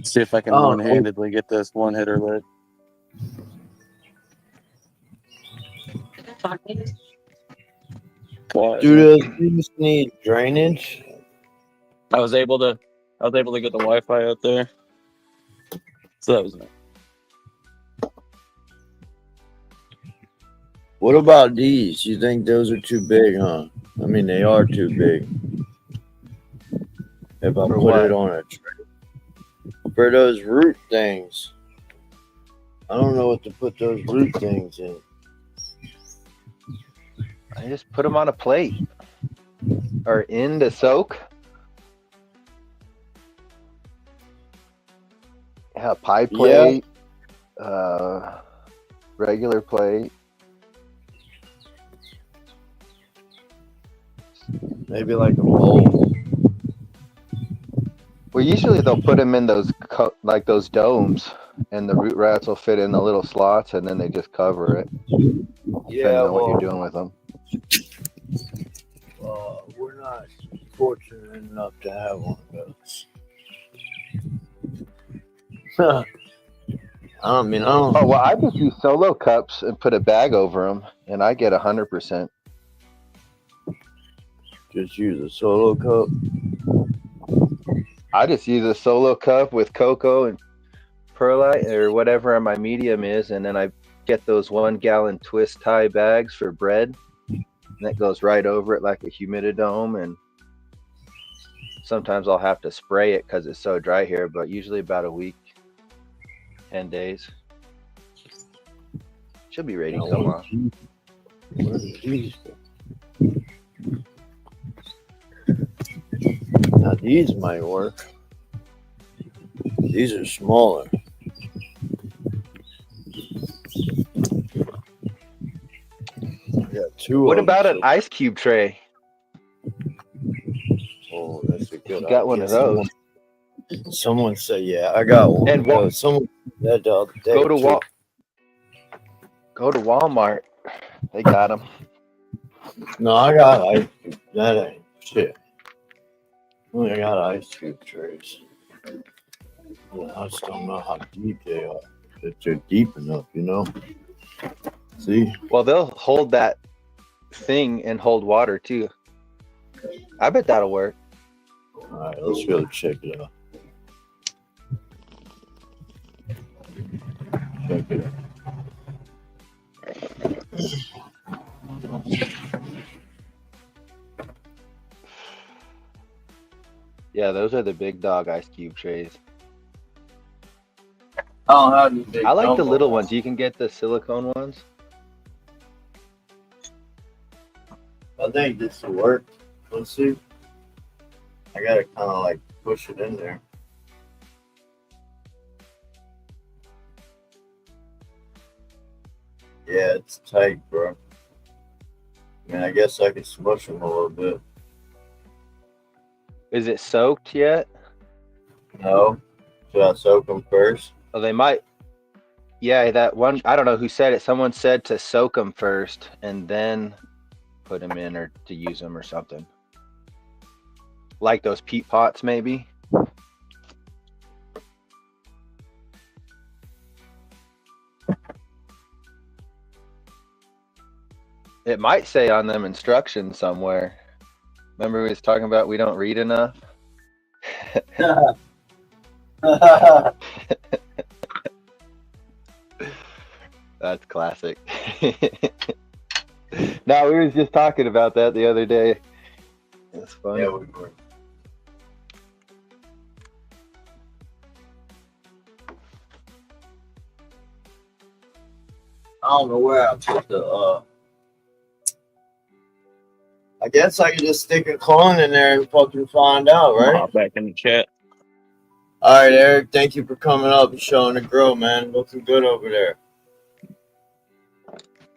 See if I can one-handedly get this one-hitter lit. What? Do those things need drainage? I was able to get the Wi-Fi out there, so that was nice. What about these? You think those are too big, huh? I mean, they are too big. If I put it on a tray. For those root things. I don't know what to put those root things in. I just put them on a plate or in the soak. Yeah, pie plate, regular plate. Maybe like a bowl. Well, usually they'll put them in those like those domes, and the root rats will fit in the little slots, and then they just cover it. Depending on what you're doing with them. We're not fortunate enough to have one of those. I mean, I don't. Oh well, I just use solo cups and put a bag over them, and I get 100%. Just use a solo cup. I just use a solo cup with cocoa and perlite or whatever my medium is, and then I get those 1-gallon twist tie bags for bread, and that goes right over it like a humididome. And sometimes I'll have to spray it because it's so dry here, but usually about a week, 10 days. Should be ready to come off. Now these might work. These are smaller. I got 2 What of them, about an ice cube tray? Oh, that's a Good You got one idea. of those. Someone said, yeah, I got one. And what? Someone said the other day Go to too. Go to Walmart. They got them. No, I got ice cube. That ain't shit. I got ice cube trays. Well, I just don't know how deep they are. If they're deep enough, you know. See? Well, they'll hold that thing and hold water too. I bet that'll work. All right, let's go check it out. Check it out. Yeah, those are the big dog ice cube trays. I don't have any big I like the jumbo little ones. You can get the silicone ones. I think this will work. Let's see. I gotta kind of like push it in there. Yeah, it's tight, bro. I mean, I guess I can smush them a little bit. Is it soaked yet? No. Should I soak them first? Oh, they might. Yeah, that one. I don't know who said it. Someone said to soak them first and then put them in, or to use them or something. Like those peat pots, maybe. It might say on them instructions somewhere. Remember we was talking about we don't read enough? That's classic. No, we was just talking about that the other day. It's funny. Yeah, we were. I don't know where I put the I guess I can just stick a clone in there and fucking find out, right? Hop back in the chat. All right, Eric. Thank you for coming up and showing the grow, man. Looking good over there.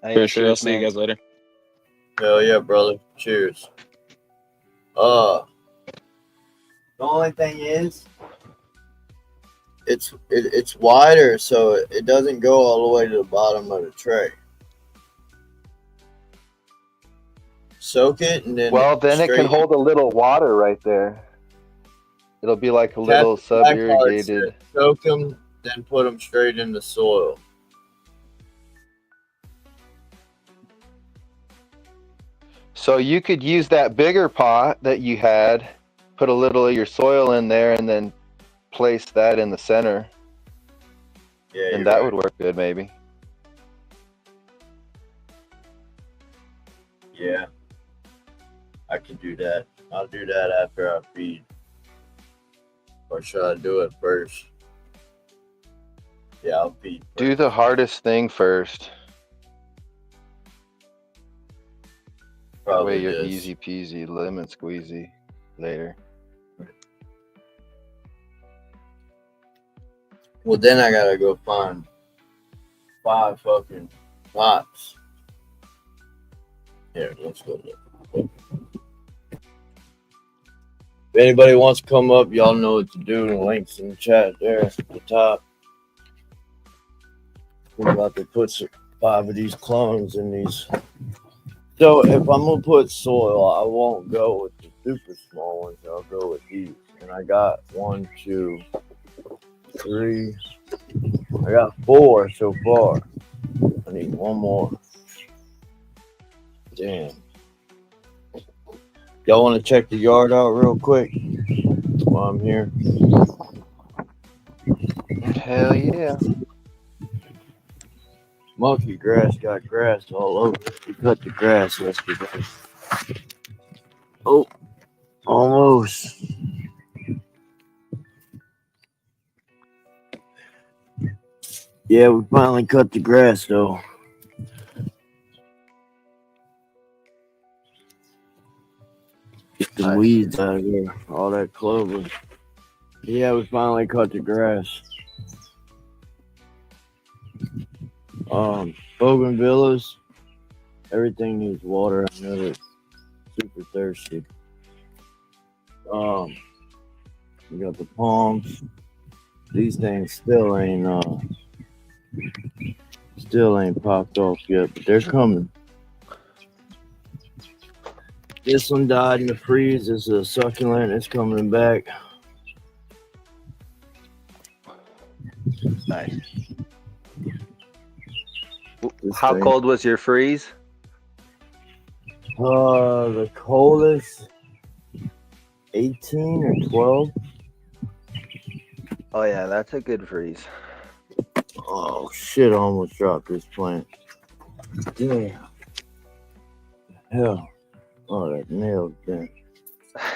For sure. I'll see you guys later. Hell yeah, brother. Cheers. The only thing is, it's wider, so it doesn't go all the way to the bottom of the tray. Soak it and then. Well, then it can hold a little water right there. It'll be like a little sub-irrigated. Soak them, then put them straight in the soil. So you could use that bigger pot that you had, put a little of your soil in there, and then place that in the center. Yeah, and that would work good, maybe. Yeah, I can do that. I'll do that after I feed. Or should I do it first? Yeah, I'll feed first. Do the hardest thing first. That way you're easy peasy, lemon squeezy later. Well, then I gotta go find 5 fucking pots. Here, let's go look. If anybody wants to come up, y'all know what to do. The link's in the chat there at the top. We're about to put 5 of these clones in these. So if I'm gonna put soil, I won't go with the super small ones. I'll go with these. And I got 1, 2, 3. I got 4 so far. I need 1 more. Damn. Y'all want to check the yard out real quick while I'm here? Hell yeah. Monkey grass got grass all over. We cut the grass yesterday. Oh, almost. Yeah, we finally cut the grass though. Get the weeds out of there, all that clover. Yeah, we finally cut the grass. Bougainvillas, everything needs water. I know they're super thirsty. We got the palms. These things still ain't popped off yet, but they're coming. This one died in the freeze. This is a succulent. It's coming back. Nice. This How thing- cold was your freeze? The coldest 18 or 12. Oh yeah, that's a good freeze. Oh shit! I almost dropped this plant. Damn. Hell. Oh, that nail's bent. I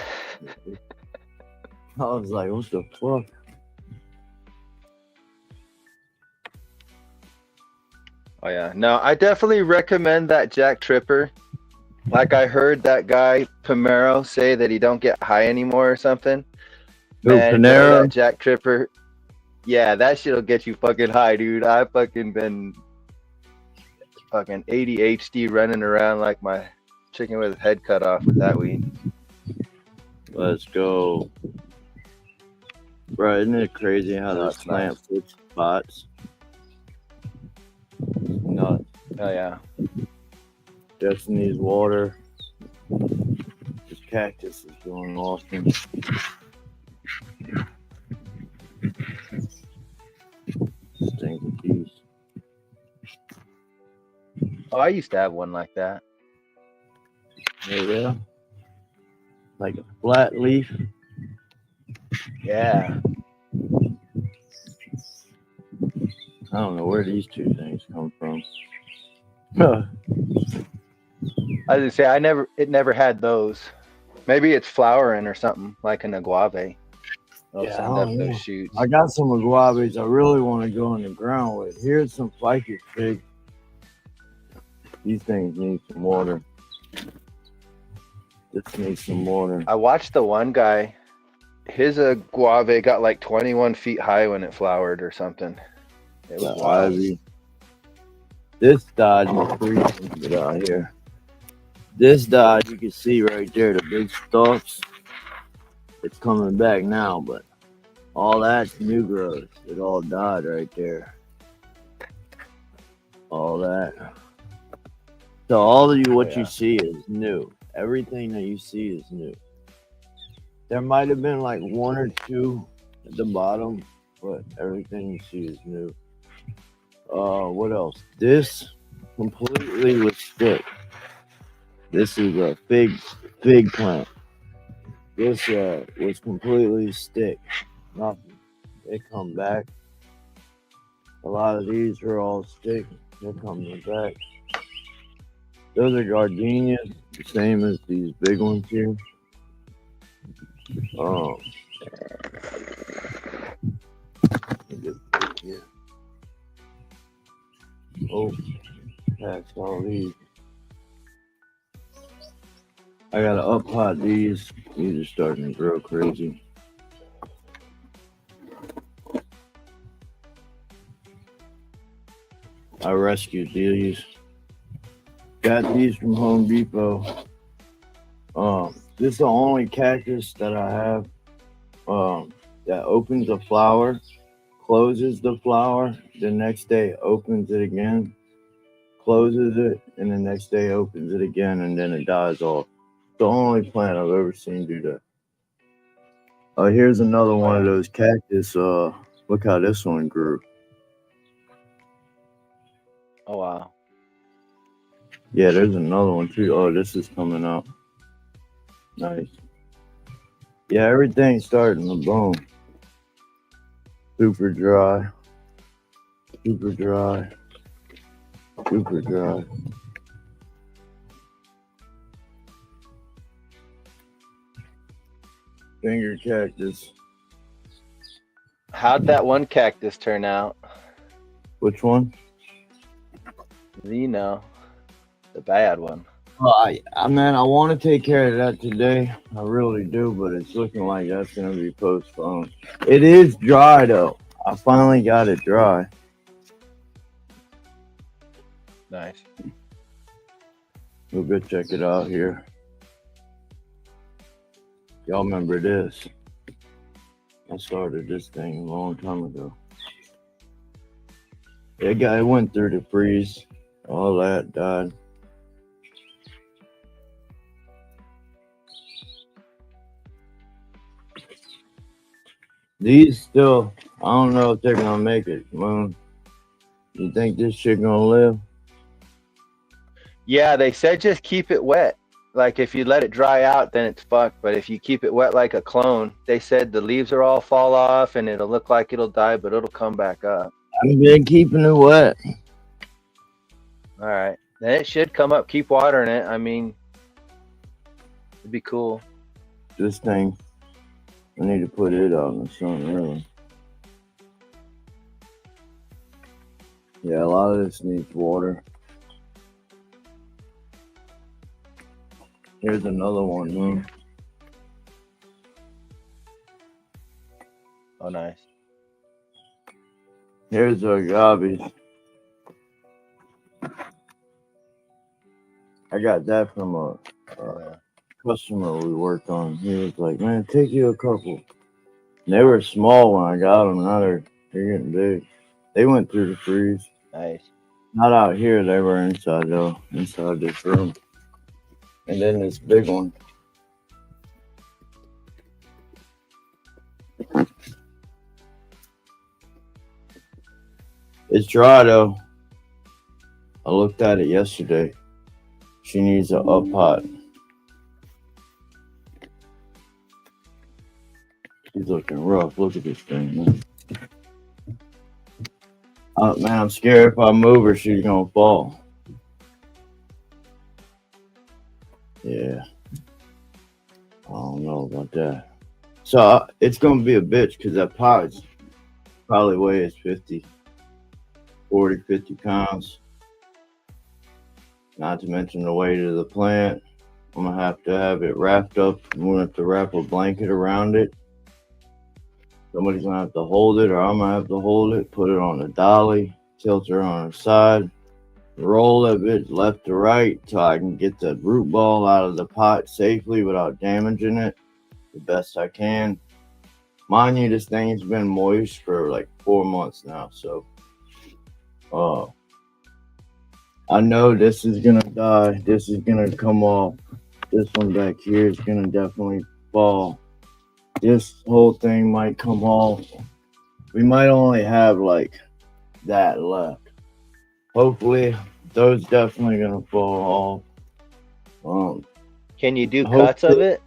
was like, what the fuck? Oh yeah, no, I definitely recommend that Jack Tripper. Like I heard that guy Pomero say that he don't get high anymore or something. Who, Man, go Panera? that Jack Tripper. Yeah, that shit'll get you fucking high, dude. I fucking been fucking ADHD running around like my chicken with his head cut off with that weed. Let's go. Bro, isn't it crazy how No, this it's plant nice. puts spots? Nuts. Oh yeah. Destiny's water. This cactus is going awesome. This thing's a beast. Oh, I used to have one like that. Yeah. Like a flat leaf. Yeah. I don't know where these two things come from. I was gonna say it never had those. Maybe it's flowering or something like an agave. They'll Yeah, I send up don't those know. shoots. I got some aguaves I really want to go in the ground with. Here's some ficus fig. These things need some water. This needs some water. I watched the one guy. His agave got like 21 feet high when it flowered or something. It was wild. Ivy. This died in the freeze. Get out here. This died. You can see right there the big stalks. It's coming back now, but all that's new growth. It all died right there. All that. So all of you, what you see is new. Everything that you see is new. There might have been like one or two at the bottom, but everything you see is new. What else? This completely was stick. This is a fig plant. This was completely stick. Nothing. They come back. A lot of these are all stick. They're coming back. Those are gardenias, the same as these big ones here. Yeah. Oh, that's all these. I gotta up pot these. These are starting to grow crazy. I rescued these. Got these from Home Depot. This is the only cactus that I have that opens a flower, closes the flower, the next day opens it again, closes it, and the next day opens it again, and then it dies off. It's the only plant I've ever seen do that. Here's another one of those cactus. Look how this one grew. Oh wow. Yeah, there's another one too. Oh, this is coming up. Nice. Yeah, everything's starting to bloom. Super dry. Super dry. Super dry. Finger cactus. How'd that one cactus turn out? Which one? Zeno. The bad one. Man, I want to take care of that today. I really do, but it's looking like that's going to be postponed. It is dry, though. I finally got it dry. Nice. We'll go check it out here. Y'all remember this? I started this thing a long time ago. That guy went through the freeze. All that died. These still, I don't know if they're gonna make it. Moon, you think this shit gonna live? Yeah, they said just keep it wet. Like if you let it dry out, then it's fucked. But if you keep it wet like a clone, they said the leaves are all fall off and it'll look like it'll die, but it'll come back up. I've been keeping it wet. All right, then it should come up. Keep watering it. I mean, it'd be cool. This thing, I need to put it out in the sun, really. Yeah, a lot of this needs water. Here's another one, Moon. Oh, nice. Here's agaves. I got that from a customer we worked on. He was like, man, take you a couple. And they were small when I got them. Now they're getting big. They went through the freeze. Nice. Not out here. They were inside, though. Inside this room. And then this big one. It's dry, though. I looked at it yesterday. She needs an up pot. She's looking rough. Look at this thing, man. Man, I'm scared if I move her, she's gonna fall. Yeah. I don't know about that. So it's gonna be a bitch because that pot probably weighs 50 pounds. Not to mention the weight of the plant. I'm gonna have to have it wrapped up. I'm gonna have to wrap a blanket around it. Somebody's gonna have to hold it, or I'm gonna have to hold it, put it on a dolly, tilt her on her side, roll that bitch left to right so I can get the root ball out of the pot safely without damaging it the best I can. Mind you, this thing's been moist for like 4 months now, so I know this is gonna die. This is gonna come off. This one back here is gonna definitely fall. This whole thing might come off. We might only have like that left. Hopefully, those definitely gonna fall off. Can you do cuts of it?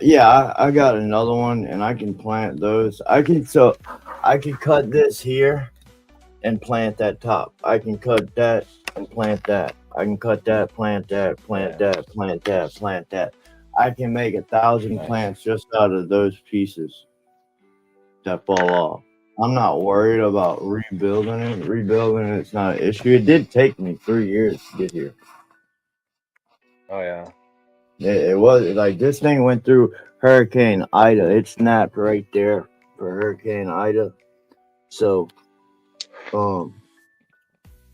Yeah, I got another one, and I can plant those. I can cut this here and plant that top. I can cut that and plant that. I can cut that, plant that, plant that, plant that, plant that. I can make 1,000 plants just out of those pieces that fall off. I'm not worried about rebuilding it. Rebuilding it's not an issue. It did take me 3 years to get here. Oh yeah. It was like this thing went through Hurricane Ida. It snapped right there for Hurricane Ida. So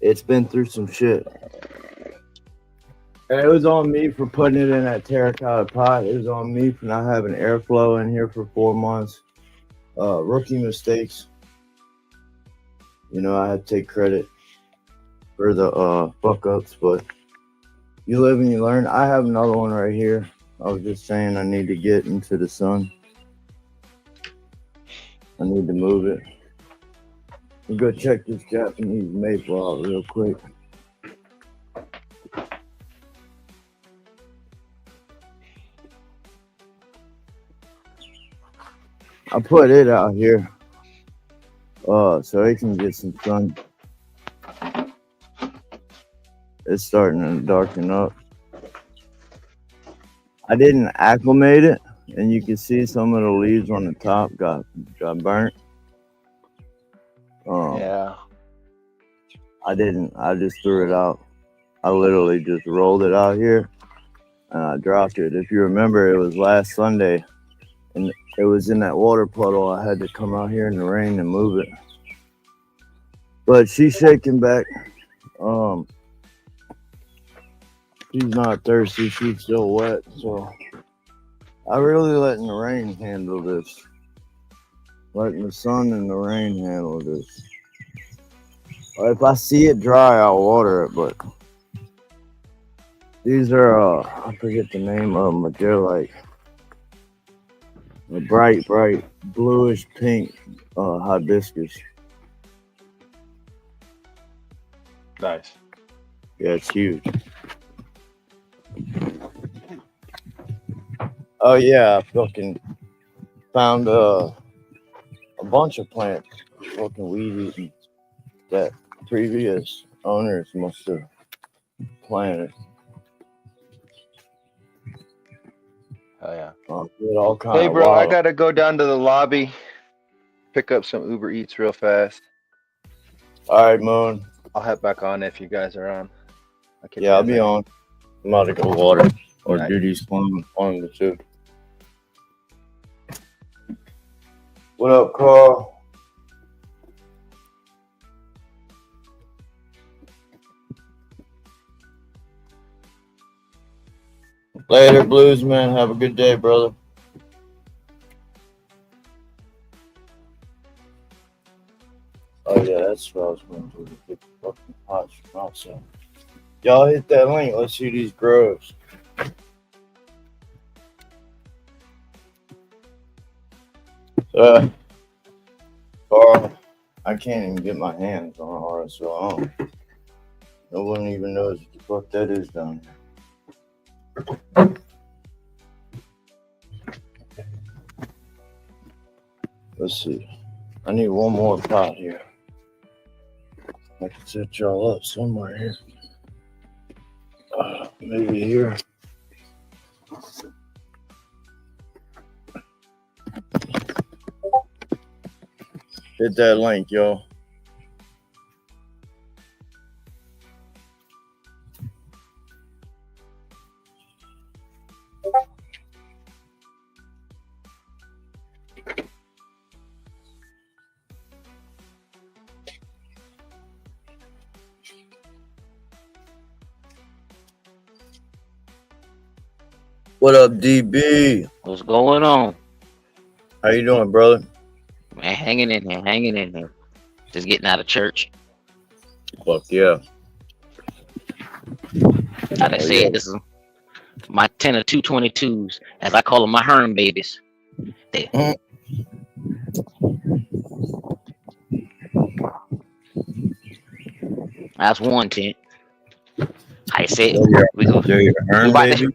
it's been through some shit. And it was on me for putting it in that terracotta pot. It was on me for not having airflow in here for 4 months. Rookie mistakes. You know, I had to take credit for the fuck ups, but you live and you learn. I have another one right here. I was just saying I need to get into the sun. I need to move it. We'll go check this Japanese maple out real quick. I put it out here so it can get some sun. It's starting to darken up. I didn't acclimate it, and you can see some of the leaves on the top got burnt. Yeah. I didn't. I just threw it out. I literally just rolled it out here, and I dropped it. If you remember, it was last Sunday, and it was in that water puddle. I had to come out here in the rain and move it. But she's shaking back. She's not thirsty. She's still wet. So I really letting the rain handle this. letting the sun and the rain handle this. If I see it dry, I'll water it, but these are, I forget the name of them, but they're like a bright bluish pink hibiscus. Nice. Yeah, it's huge. Oh yeah, I fucking found a bunch of plants fucking weed eating that previous owners must have planted. Oh yeah. All kind Hey of bro, I wild. gotta go down to the lobby, pick up some Uber Eats real fast. All right, Moon. I'll head back on if you guys are on. Yeah, I'll be on. I'm about to go water or Nice. do these one of the two. What up, Carl? Later, Bluesman. Have a good day, brother. Oh yeah, that's what I was going to do. Get the fucking pots from outside. Y'all hit that link. Let's see these grows. Carl, I can't even get my hands on RSO. No one even knows what the fuck that is down here. Let's see. I need one more pot here. I can set y'all up somewhere here. Maybe here. Hit that link, yo. What up, DB? What's going on? How you doing, brother? Man, hanging in here. Just getting out of church. Fuck yeah. Like I said, this is my 10 or 222s, as I call them, my Herm babies. That's one tent. I said we go. Herm baby?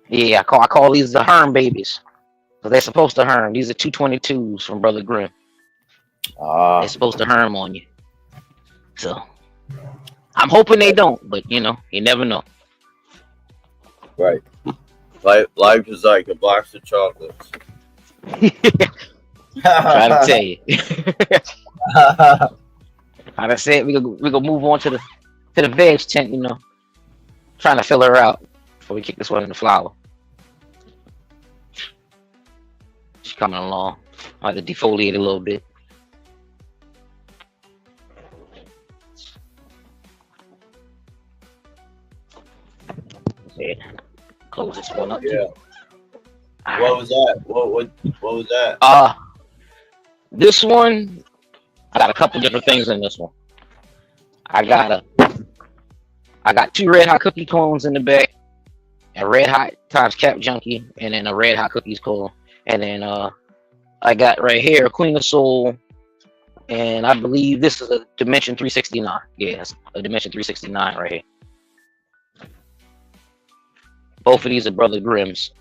Yeah, I call these the Herm babies. So they're supposed to Herm. These are 222s from Brother Grimm. They're supposed to Herm on you. So I'm hoping they don't, but you never know. Right. Life is like a box of chocolates. Trying to tell you. Like I said, we go move on to the veg tent, trying to fill her out before we kick this one in the flower. She's coming along. I had to defoliate a little bit. Yeah. Close this one up. Yeah. What was that? What was that? This one, I got a couple different things in this one. I got 2 red hot cookie cones in the back, a red hot times Cap Junkie, and then a red hot cookies cone. And then I got right here a Queen of Soul, and I believe this is a Dimension 369. Yeah, it's a Dimension 369 right here. Both of these are Brother Grimm's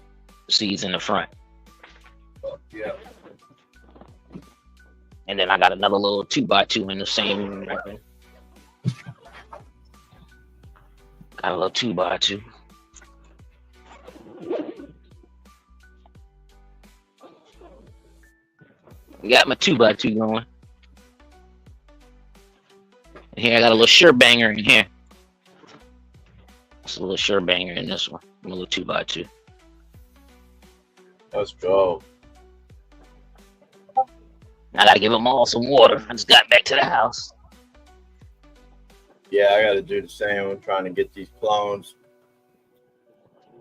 seeds in the front. Yeah. And then I got another little 2x2 in the same. Got a little 2x2. Got my 2x2 going. And here I got a little shirt banger in here. It's a little shirt banger in this one. A little 2x2. Let's go. I gotta give them all some water. I just got back to the house. Yeah, I gotta do the same. I'm trying to get these clones,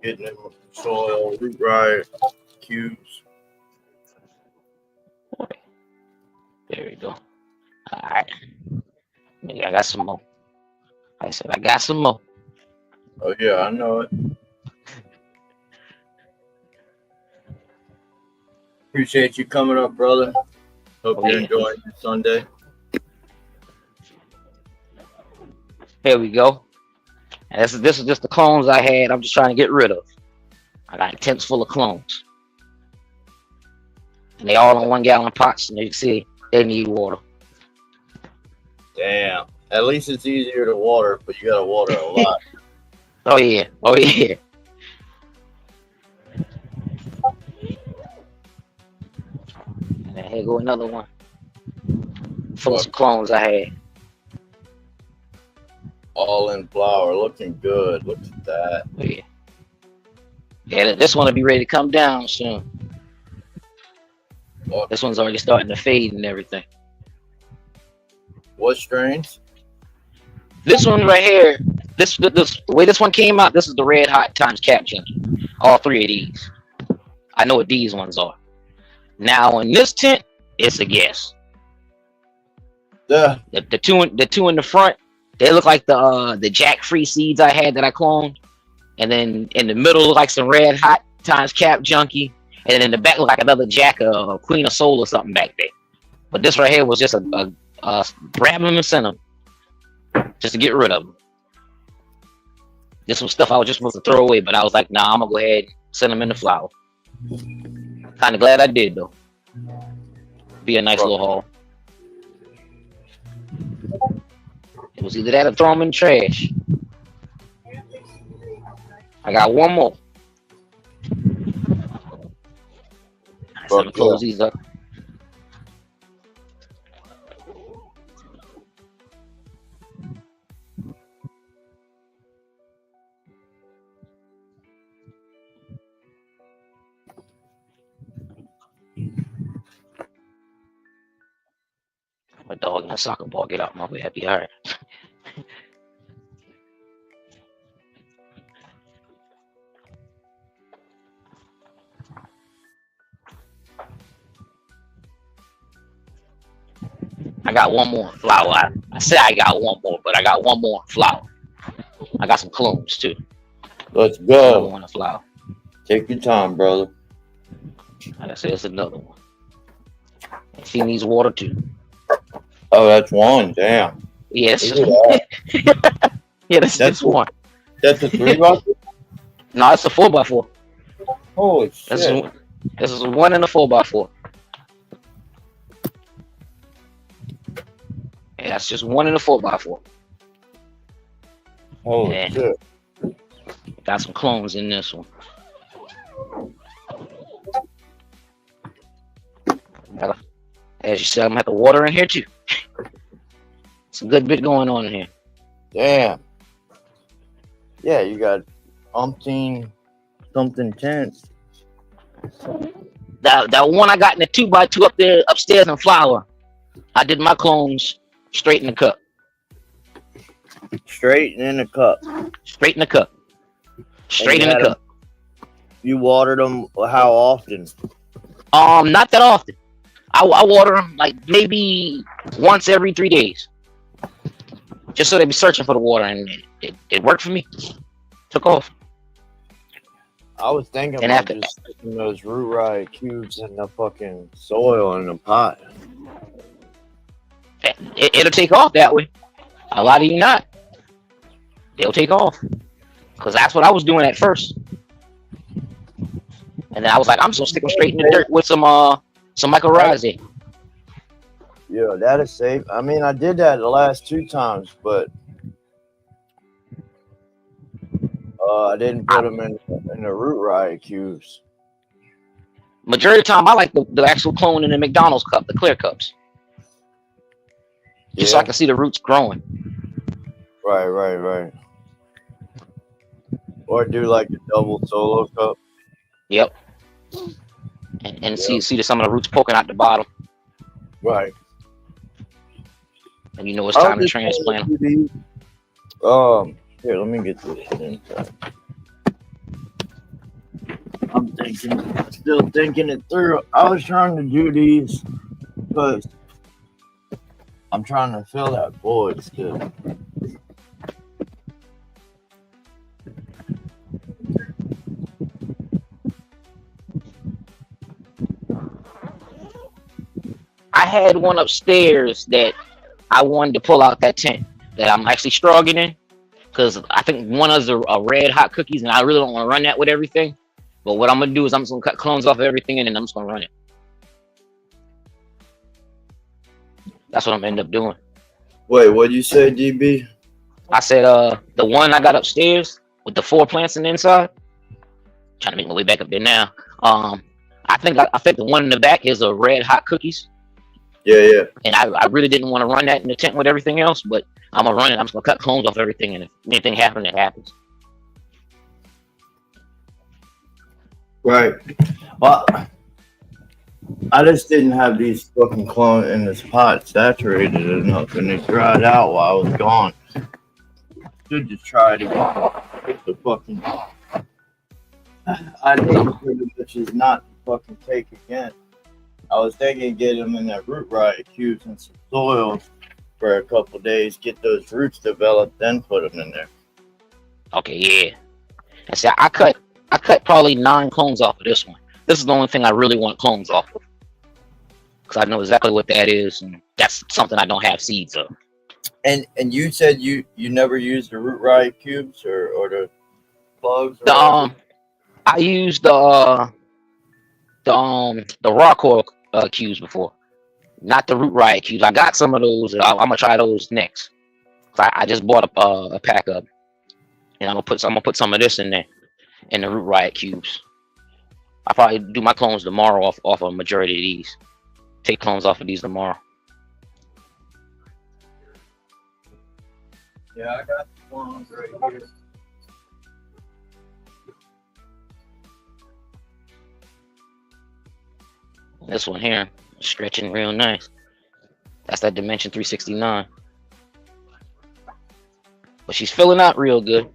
getting them with the soil, root right, cubes. There we go. All right. Maybe I got some more. I said I got some more. Oh yeah, I know it. Appreciate you coming up, brother. Hope you're enjoying your Sunday. Here we go. And this is just the clones I had. I'm just trying to get rid of. I got tents full of clones. And they all in 1 gallon pots, and you can see they need water. Damn. At least it's easier to water, but you gotta water a lot. Oh yeah. Oh yeah. And then here go another one. Full of some clones I had. All in flower, looking good. Look at that. Oh yeah. Yeah, this one will be ready to come down soon. This one's already starting to fade and everything. What strains? This one right here, this the way this one came out, this is the Red Hot times Captain. All 3 of these. I know what these ones are. Now in this tent, it's a guess. Yeah. The two in the front, they look like the Jack Free seeds I had that I cloned. And then in the middle look like some Red Hot times Cap Junkie. And then in the back look like another Jack Queen of Soul or something back there. But this right here was just a grab them and send them. Just to get rid of them. This was stuff I was just supposed to throw away, but I was like, nah, I'm gonna go ahead and send them in the flower. Kinda glad I did though. Be a nice little haul. It was either that or throw them in the trash. I got one more. So I'm gonna close these up. My dog and a soccer ball get out my way. I'd be all right. I got one more flower. I said I got one more, but I got one more flower. I got some clones too. Let's go. Another one, a flower. Take your time, brother. Like I said, it's another one. And she needs water too. Oh, that's one. Damn. Yes. Yeah, that's one. That's a 3x4? No, it's a 4x4. Holy shit. This is one and a 4x4. Yeah, that's just one and a 4x4. Holy shit. Got some clones in this one. As you said, I'm gonna have to water in here too. It's a good bit going on in here. Damn. Yeah, you got umpteen something tents. That one I got in the 2x2 up there upstairs in flower. I did my clones straight in the cup. Straight in the cup. Straight in the cup. Straight in the cup. You watered them how often? Not that often. I water them like maybe once every 3 days. Just so they be searching for the water, and it worked for me. Took off. I was thinking And about after just sticking those root rye cubes in the fucking soil in the pot. It'll take off that way. A lot of you not. They'll take off. Because that's what I was doing at first. And then I was like, I'm just gonna stick them straight in the dirt with some mycorrhizae. Yeah, that is safe. I mean, I did that the last 2 times, but I didn't put them in the root rye cubes. Majority of the time, I like the actual clone in the McDonald's cup, the clear cups. Just so I can see the roots growing. Right. Or do like a double solo cup. Yep. And see some of the roots poking out the bottom. Right. And you know it's time to transplant them. Here, let me get this shit inside. I'm still thinking it through. I was trying to do these because I'm trying to fill that void still. I had one upstairs that I wanted to pull out that tent that I'm actually struggling in because I think one of the red hot cookies, and I really don't want to run that with everything. But what I'm gonna do is I'm just gonna cut clones off of everything and then I'm just gonna run it. That's what I'm gonna end up doing. Wait, what'd you say, DB? I said the one I got upstairs with the 4 plants in the inside. Trying to make my way back up there now. I think the one in the back is a red hot cookies. Yeah. And I really didn't want to run that in the tent with everything else, but I'm gonna run it. I'm just gonna cut clones off everything, and if anything happens, it happens. Right. Well, I just didn't have these fucking clones in this pot saturated enough, and it dried out while I was gone. Should just try it again. The fucking. I think pretty much is not to fucking take again. I was thinking get them in that root riot cubes and some soil for a couple days, get those roots developed, then put them in there. Okay, yeah. And see, I cut probably 9 clones off of this one. This is the only thing I really want clones off of, because I know exactly what that is, and that's something I don't have seeds of. And you said you never used the root riot cubes or the plugs? I used the raw coil cubes before, not the root riot cubes. I got some of those. I'm gonna try those next. I just bought a pack of, and I'm gonna put some of this in there, in the root riot cubes. I'll probably do my clones tomorrow off a majority of these. Take clones off of these tomorrow. Yeah, I got the clones right here. This one here, stretching real nice. That's that Dimension 369. But she's filling out real good.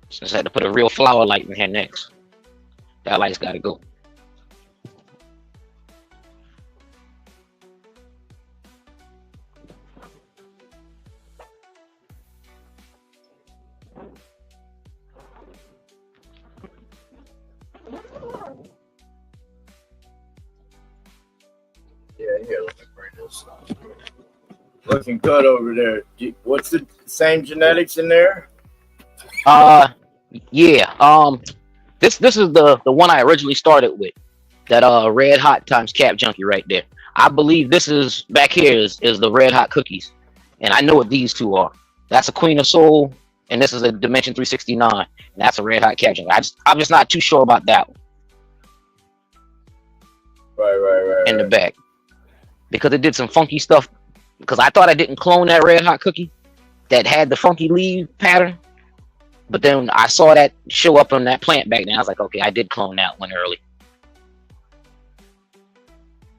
Just had to put a real flower light in here next. That light's got to go. Yeah, here, let me bring this up. Looking good over there. What's the same genetics in there? Yeah. This is the one I originally started with. That red hot times cap junkie right there. I believe this is back here is the red hot cookies, and I know what these two are. That's a Queen of Soul, and this is a Dimension 369, and that's a red hot cap junkie. I'm just not too sure about that one. Right. In the back, because it did some funky stuff. Because I thought I didn't clone that red hot cookie that had the funky leaf pattern, but then I saw that show up on that plant back then. I was like, okay, I did clone that one early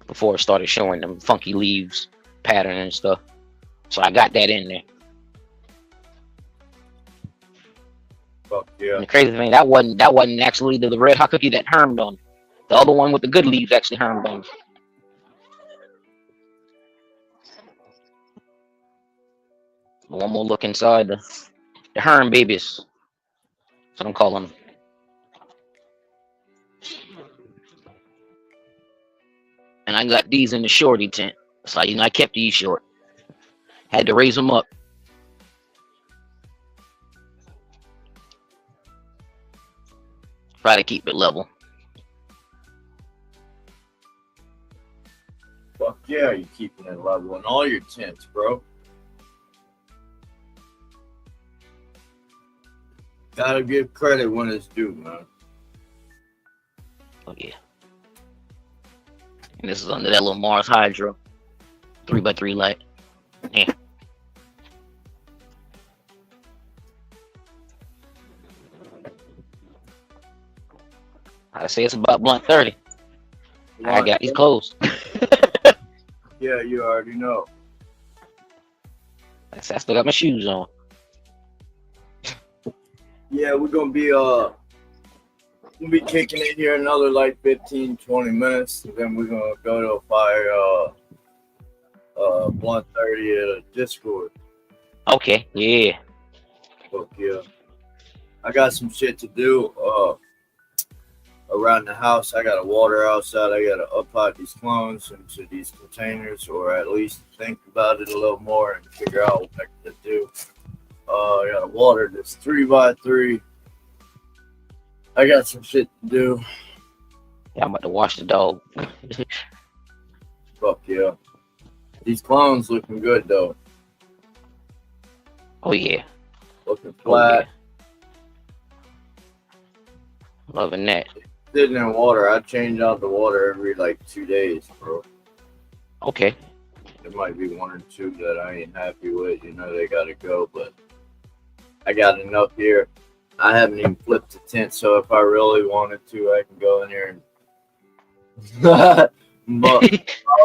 before it started showing them funky leaves pattern and stuff. So I got that in there. Fuck yeah. And the crazy thing, that wasn't actually the red hot cookie that hermed on. The other one with the good leaves actually hermed on. One more look inside the herm babies. That's what I'm calling them. And I got these in the shorty tent. So I kept these short. Had to raise them up. Try to keep it level. Fuck yeah, you're keeping it level in all your tents, bro. Gotta give credit when it's due, man. Oh yeah. And this is under that little Mars Hydro 3x3 light. Yeah. I say it's about blunt 30. I got these clothes. Yeah, you already know. I still got my shoes on. Yeah, we're gonna be We'll be kicking it here another like 15, 20 minutes. And then we're gonna go to a fire blunt 30 at a Discord. Okay, yeah. Fuck yeah. I got some shit to do around the house. I gotta water outside. I gotta up these clones into these containers, or at least think about it a little more and figure out what I can do. I gotta water this 3x3. I got some shit to do. Yeah, I'm about to wash the dog. Fuck yeah. These clones looking good though. Oh yeah. Looking flat. Oh, yeah. Loving that. Sitting in water. I change out the water every like 2 days, bro. Okay. There might be one or two that I ain't happy with. You know, they gotta go, but I got enough here. I haven't even flipped the tent, so if I really wanted to, I can go in here and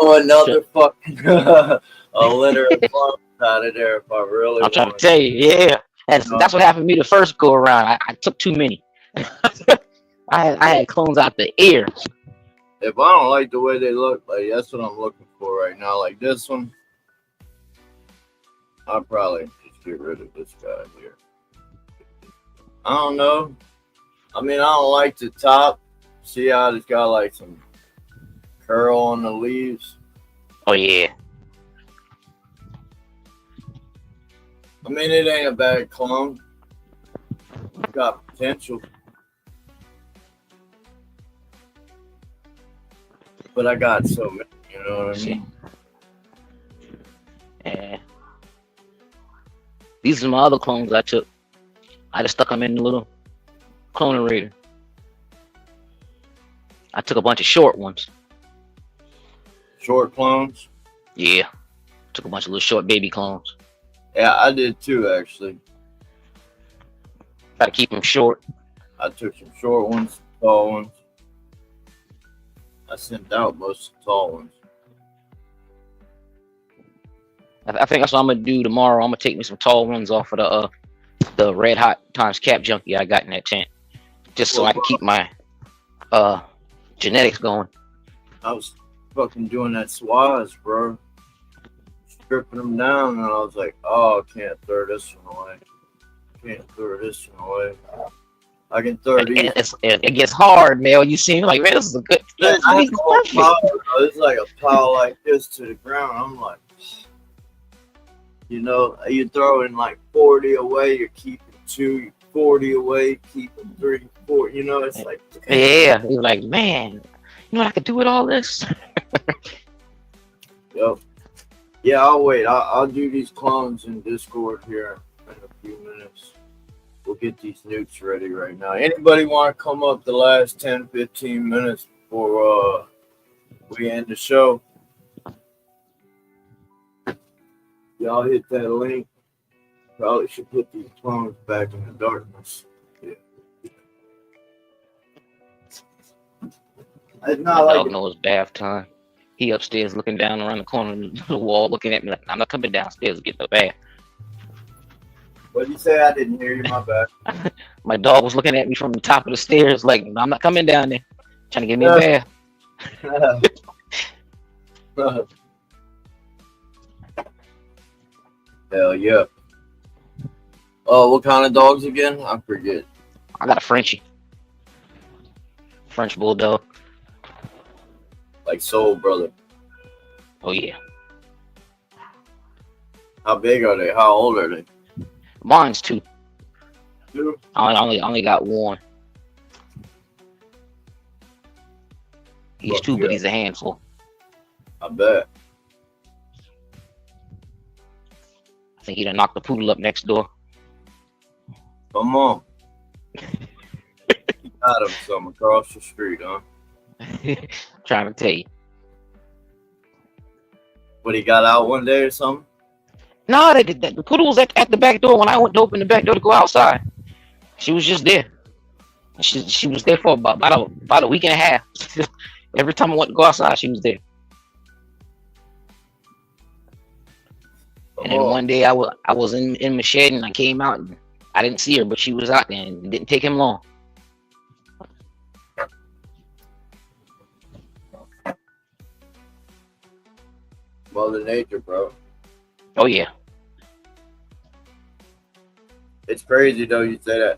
another fucking a litter of clones out of there if I really I'm trying to wanted. tell you, yeah. That's what happened to me the first go around. I took too many. I had clones out the ear. If I don't like the way they look, like that's what I'm looking for right now. Like this one, I'll probably just get rid of this guy here. I don't know. I mean, I don't like the top. See how it's got like some curl on the leaves? Oh yeah. I mean, it ain't a bad clone. It's got potential. But I got so many, you know what I mean? Yeah. These are my other clones I took. I just stuck them in the little clonerator. I took a bunch of short ones. Short clones? Yeah. Took a bunch of little short baby clones. Yeah, I did too, actually. Try to keep them short. I took some short ones, tall ones. I sent out most of the tall ones. I think that's what I'm gonna do tomorrow. I'm gonna take me some tall ones off of the red hot times cap junkie I got in that tent, just so I can keep my genetics going. I was fucking doing that swaz, bro. Stripping them down, and I was like, oh, I can't throw this one away. Can't throw this one away. I can throw these. It gets hard, man. You see, like, man, this is a good. Man, I have a pile, it's like a pile like this to the ground. I'm like, you know, you throw in like 40 away, you're keeping 2, 40 away, keeping 3, 4. You know, it's like, yeah. You're like, man, you know what I could do with all this? Yo. Yeah, I'll wait. I'll do these clones in Discord here in a few minutes. We'll get these nukes ready right now. Anybody want to come up the last 10, 15 minutes before we end the show? Y'all hit that link. Probably should put these clones back in the darkness. Yeah. It's not My like dog knows bath time. He upstairs looking down around the corner of the wall, looking at me like, I'm not coming downstairs to get the bath. What did you say? I didn't hear you. My bad. My dog was looking at me from the top of the stairs like, I'm not coming down there. Trying to get me a bath. Hell yeah. Oh, what kind of dogs again? I forget. I got a Frenchie. French bulldog. Like Soul Brother. Oh yeah. How big are they? How old are they? Mine's 2. 2? I only got 1. He's 2, but he's a handful. I bet. I think he done knocked the poodle up next door. Come on. You got him some across the street, huh? Trying to tell you. But he got out one day or something? No, the poodle was at the back door when I went to open the back door to go outside. She was just there. She was there for about a week and a half. Every time I went to go outside, she was there. And then one day I was in my shed and I came out and I didn't see her, but she was out there and it didn't take him long. Mother Nature, bro. Oh yeah. It's crazy though you say that.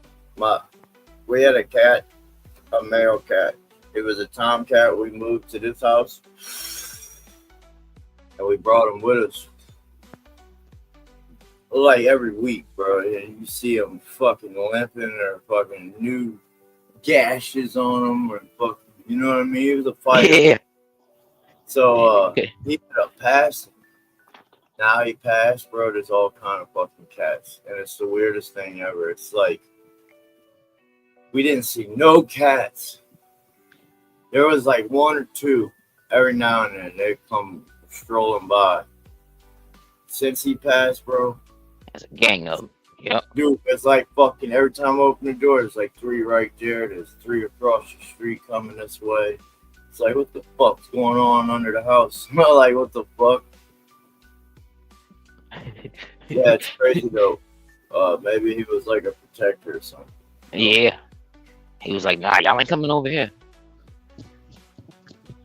We had a cat, a male cat. It was a tomcat. We moved to this house, and we brought him with us. Like every week, bro. And you see him fucking limping or fucking new gashes on him or fucking, you know what I mean? He was a fighter. Yeah. So he ended up passing. Now he passed, bro. There's all kind of fucking cats, and it's the weirdest thing ever. It's like we didn't see no cats. There was like one or two every now and then. They come strolling by. Since he passed, bro, there's a gang of them. Yep. Dude, it's like fucking every time I open the door, there's like 3 right there. There's 3 across the street coming this way. It's like, what the fuck's going on under the house? Like, what the fuck? Yeah, it's crazy though. Maybe he was like a protector or something. Yeah. He was like, nah, y'all ain't coming over here.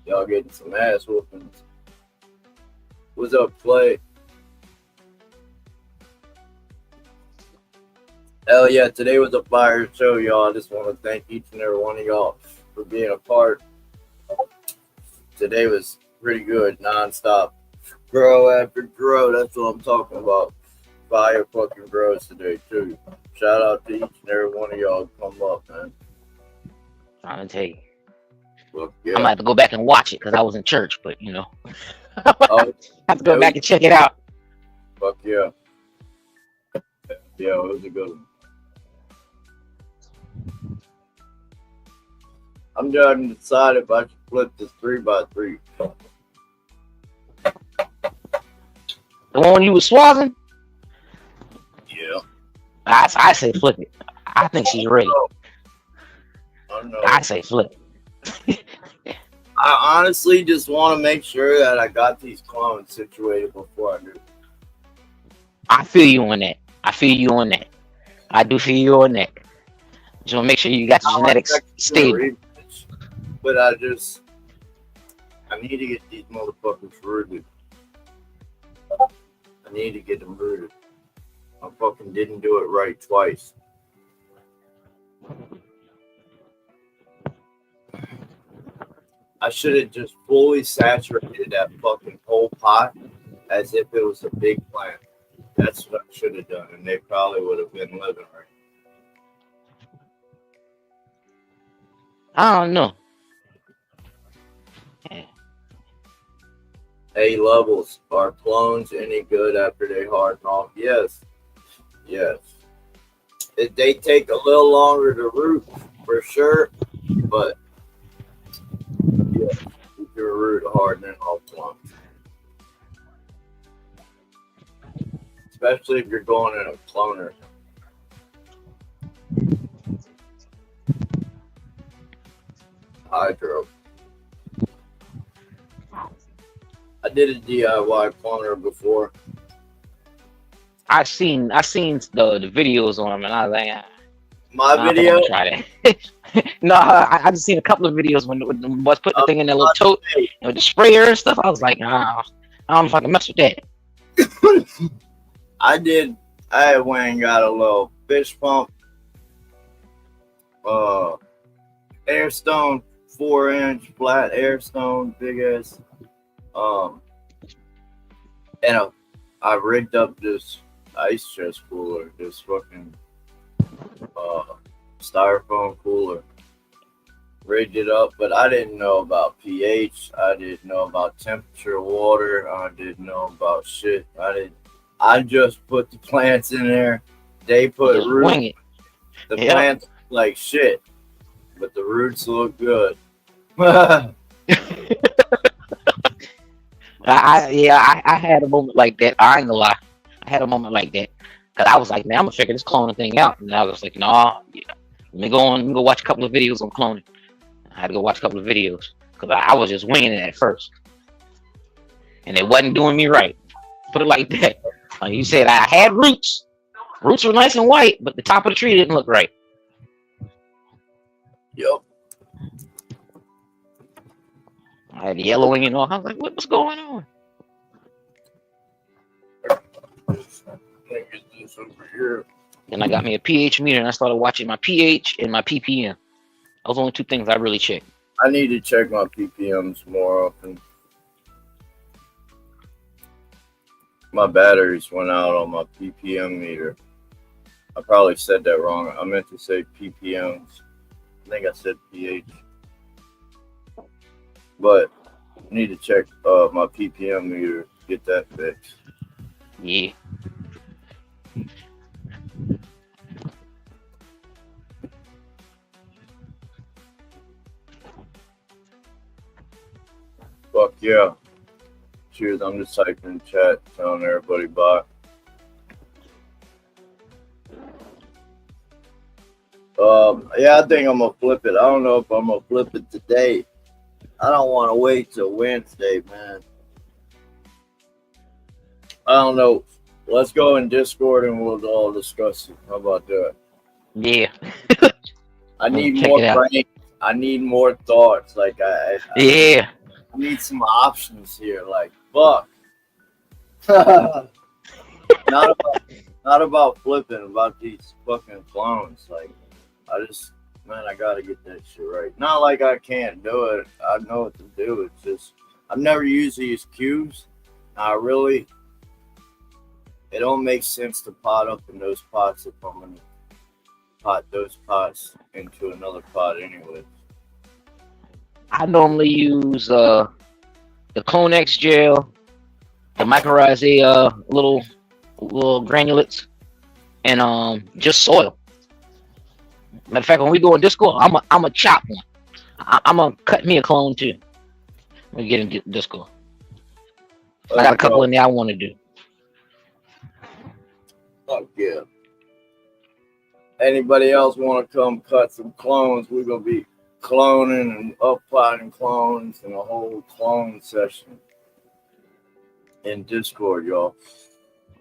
Y'all getting some ass whoopings. What's up, Clay? Hell yeah, today was a fire show, y'all. I just want to thank each and every one of y'all for being a part. Today was pretty good, non-stop. Grow after grow, that's what I'm talking about. Fire fucking grows today, too. Shout out to each and every one of y'all who come up, man. Trying to tell you. Well, yeah. I'm gonna have to go back and watch it because I was in church, but you know. I have to go back and check it out. Fuck yeah. Yeah, it was a good one. I'm trying to decide if I should flip this 3x3. The one you was swazzing? Yeah. I say flip it. I think she's ready. I say flip. I honestly just want to make sure that I got these clones situated before I do. I feel you on that. I do feel you on that. Just want to make sure you got the genetics stable. But I need to get these motherfuckers rooted. I need to get them rooted. I fucking didn't do it right twice. I should have just fully saturated that fucking whole pot as if it was a big plant. That's what I should have done, and they probably would have been living right. I don't know. Hey, Levelz, are clones any good after they harden off? Yes. Yes. They take a little longer to root, for sure, but yeah, you can root hardening off clones. Especially if you're going in a cloner. Hydro. I did a DIY cloner before. I seen the videos on them, and I was like, my video. Try that. No, I just seen a couple of videos when was putting the thing in that little tote with the sprayer and stuff. I was like, I don't know if I can mess with that. I went and got a little fish pump, air stone, 4-inch flat air stone, big ass. And I rigged up this ice chest cooler, this fucking styrofoam cooler. Rigged it up, but I didn't know about pH. I didn't know about temperature of water. I didn't know about shit. I just put the plants in there. They put roots. The plants like shit, but the roots look good. I had a moment like that. I ain't gonna lie. I had a moment like that because I was like, man, I'm gonna figure this cloning thing out. And I was like, no, let me go watch a couple of videos on cloning. I had to go watch a couple of videos because I was just winging it at first, and it wasn't doing me right. Put it like that. Like you said, I had roots. Roots were nice and white, but the top of the tree didn't look right. Yep. I had yellowing and all. I was like, what's going on? this over here. Then I got me a pH meter and I started watching my pH and my ppm. Those are only two things I really check. I need to check my ppms more often. My batteries went out on my ppm meter. I probably said that wrong. I meant to say ppms. I think I said pH. But I need to check my ppm meter, get that fixed. Yeah. Fuck yeah. Cheers. I'm just typing in chat, telling everybody bye. Yeah, I think I'm gonna flip it. I don't know if I'm gonna flip it today. I don't want to wait till Wednesday, man. I don't know. Let's go in Discord and we'll all discuss it. How about that? Yeah. I need Check more it out. brain. I need more thoughts. Like I need some options here. Like fuck. not about flipping. About these fucking clones. Like I gotta get that shit right. Not like I can't do it. I know what to do. It's just I've never used these cubes. It don't make sense to pot up in those pots if I'm gonna pot those pots into another pot anyway. I normally use the Clonex gel, the mycorrhizae little granulates, and just soil. Matter of fact, when we go in Discord, I'm a chop one. I'm gonna cut me a clone too. When we get in Discord, I got a couple in there I want to do. Fuck yeah. Anybody else want to come cut some clones? We're gonna be cloning and up-potting clones and a whole clone session in Discord, y'all.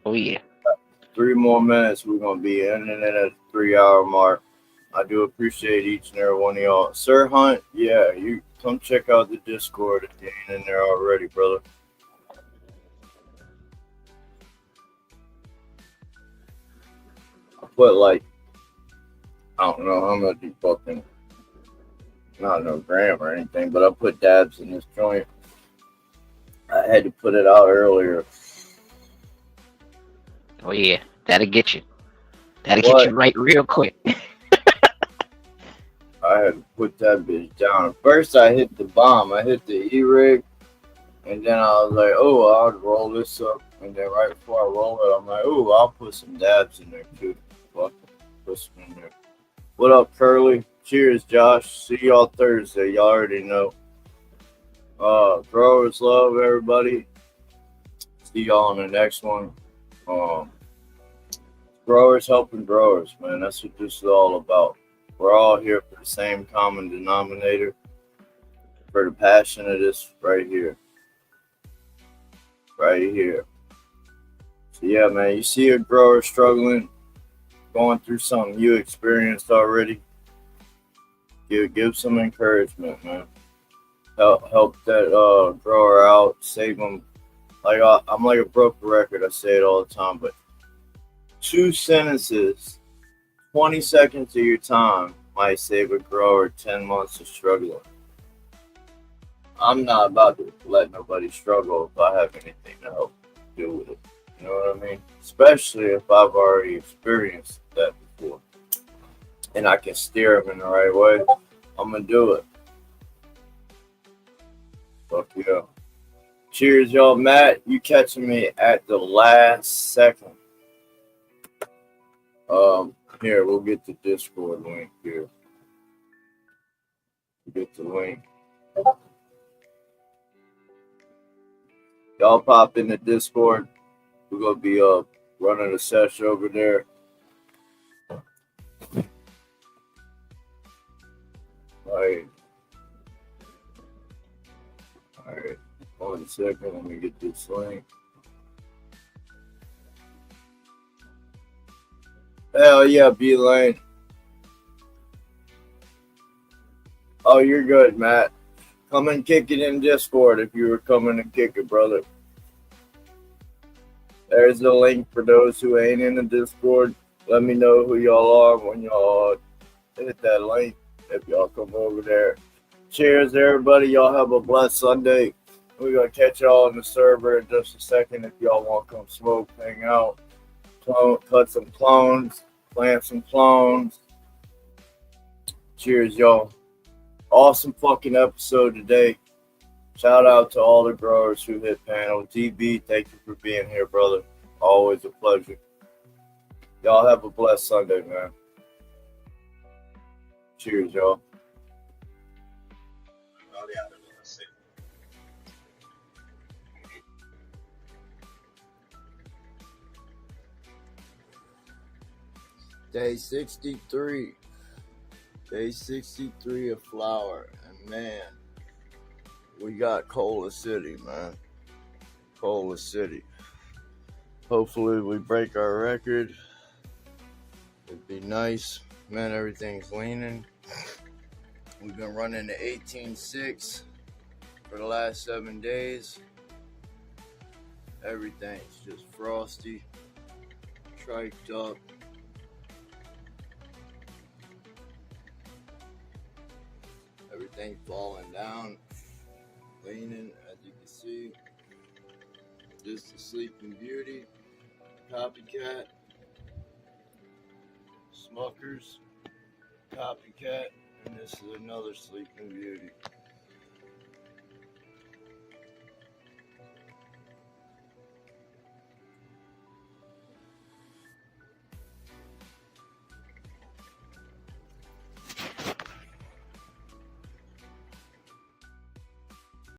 Oh yeah. 3 more minutes, we're gonna be in at the 3-hour mark. I do appreciate each and every one of y'all. Sir Hunt, yeah, you come check out the Discord if you ain't in there already, brother. I put like, I don't know how much you fucking, not no gram or anything, but I put dabs in this joint. I had to put it out earlier. Oh yeah, that'll get you. That'll get you right real quick. I had to put that bitch down. First, I hit the bomb. I hit the E-rig, and then I was like, oh, I'll roll this up. And then right before I roll it, I'm like, oh, I'll put some dabs in there too. Fuck it. Put some in there. What up, Curly? Cheers, Josh. See y'all Thursday. Y'all already know. Growers love, everybody. See y'all on the next one. Growers helping growers, man. That's what this is all about. We're all here for the same common denominator, for the passion of this right here. Right here. So yeah, man, you see a grower struggling, going through something you experienced already, give some encouragement, man. Help that grower out, save them. Like I'm like a broken record, I say it all the time, but 2 sentences, 20 seconds of your time might save a grower 10 months of struggling. I'm not about to let nobody struggle if I have anything to help do with it. You know what I mean? Especially if I've already experienced that before. And I can steer them in the right way. I'm going to do it. Fuck yeah. Cheers, y'all. Matt, you catching me at the last second. Here, we'll get the Discord link here. Get the link. Y'all pop in the Discord. We're gonna be running a session over there. All right. 1 second. Let me get this link. Hell yeah, B-Lane. Oh, you're good, Matt. Come and kick it in Discord if you were coming to kick it, brother. There's the link for those who ain't in the Discord. Let me know who y'all are when y'all hit that link if y'all come over there. Cheers, everybody. Y'all have a blessed Sunday. We're going to catch y'all on the server in just a second if y'all want to come smoke, hang out, cut some clones, plant some clones. Cheers, y'all. Awesome fucking episode today. Shout out to all the growers who hit panel. DB, thank you for being here, brother. Always a pleasure. Y'all have a blessed Sunday, man. Cheers, y'all. Day 63. Day 63 of flower. And man, we got Cola City, man. Cola City. Hopefully we break our record. It'd be nice. Man, everything's leaning. We've been running the 18.6 for the last 7 days. Everything's just frosty, triked up. Everything falling down, leaning, as you can see. This is Sleeping Beauty, Copycat, Smuckers, Copycat, and this is another Sleeping Beauty.